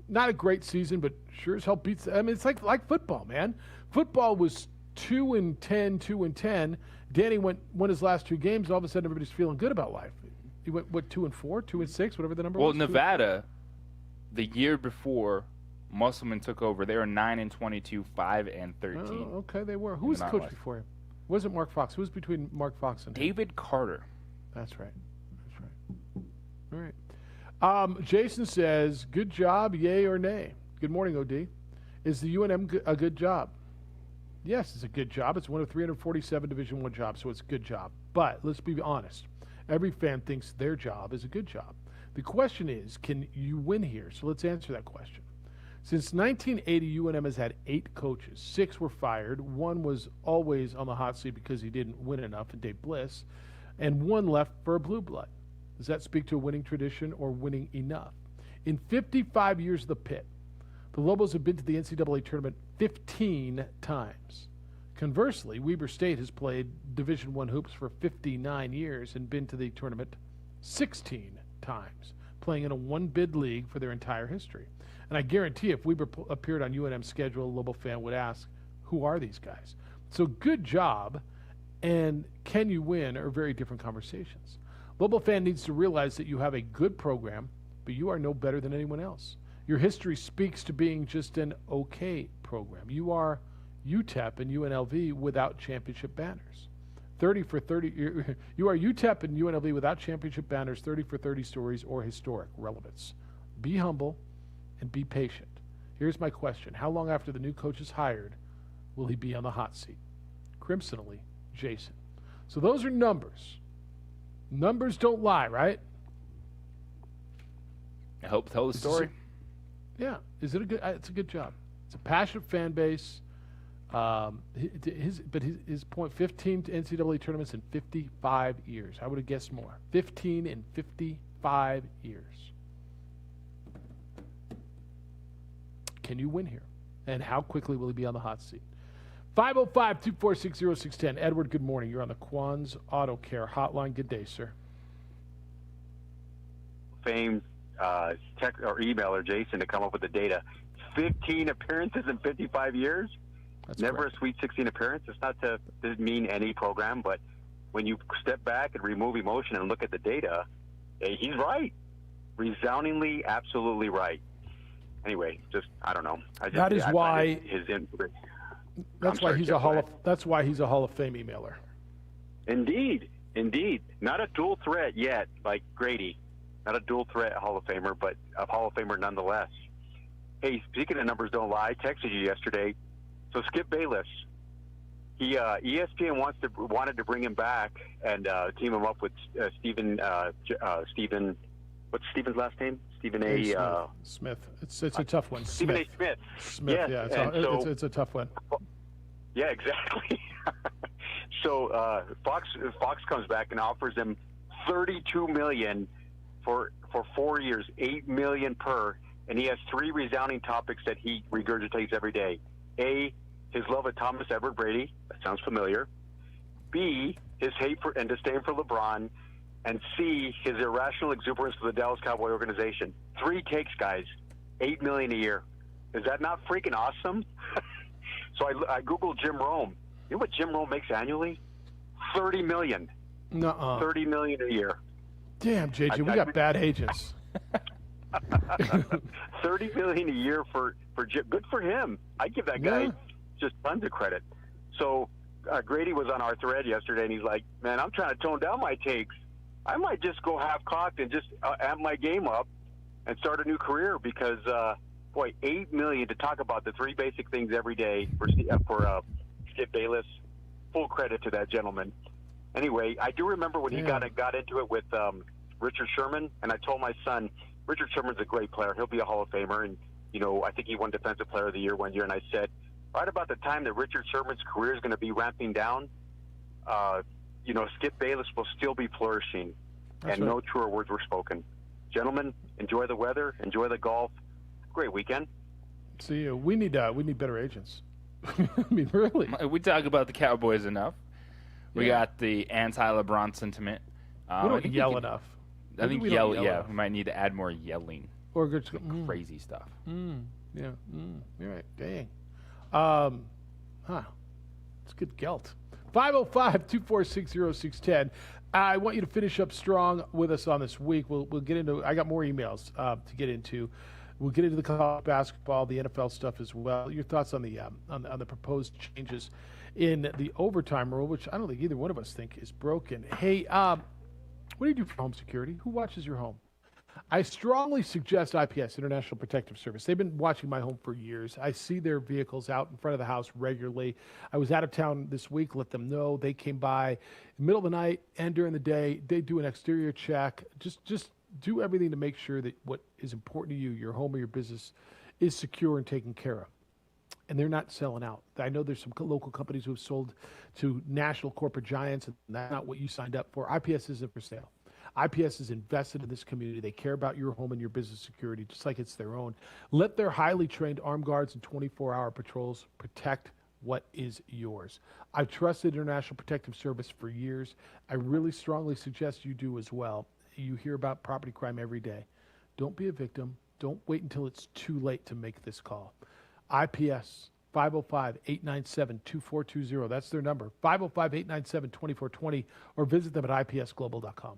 Not a great season, but sure as hell beats. I mean, it's like football, man. Football was 2-10, 2-10. Danny won his last 2 games. All of a sudden, everybody's feeling good about life. He went 2-4, 2-6, whatever the number was. Well, Nevada, the year before Musselman took over, they were 9-22, 5-13. Oh, okay, they were. Who was the coach before him? It wasn't Mark Fox. Who was between Mark Fox and him? David Carter. That's right. All right. Jason says, good job, yay or nay? Good morning, OD. Is the UNM a good job? Yes, it's a good job. It's one of 347 Division I jobs, so it's a good job. But let's be honest. Every fan thinks their job is a good job. The question is, can you win here? So let's answer that question. Since 1980, UNM has had 8 coaches. 6 were fired. 1 was always on the hot seat because he didn't win enough, and Dave Bliss. And 1 left for a blue blood. Does that speak to a winning tradition or winning enough? In 55 years of the pit, the Lobos have been to the NCAA tournament 15 times. Conversely, Weber State has played Division I hoops for 59 years and been to the tournament 16 times, playing in a one-bid league for their entire history. And I guarantee if Weber appeared on UNM's schedule, a Lobo fan would ask, who are these guys? So good job and can you win are very different conversations. Lobo fan needs to realize that you have a good program, but you are no better than anyone else. Your history speaks to being just an okay program. You are UTEP and UNLV without championship banners. 30 for 30. You are UTEP and UNLV without championship banners, 30 for 30 stories or historic relevance. Be humble and be patient. Here's my question. How long after the new coach is hired will he be on the hot seat? Crimsonally, Jason. So those are numbers. Numbers don't lie, right? I hope tell the story. Yeah. Is it a good? It's a good job. It's a passionate fan base. His point: 15 NCAA tournaments in 55 years. I would have guessed more. 15 in 55 years. Can you win here? And how quickly will he be on the hot seat? 505-246-0610. Edward, good morning. You're on the Quan's Auto Care Hotline. Good day, sir. Famed text or emailer Jason to come up with the data. 15 appearances in 55 years. That's Never correct. a Sweet 16 appearance. It's not to doesn't mean any program, but when you step back and remove emotion and look at the data, he's right. Resoundingly, absolutely right. Anyway, just I don't know. That is why his input. That's why he's a Hall of Fame emailer. Indeed. Not a dual threat yet, like Grady. Not a dual threat Hall of Famer, but a Hall of Famer nonetheless. Hey, speaking of numbers don't lie, I texted you yesterday. So Skip Bayless, he ESPN wanted to bring him back and team him up with Stephen. What's Stephen's last name? Stephen A. Smith. It's a tough one. Stephen A. Smith. Smith. Yes. Yeah, it's a tough one. Yeah, exactly. So Fox comes back and offers him $32 million for 4 years, $8 million per, and he has 3 resounding topics that he regurgitates every day. A, his love of Thomas Everett Brady. That sounds familiar. B, his hate for and disdain for LeBron. And C, his irrational exuberance for the Dallas Cowboy organization. 3 takes, guys. $8 million a year. Is that not freaking awesome? So I Googled Jim Rome. You know what Jim Rome makes annually? $30 million. Nuh-uh. $30 million a year. Damn, JJ, we got bad agents. $30 million a year for Jim. Good for him. I give that guy just tons of credit. So Grady was on our thread yesterday, and he's like, "Man, I'm trying to tone down my takes. I might just go half-cocked and just amp my game up and start a new career because, boy, $8 million to talk about the three basic things every day for Skip Bayless. Full credit to that gentleman. Anyway, I do remember when he got into it with Richard Sherman, and I told my son, Richard Sherman's a great player. He'll be a Hall of Famer, and, you know, I think he won Defensive Player of the Year one year, and I said, right about the time that Richard Sherman's career is going to be ramping down, you know, Skip Bayless will still be flourishing. That's and right. no truer words were spoken. Gentlemen, enjoy the weather, enjoy the golf. Great weekend. See, we need better agents. I mean, really. We talk about the Cowboys enough. We got the anti-LeBron sentiment. We don't yell enough. I think we don't yell yeah, enough. we might need to add more yelling. Or just crazy stuff. Yeah. You're right. Dang. It's good gelt. 505-246-0610. I want you to finish up strong with us on this week. We'll get into. I got more emails to get into. We'll get into the college basketball, the NFL stuff as well. Your thoughts on the proposed changes in the overtime rule, which I don't think either one of us think is broken. Hey, what do you do for home security? Who watches your home? I strongly suggest IPS, International Protective Service. They've been watching my home for years. I see their vehicles out in front of the house regularly. I was out of town this week, let them know. They came by in the middle of the night and during the day. They do an exterior check. Just do everything to make sure that what is important to you, your home or your business, is secure and taken care of. And they're not selling out. I know there's some local companies who have sold to national corporate giants, and that's not what you signed up for. IPS isn't for sale. IPS is invested in this community. They care about your home and your business security just like it's their own. Let their highly trained armed guards and 24-hour patrols protect what is yours. I've trusted International Protective Service for years. I really strongly suggest you do as well. You hear about property crime every day. Don't be a victim. Don't wait until it's too late to make this call. IPS, 505-897-2420. That's their number, 505-897-2420, or visit them at ipsglobal.com.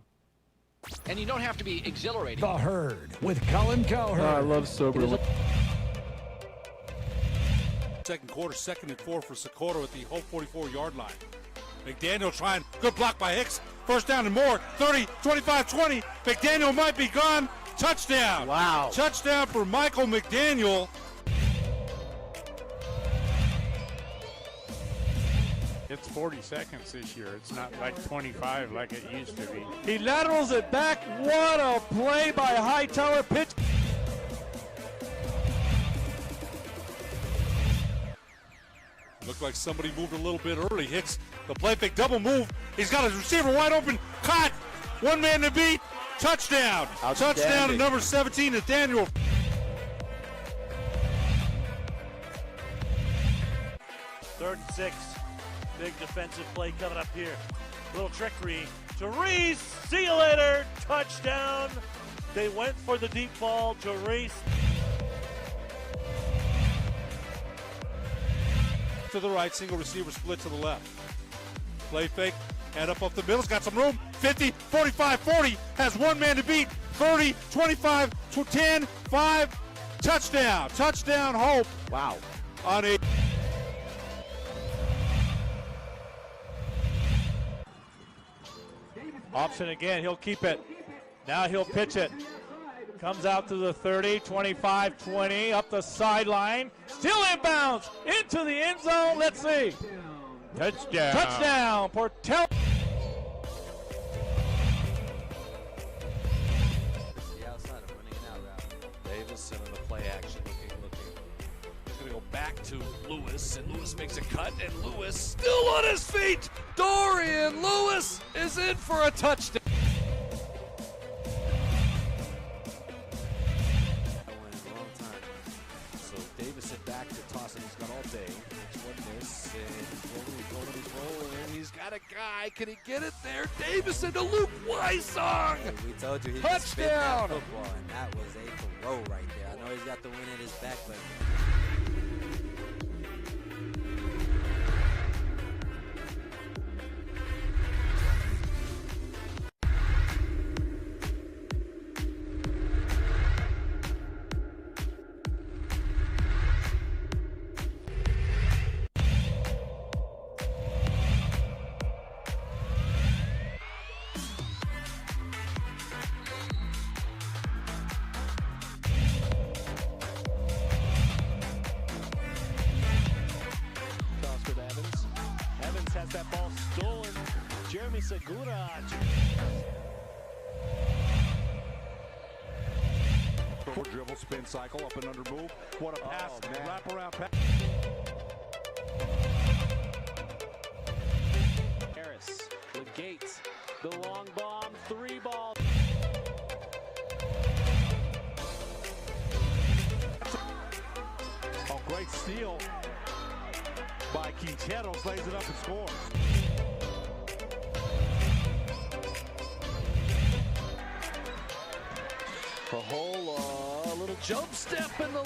And you don't have to be exhilarating. The Herd with Colin Cowherd. I love sober. Second quarter, 2nd and 4 for Socorro at the whole 44-yard line. McDaniel trying, good block by Hicks. First down and more, 30, 25, 20. McDaniel might be gone. Touchdown. Wow. Touchdown for Michael McDaniel. It's 40 seconds this year. It's not like 25 like it used to be. He laterals it back. What a play by Hightower. Pitch. Looked like somebody moved a little bit early. Hicks, the play fake double move. He's got his receiver wide open. Caught. One man to beat. Touchdown. Touchdown to number 17, Nathaniel. Third and 6. Big defensive play coming up here. Little trickery to Reese. See you later. Touchdown. They went for the deep ball to Reese. To the right, single receiver split to the left. Play fake, head up off the middle, got some room. 50, 45, 40, has one man to beat. 30, 25, 10, 5, touchdown. Touchdown, Hope. Wow. On a Option again. He'll keep it. Now he'll pitch it. Comes out to the 30, 25, 20, up the sideline. Still inbounds into the end zone. Let's see. Touchdown. Touchdown. Portell. The outside of running an out route. Davis in the play action, looking. He's going to go back to Lewis, and Lewis makes a cut, and Lewis still on his feet. Dorian Lewis is in for a touchdown. So Davis hit back to toss it. He's got all day. He's won this, and he's rolling. He's got a guy. Can he get it there? Davison to Luke Weissong. Hey, we told you he could spit that football, and that was a throw right there. I know he's got the wind at his back, but Toss with Evans. Evans has that ball stolen. Jeremy Segura. Forward dribble, spin cycle, up and under move. What a pass, wrap around pass. Harris with Gates. The long bomb. 3 ball. Oh, great steal by Quinteros, lays it up and scores. Pahola, a little jump step in the...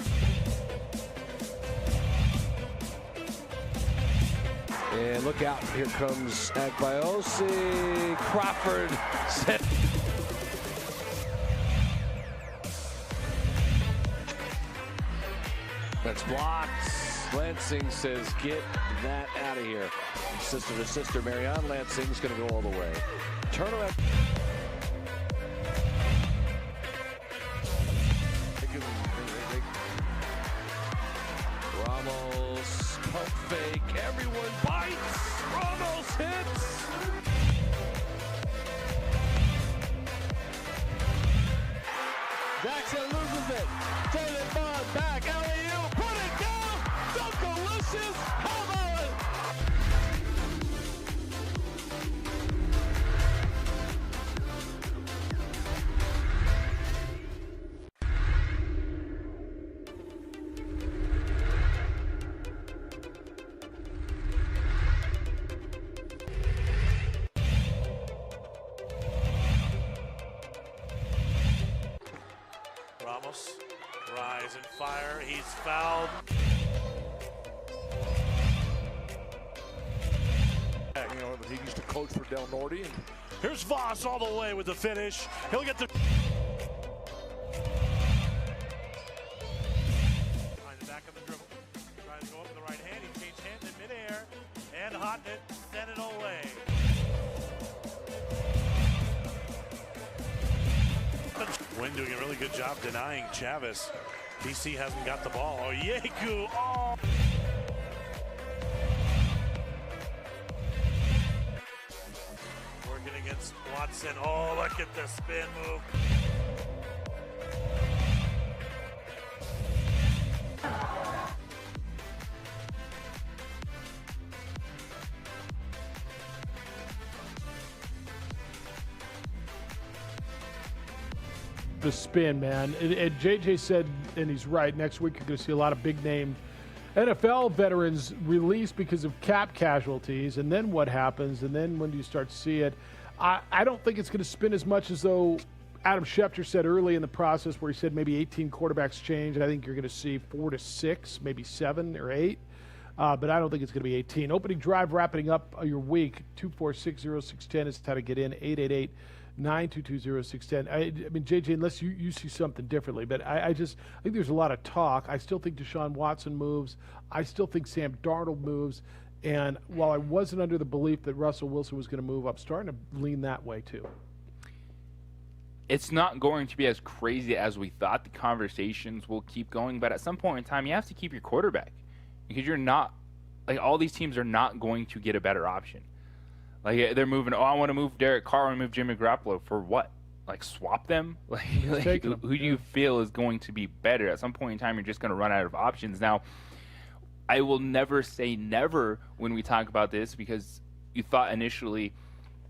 And look out, here comes Agbayosi. Crawford set. That's blocked. Lansing says, get that out of here. Sister to sister, Marianne Lansing's going to go all the way. Turnaround. Ramos, pump fake, everyone bites. Ramos hits. Jackson loses it. David Bond back. LEU. Put it down. Dunkalicious. How about it? Ramos, rise and fire. He's fouled. You know, he used to coach for Del Norte. And Here's Voss all the way with the finish. He'll get the... Behind the back of the dribble. Trying to go up with the right hand. He changed hands in midair. And hotting it. Sent it away. Wynn doing a really good job denying Chavez. DC hasn't got the ball. Oh, Yeku. Oh. Working against Watson. Oh, look at the spin move. The spin, man. And JJ said, and he's right, next week you're going to see a lot of big-name NFL veterans released because of cap casualties. And then what happens? And then when do you start to see it? I don't think it's going to spin as much as though Adam Schefter said early in the process where he said maybe 18 quarterbacks change. And I think you're going to see 4 to 6, maybe 7 or 8. But I don't think it's going to be 18. Opening drive wrapping up your week. 2460610 is how to get in. 888-922-0610. I mean, JJ, unless you see something differently, but I think there's a lot of talk. I still think Deshaun Watson moves. I still think Sam Darnold moves. And while I wasn't under the belief that Russell Wilson was going to move, I'm starting to lean that way too. It's not going to be as crazy as we thought. The conversations will keep going, but at some point in time, you have to keep your quarterback because you're not, like, all these teams are not going to get a better option. Like, they're moving, I want to move Derek Carr and move Jimmy Garoppolo. For what? Like, swap them? Like who do you feel is going to be better? At some point in time, you're just going to run out of options. Now, I will never say never when we talk about this because you thought initially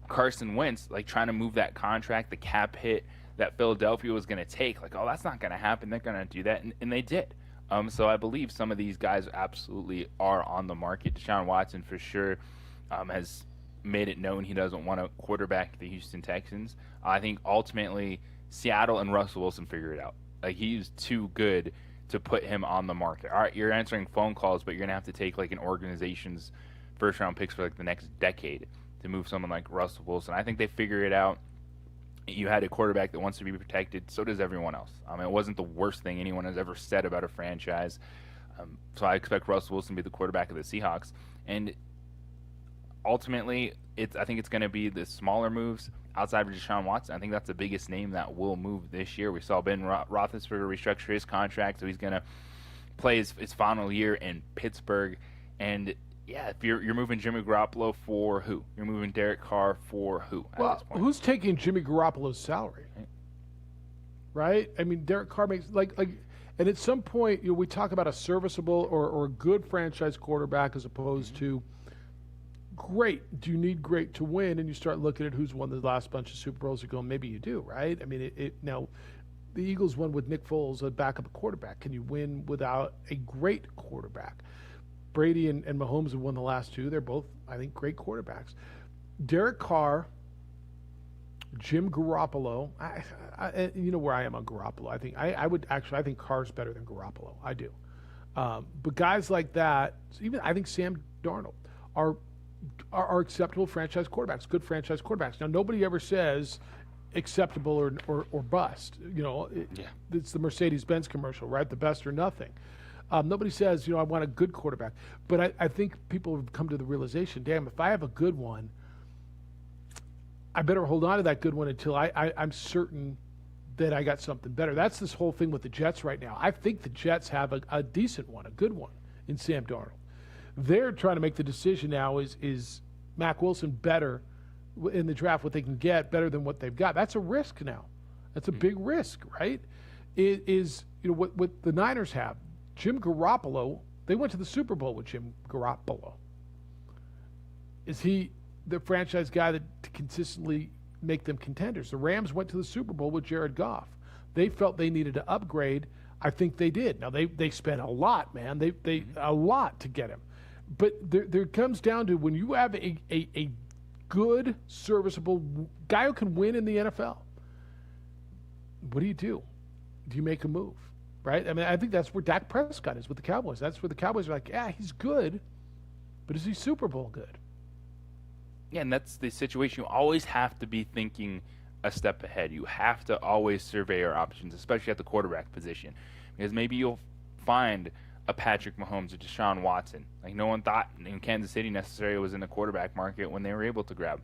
Carson Wentz, like, trying to move that contract, the cap hit that Philadelphia was going to take, like, oh, that's not going to happen. They're going to do that, and they did. So I believe some of these guys absolutely are on the market. Deshaun Watson, for sure, has made it known he doesn't want to quarterback the Houston Texans. I think ultimately Seattle and Russell Wilson figure it out. Like, he's too good to put him on the market. All right, you're answering phone calls, but you're going to have to take like an organization's first-round picks for like the next decade to move someone like Russell Wilson. I think they figure it out. You had a quarterback that wants to be protected. So does everyone else. It wasn't the worst thing anyone has ever said about a franchise. So I expect Russell Wilson to be the quarterback of the Seahawks. And ultimately, I think it's going to be the smaller moves outside of Deshaun Watson. I think that's the biggest name that will move this year. We saw Ben Roethlisberger restructure his contract, so he's going to play his final year in Pittsburgh. And yeah, if you're moving Jimmy Garoppolo for who? You're moving Derek Carr for who? Well, who's taking Jimmy Garoppolo's salary? Right? I mean, Derek Carr makes and at some point, we talk about a serviceable or a good franchise quarterback as opposed to great. Do you need great to win? And you start looking at who's won the last bunch of Super Bowls. You go, maybe you do, right? I mean, now the Eagles won with Nick Foles, a backup quarterback. Can you win without a great quarterback? Brady and Mahomes have won the last two. They're both, I think, great quarterbacks. Derek Carr, Jim Garoppolo. You know where I am on Garoppolo. I think Carr's better than Garoppolo. I do. But guys like that, even I think Sam Darnold are acceptable franchise quarterbacks, good franchise quarterbacks. Now, nobody ever says acceptable or bust. It's the Mercedes-Benz commercial, right? The best or nothing. Nobody says, I want a good quarterback. But I think people have come to the realization, damn, if I have a good one, I better hold on to that good one until I'm certain that I got something better. That's this whole thing with the Jets right now. I think the Jets have a decent one, a good one in Sam Darnold. They're trying to make the decision now, is Mac Wilson better in the draft, what they can get, better than what they've got? That's a risk now. That's a big risk, right? It is, what the Niners have. Jim Garoppolo, they went to the Super Bowl with Jim Garoppolo. Is he the franchise guy that to consistently make them contenders? The Rams went to the Super Bowl with Jared Goff. They felt they needed to upgrade. I think they did. Now, they spent a lot, man. They a lot to get him. But there comes down to when you have a good, serviceable guy who can win in the NFL, what do? Do you make a move? Right? I mean, I think that's where Dak Prescott is with the Cowboys. That's where the Cowboys are like, yeah, he's good, but is he Super Bowl good? Yeah, and that's the situation. You always have to be thinking a step ahead. You have to always survey your options, especially at the quarterback position, because maybe you'll find a Patrick Mahomes or Deshaun Watson. Like, no one thought in Kansas City necessarily was in the quarterback market when they were able to grab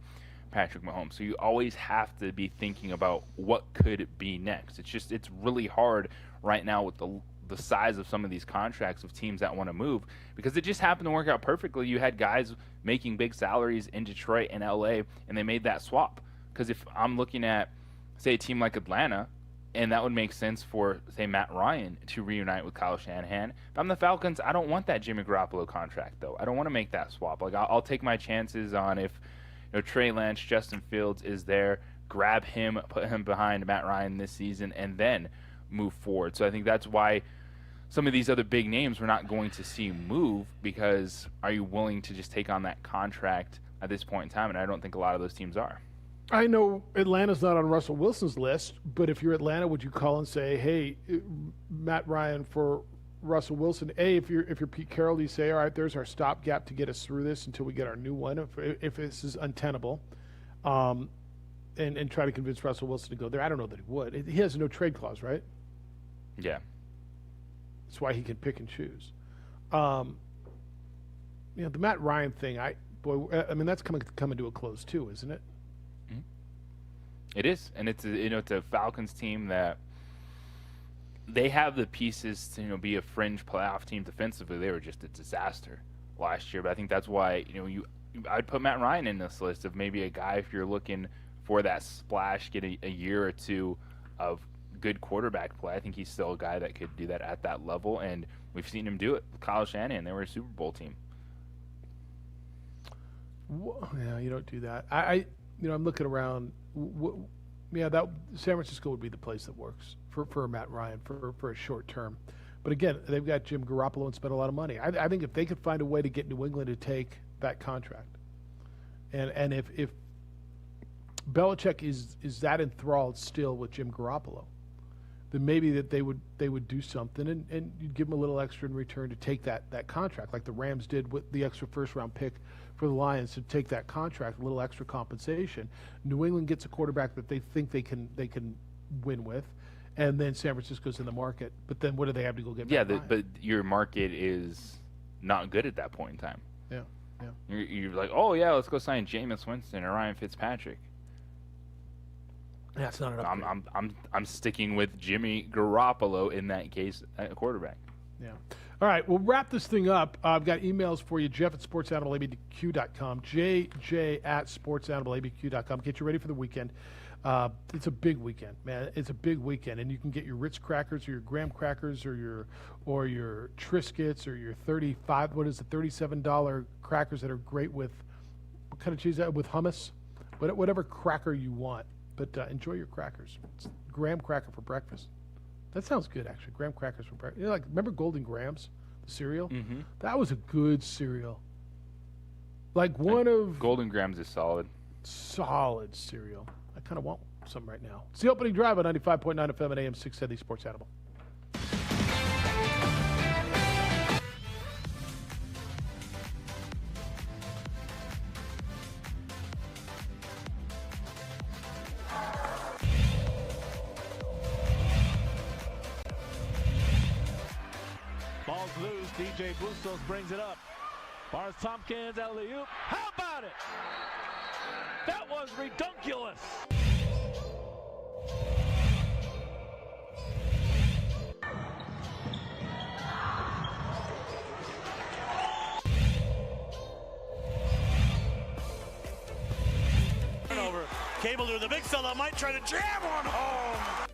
Patrick Mahomes. So you always have to be thinking about what could be next. It's really hard right now with the size of some of these contracts of teams that want to move, because it just happened to work out perfectly. You had guys making big salaries in Detroit and LA, and they made that swap. Because if I'm looking at, say, a team like Atlanta, and that would make sense for, say, Matt Ryan to reunite with Kyle Shanahan. If I'm the Falcons, I don't want that Jimmy Garoppolo contract, though. I don't want to make that swap. Like, I'll take my chances on if Trey Lance, Justin Fields is there, grab him, put him behind Matt Ryan this season, and then move forward. So I think that's why some of these other big names we're not going to see move, because are you willing to just take on that contract at this point in time? And I don't think a lot of those teams are. I know Atlanta's not on Russell Wilson's list, but if you're Atlanta, would you call and say, hey, Matt Ryan for Russell Wilson? If you're Pete Carroll, do you say, all right, there's our stopgap to get us through this until we get our new one, if this is untenable, and try to convince Russell Wilson to go there? I don't know that he would. He has no trade clause, right? Yeah. That's why he can pick and choose. The Matt Ryan thing, I mean, that's coming to a close too, isn't it? Mm-hmm. It is, and it's a Falcons team that they have the pieces to be a fringe playoff team defensively. They were just a disaster last year, but I think that's why I'd put Matt Ryan in this list of maybe a guy if you're looking for that splash, get a year or two of good quarterback play. I think he's still a guy that could do that at that level, and we've seen him do it with Kyle Shanahan. They were a Super Bowl team. Yeah, you don't do that. I'm looking around. That San Francisco would be the place that works for Matt Ryan for a short term. But again, they've got Jim Garoppolo and spent a lot of money. I think if they could find a way to get New England to take that contract, And if Belichick is that enthralled still with Jim Garoppolo, then maybe that they would do something and you'd give him a little extra in return to take that contract, like the Rams did with the extra first-round pick for the Lions to take that contract, a little extra compensation. New England gets a quarterback that they think they can win with, and then San Francisco's in the market. But then what do they have to go get? Yeah, but your market is not good at that point in time. Yeah. You're like, oh yeah, let's go sign Jameis Winston or Ryan Fitzpatrick. That's not enough. I'm sticking with Jimmy Garoppolo in that case at quarterback. Yeah. All right, we'll wrap this thing up. I've got emails for you, Jeff at sportsanimалabq.com, JJ at sportsanimалabq.com. Get you ready for the weekend. It's a big weekend, man. It's a big weekend, and you can get your Ritz crackers or your graham crackers or your Triscuits or your $37 crackers that are great with what kind of cheese? With hummus, whatever cracker you want. But enjoy your crackers. It's graham cracker for breakfast. That sounds good, actually. Graham crackers for breakfast. Remember Golden Grahams, the cereal? Mm-hmm. That was a good cereal. Golden Grahams is solid. Solid cereal. I kind of want some right now. It's the opening drive on 95.9 FM and AM 670 Sports Animal. Ball's loose. DJ Bustos brings it up. Barnes Tompkins, alley-oop. How about it? That was redunculous. Turnover. Cable to the big fella might try to jam one home.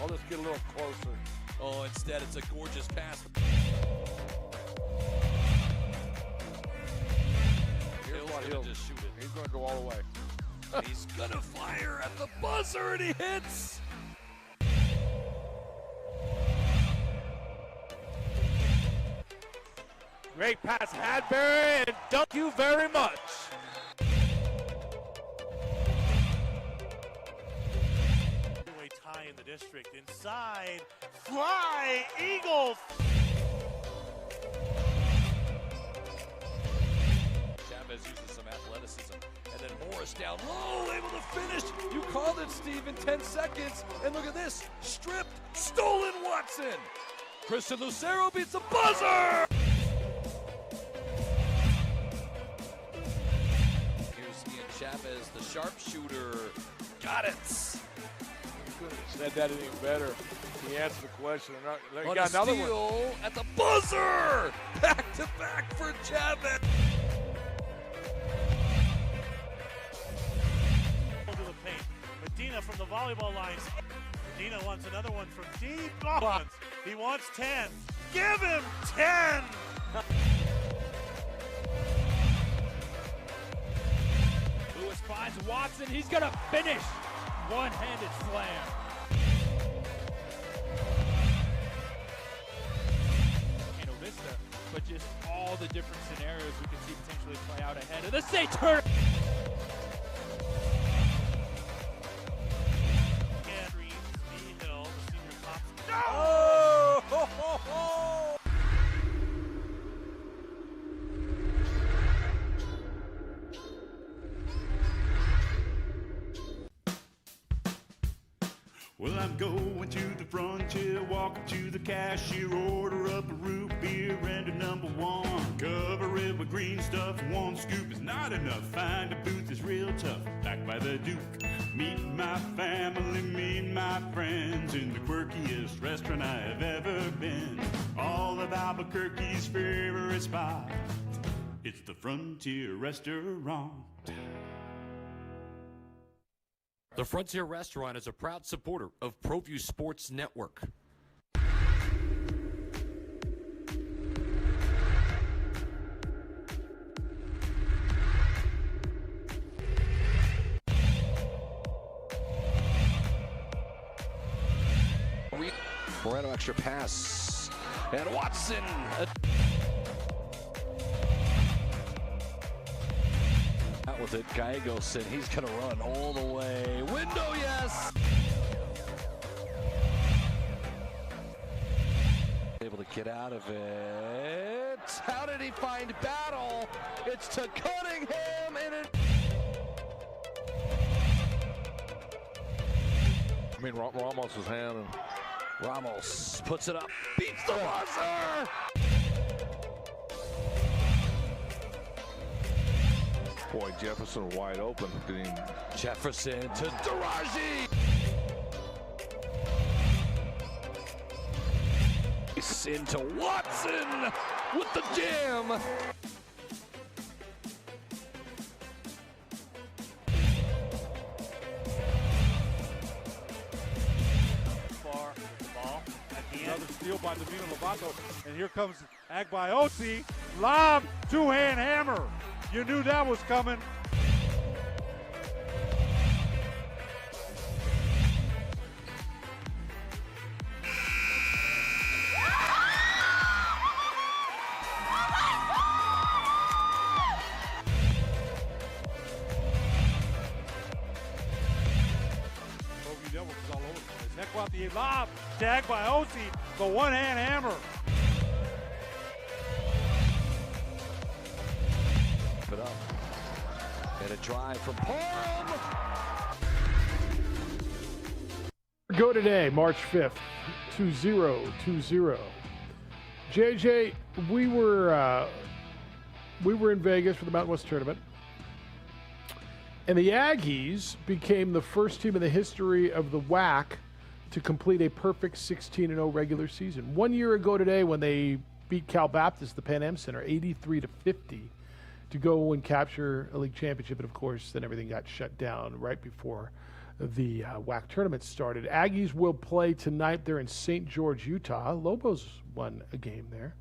Let's get a little closer. Oh, instead it's a gorgeous pass. Here's what he'll just shoot it. He's going to go all the way. He's going to fire at the buzzer, and he hits. Great pass, Hadbury, and thank you very much. Tie in the district. Inside, fly, Eagle. Chavez uses some athleticism. And then Morris down low, able to finish. You called it, Steve, in 10 seconds. And look at this. Stripped, stolen Watson. Christian Lucero beats the buzzer. Here's Ian Chavez, the sharpshooter. Got it. Could have said that any better. He answered the question. On got a another steal one. at the buzzer. Back to back for Chavez. To the paint. Medina from the volleyball lines. Medina wants another one from deep. Oh, he wants 10. Give him 10. Lewis finds Watson. He's going to finish. One-handed slam. but just all the different scenarios we could see potentially play out ahead of the state tournament. Oh! Ho, ho, ho! Well, I'm going to the frontier, walking to the cashier, order up a root beer and a number one. Cover it with green stuff, one scoop is not enough. Find a booth is real tough, back by the Duke. Meet my family, meet my friends in the quirkiest restaurant I have ever been. All of Albuquerque's favorite spot, it's the Frontier Restaurant. The Frontier Restaurant is a proud supporter of ProView Sports Network. Moreno extra pass. And Watson. Out with it, Gallegos, and he's going to run all the way. Window, yes! Able to get out of it. How did he find Battle? It's to Cunningham, and it... I mean, Ramos' hand. And Ramos puts it up, beats the buzzer! Boy, Jefferson wide open. Jefferson to Daraji! Into Watson with the jam! Far with the ball at the end. Another steal by Davino Lovato. And here comes Agbaiosi. Lob, two-hand hammer. You knew that was coming. Bogey Devils is all over the place. Heck about the lob. Tagged by Osi. The one-hand hammer. It up. And a drive from Parham. Go today, March 5th, 2020. JJ, we were in Vegas for the Mountain West Tournament, and the Aggies became the first team in the history of the WAC to complete a perfect 16-0 regular season. 1 year ago today, when they beat Cal Baptist, the Pan Am Center, 83-50. To go and capture a league championship, and of course, then everything got shut down right before the WAC tournament started. Aggies will play tonight. They're in St. George, Utah. Lobos won a game there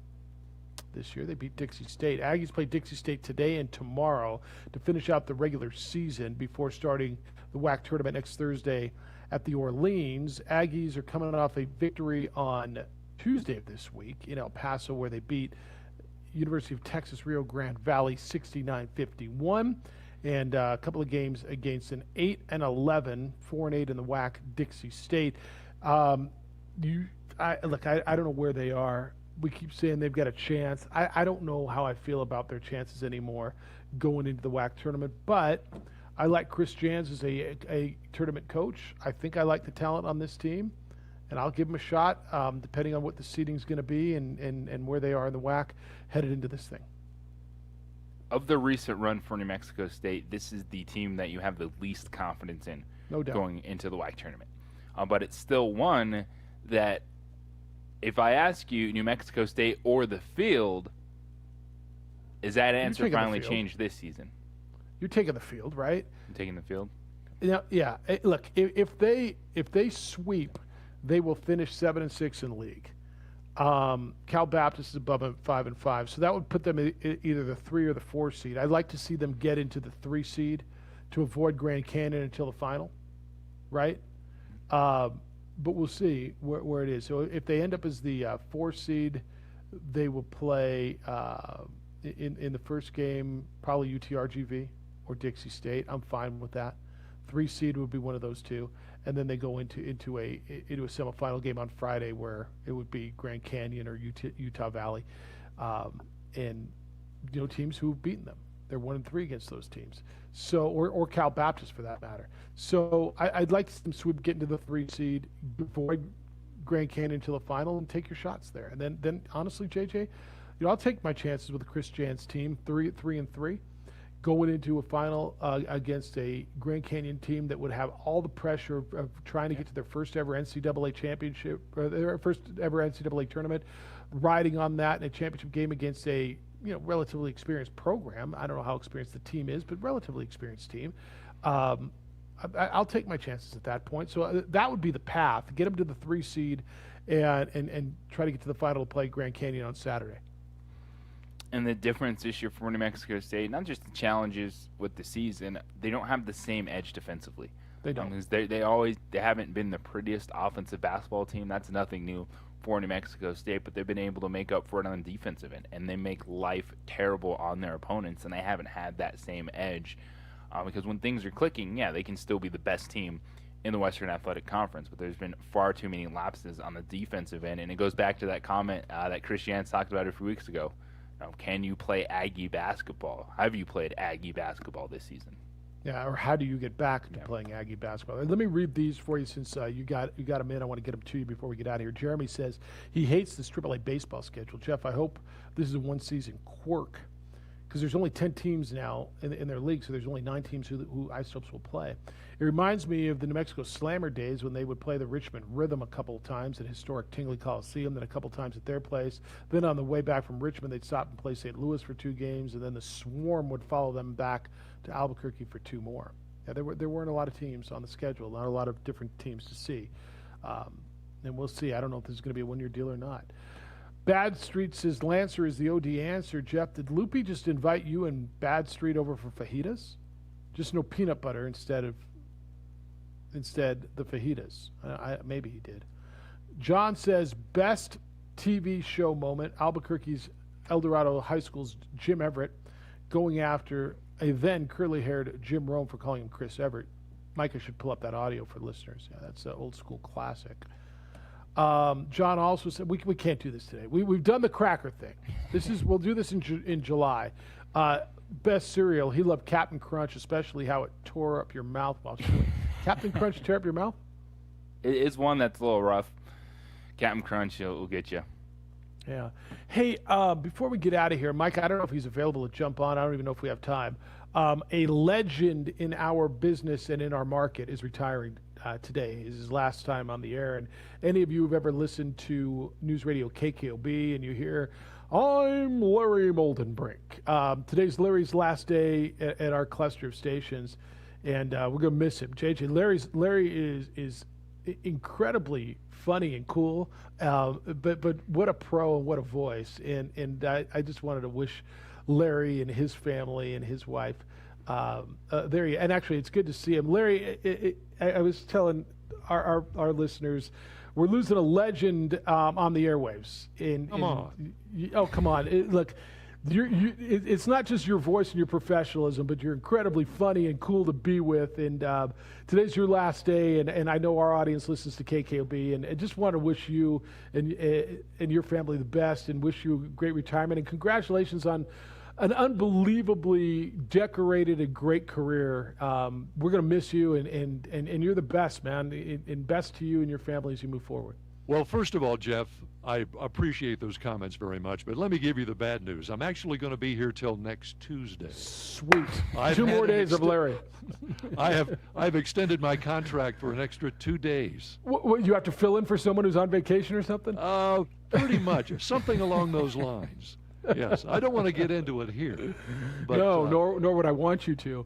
this year. They beat Dixie State. Aggies play Dixie State today and tomorrow to finish out the regular season before starting the WAC tournament next Thursday at the Orleans. Aggies are coming off a victory on Tuesday of this week in El Paso, where they beat University of Texas Rio Grande Valley 69-51, and a couple of games against an 8-11, 4-8 in the WAC Dixie State. I don't know where they are. We keep saying they've got a chance. I don't know how I feel about their chances anymore going into the WAC tournament, but I like Chris Jans as a tournament coach. I think I like the talent on this team, and I'll give them a shot, depending on what the seeding's going to be and where they are in the WAC headed into this thing. Of the recent run for New Mexico State, this is the team that you have the least confidence in, no doubt, going into the WAC tournament. But it's still one that, if I ask you New Mexico State or the field, is that answer finally changed this season? You're taking the field, right? I'm taking the field? Yeah. Look, if they sweep, they will finish 7-6 in league. Cal Baptist is above them at 5-5, so that would put them either the 3 or the 4 seed. I'd like to see them get into the 3 seed to avoid Grand Canyon until the final, right? But we'll see where it is. So if they end up as the 4 seed, they will play in the first game probably UTRGV or Dixie State. I'm fine with that. 3 seed would be one of those two, and then they go into a semifinal game on Friday where it would be Grand Canyon or Utah Valley, and teams who've beaten them. They're 1-3 against those teams. So or Cal Baptist for that matter. So I'd like to see them get into the 3 seed, avoid Grand Canyon until the final, and take your shots there. And then honestly, JJ, I'll take my chances with the Chris Jans team, 3-3, going into a final against a Grand Canyon team that would have all the pressure of trying to get to their first ever NCAA championship, or their first ever NCAA tournament, riding on that in a championship game against a relatively experienced program. I don't know how experienced the team is, but relatively experienced team. I'll take my chances at that point. So that would be the path. Get them to the 3 seed and try to get to the final to play Grand Canyon on Saturday. And the difference this year for New Mexico State, not just the challenges with the season, they don't have the same edge defensively. They don't. Because they haven't been the prettiest offensive basketball team. That's nothing new for New Mexico State, but they've been able to make up for it on the defensive end, and they make life terrible on their opponents, and they haven't had that same edge. Because when things are clicking, they can still be the best team in the Western Athletic Conference, but there's been far too many lapses on the defensive end, and it goes back to that comment that Chris Jans talked about a few weeks ago. Can you play Aggie basketball? Have you played Aggie basketball this season? Yeah, or how do you get back to playing Aggie basketball? Let me read these for you since you got them in. I want to get them to you before we get out of here. Jeremy says he hates this AAA baseball schedule. Jeff, I hope this is a one-season quirk because there's only 10 teams now in their league, so there's only 9 teams who Isotopes will play. It reminds me of the New Mexico Slammer days when they would play the Richmond Rhythm a couple of times at historic Tingley Coliseum, then a couple times at their place. Then on the way back from Richmond, they'd stop and play St. Louis for 2 games, and then the Swarm would follow them back to Albuquerque for 2 more. Yeah, there weren't a lot of teams on the schedule, not a lot of different teams to see. And we'll see. I don't know if this is going to be a one-year deal or not. Bad Street says Lancer is the OD answer. Jeff, did Loopy just invite you and Bad Street over for fajitas? Just no peanut butter instead the fajitas. Maybe he did. John says best TV show moment, Albuquerque's El Dorado High School's Jim Everett going after a then curly-haired Jim Rome for calling him Chris Everett. Micah should pull up that audio for listeners. Yeah, that's an old school classic. John also said we can't do this today. We've done the cracker thing. We'll do this in July. Best cereal. He loved Captain Crunch, especially how it tore up your mouth while chewing. Captain Crunch tear up your mouth? It is one that's a little rough. Captain Crunch will get you. Yeah. Hey, before we get out of here, Mike, I don't know if he's available to jump on. I don't even know if we have time. A legend in our business and in our market is retiring today. It's his last time on the air. And any of you who've ever listened to News Radio KKOB and you hear, I'm Larry Moldenbrink. Today's Larry's last day at our cluster of stations, and we're going to miss him. JJ, Larry is incredibly funny and cool, but what a pro and what a voice. And I just wanted to wish Larry and his family and his wife there. And actually, it's good to see him. Larry, I was telling our listeners, we're losing a legend on the airwaves. Come on. Look, it's not just your voice and your professionalism, but you're incredibly funny and cool to be with. And today's your last day, and I know our audience listens to KKOB, and I just want to wish you and your family the best and wish you a great retirement. And congratulations on an unbelievably decorated and great career. We're going to miss you, and you're the best, man, and best to you and your family as you move forward. Well, first of all, Jeff, I appreciate those comments very much, but let me give you the bad news. I'm actually going to be here till next Tuesday. Sweet. 2 more days of Larry. I've extended my contract for an extra 2 days. What, you have to fill in for someone who's on vacation or something? Pretty much. Something along those lines. Yes, I don't want to get into it here. But, no, nor would I want you to.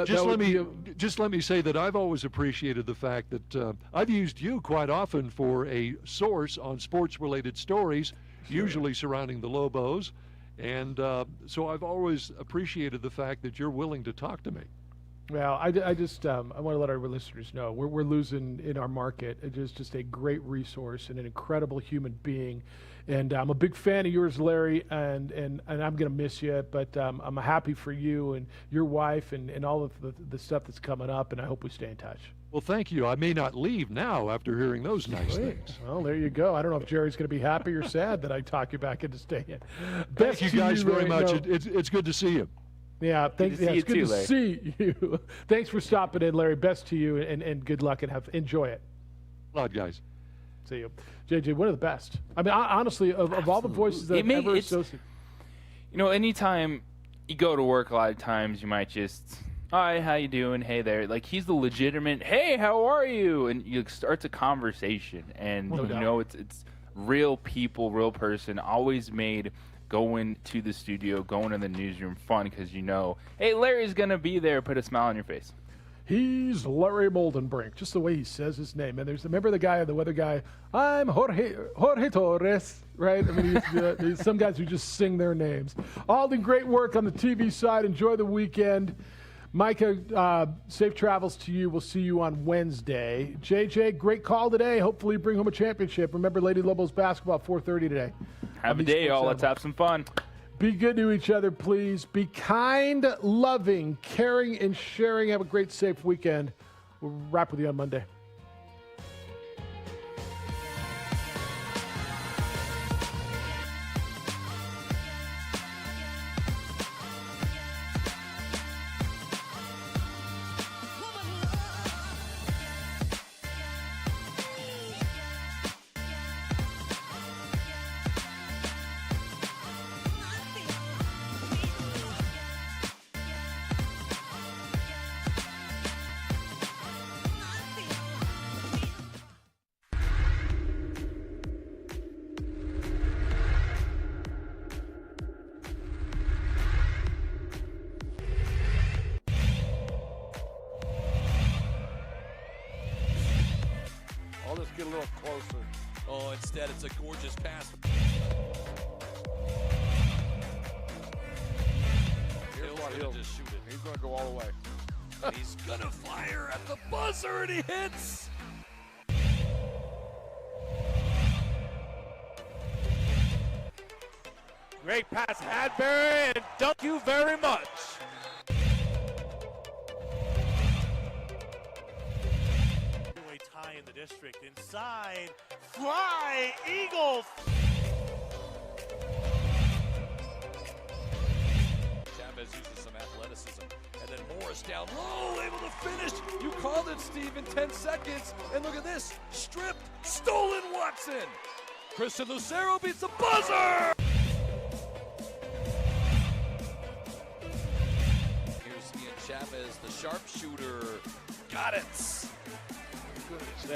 Just let me say that I've always appreciated the fact that I've used you quite often for a source on sports-related stories, usually surrounding the Lobos, and so I've always appreciated the fact that you're willing to talk to me. Well, I just I want to let our listeners know we're losing in our market. It is just a great resource and an incredible human being, and I'm a big fan of yours, Larry. And I'm gonna miss you, but I'm happy for you and your wife and all of the stuff that's coming up. And I hope we stay in touch. Well, thank you. I may not leave now after hearing those nice things. Well, there you go. I don't know if Jerry's going to be happy or sad that I talk you back into staying. Thank you guys very much. It's good to see you. Yeah, thanks. It's good to see you. Thanks for stopping in, Larry. Best to you, and good luck, and enjoy it. A lot, guys. See you. JJ, one of the best. I mean, honestly, of all the voices that I've ever associated. You know, anytime you go to work, a lot of times you might just, hi, how you doing? Hey there. Like, he's the legitimate, hey, how are you? And you start a conversation, and you know it's real people, real person, always made going to the studio, going to the newsroom fun because you know, hey, Larry's going to be there, put a smile on your face. He's Larry Moldenbrink, just the way he says his name. And remember the guy, the weather guy, I'm Jorge Torres, right? I mean, he's some guys who just sing their names. Alden, great work on the TV side. Enjoy the weekend. Micah, safe travels to you. We'll see you on Wednesday. JJ, great call today. Hopefully bring home a championship. Remember Lady Lobos basketball, 4:30 today. Have a day, y'all. Let's have some fun. Be good to each other, please. Be kind, loving, caring, and sharing. Have a great, safe weekend. We'll wrap with you on Monday. I'll just get a little closer. Oh, instead it's a gorgeous pass. Here's what he'll just shoot it. He's going to go all the way. And he's going to fire at the buzzer, and he hits. Great pass, Hadbury, and thank you very much. High in the district, inside, fly, Eagles! Chavez uses some athleticism, and then Morris down low, able to finish. You called it, Steve, in 10 seconds, and look at this, stripped, stolen Watson. Kristen Lucero beats the buzzer! Here's Ian Chavez, the sharpshooter, got it.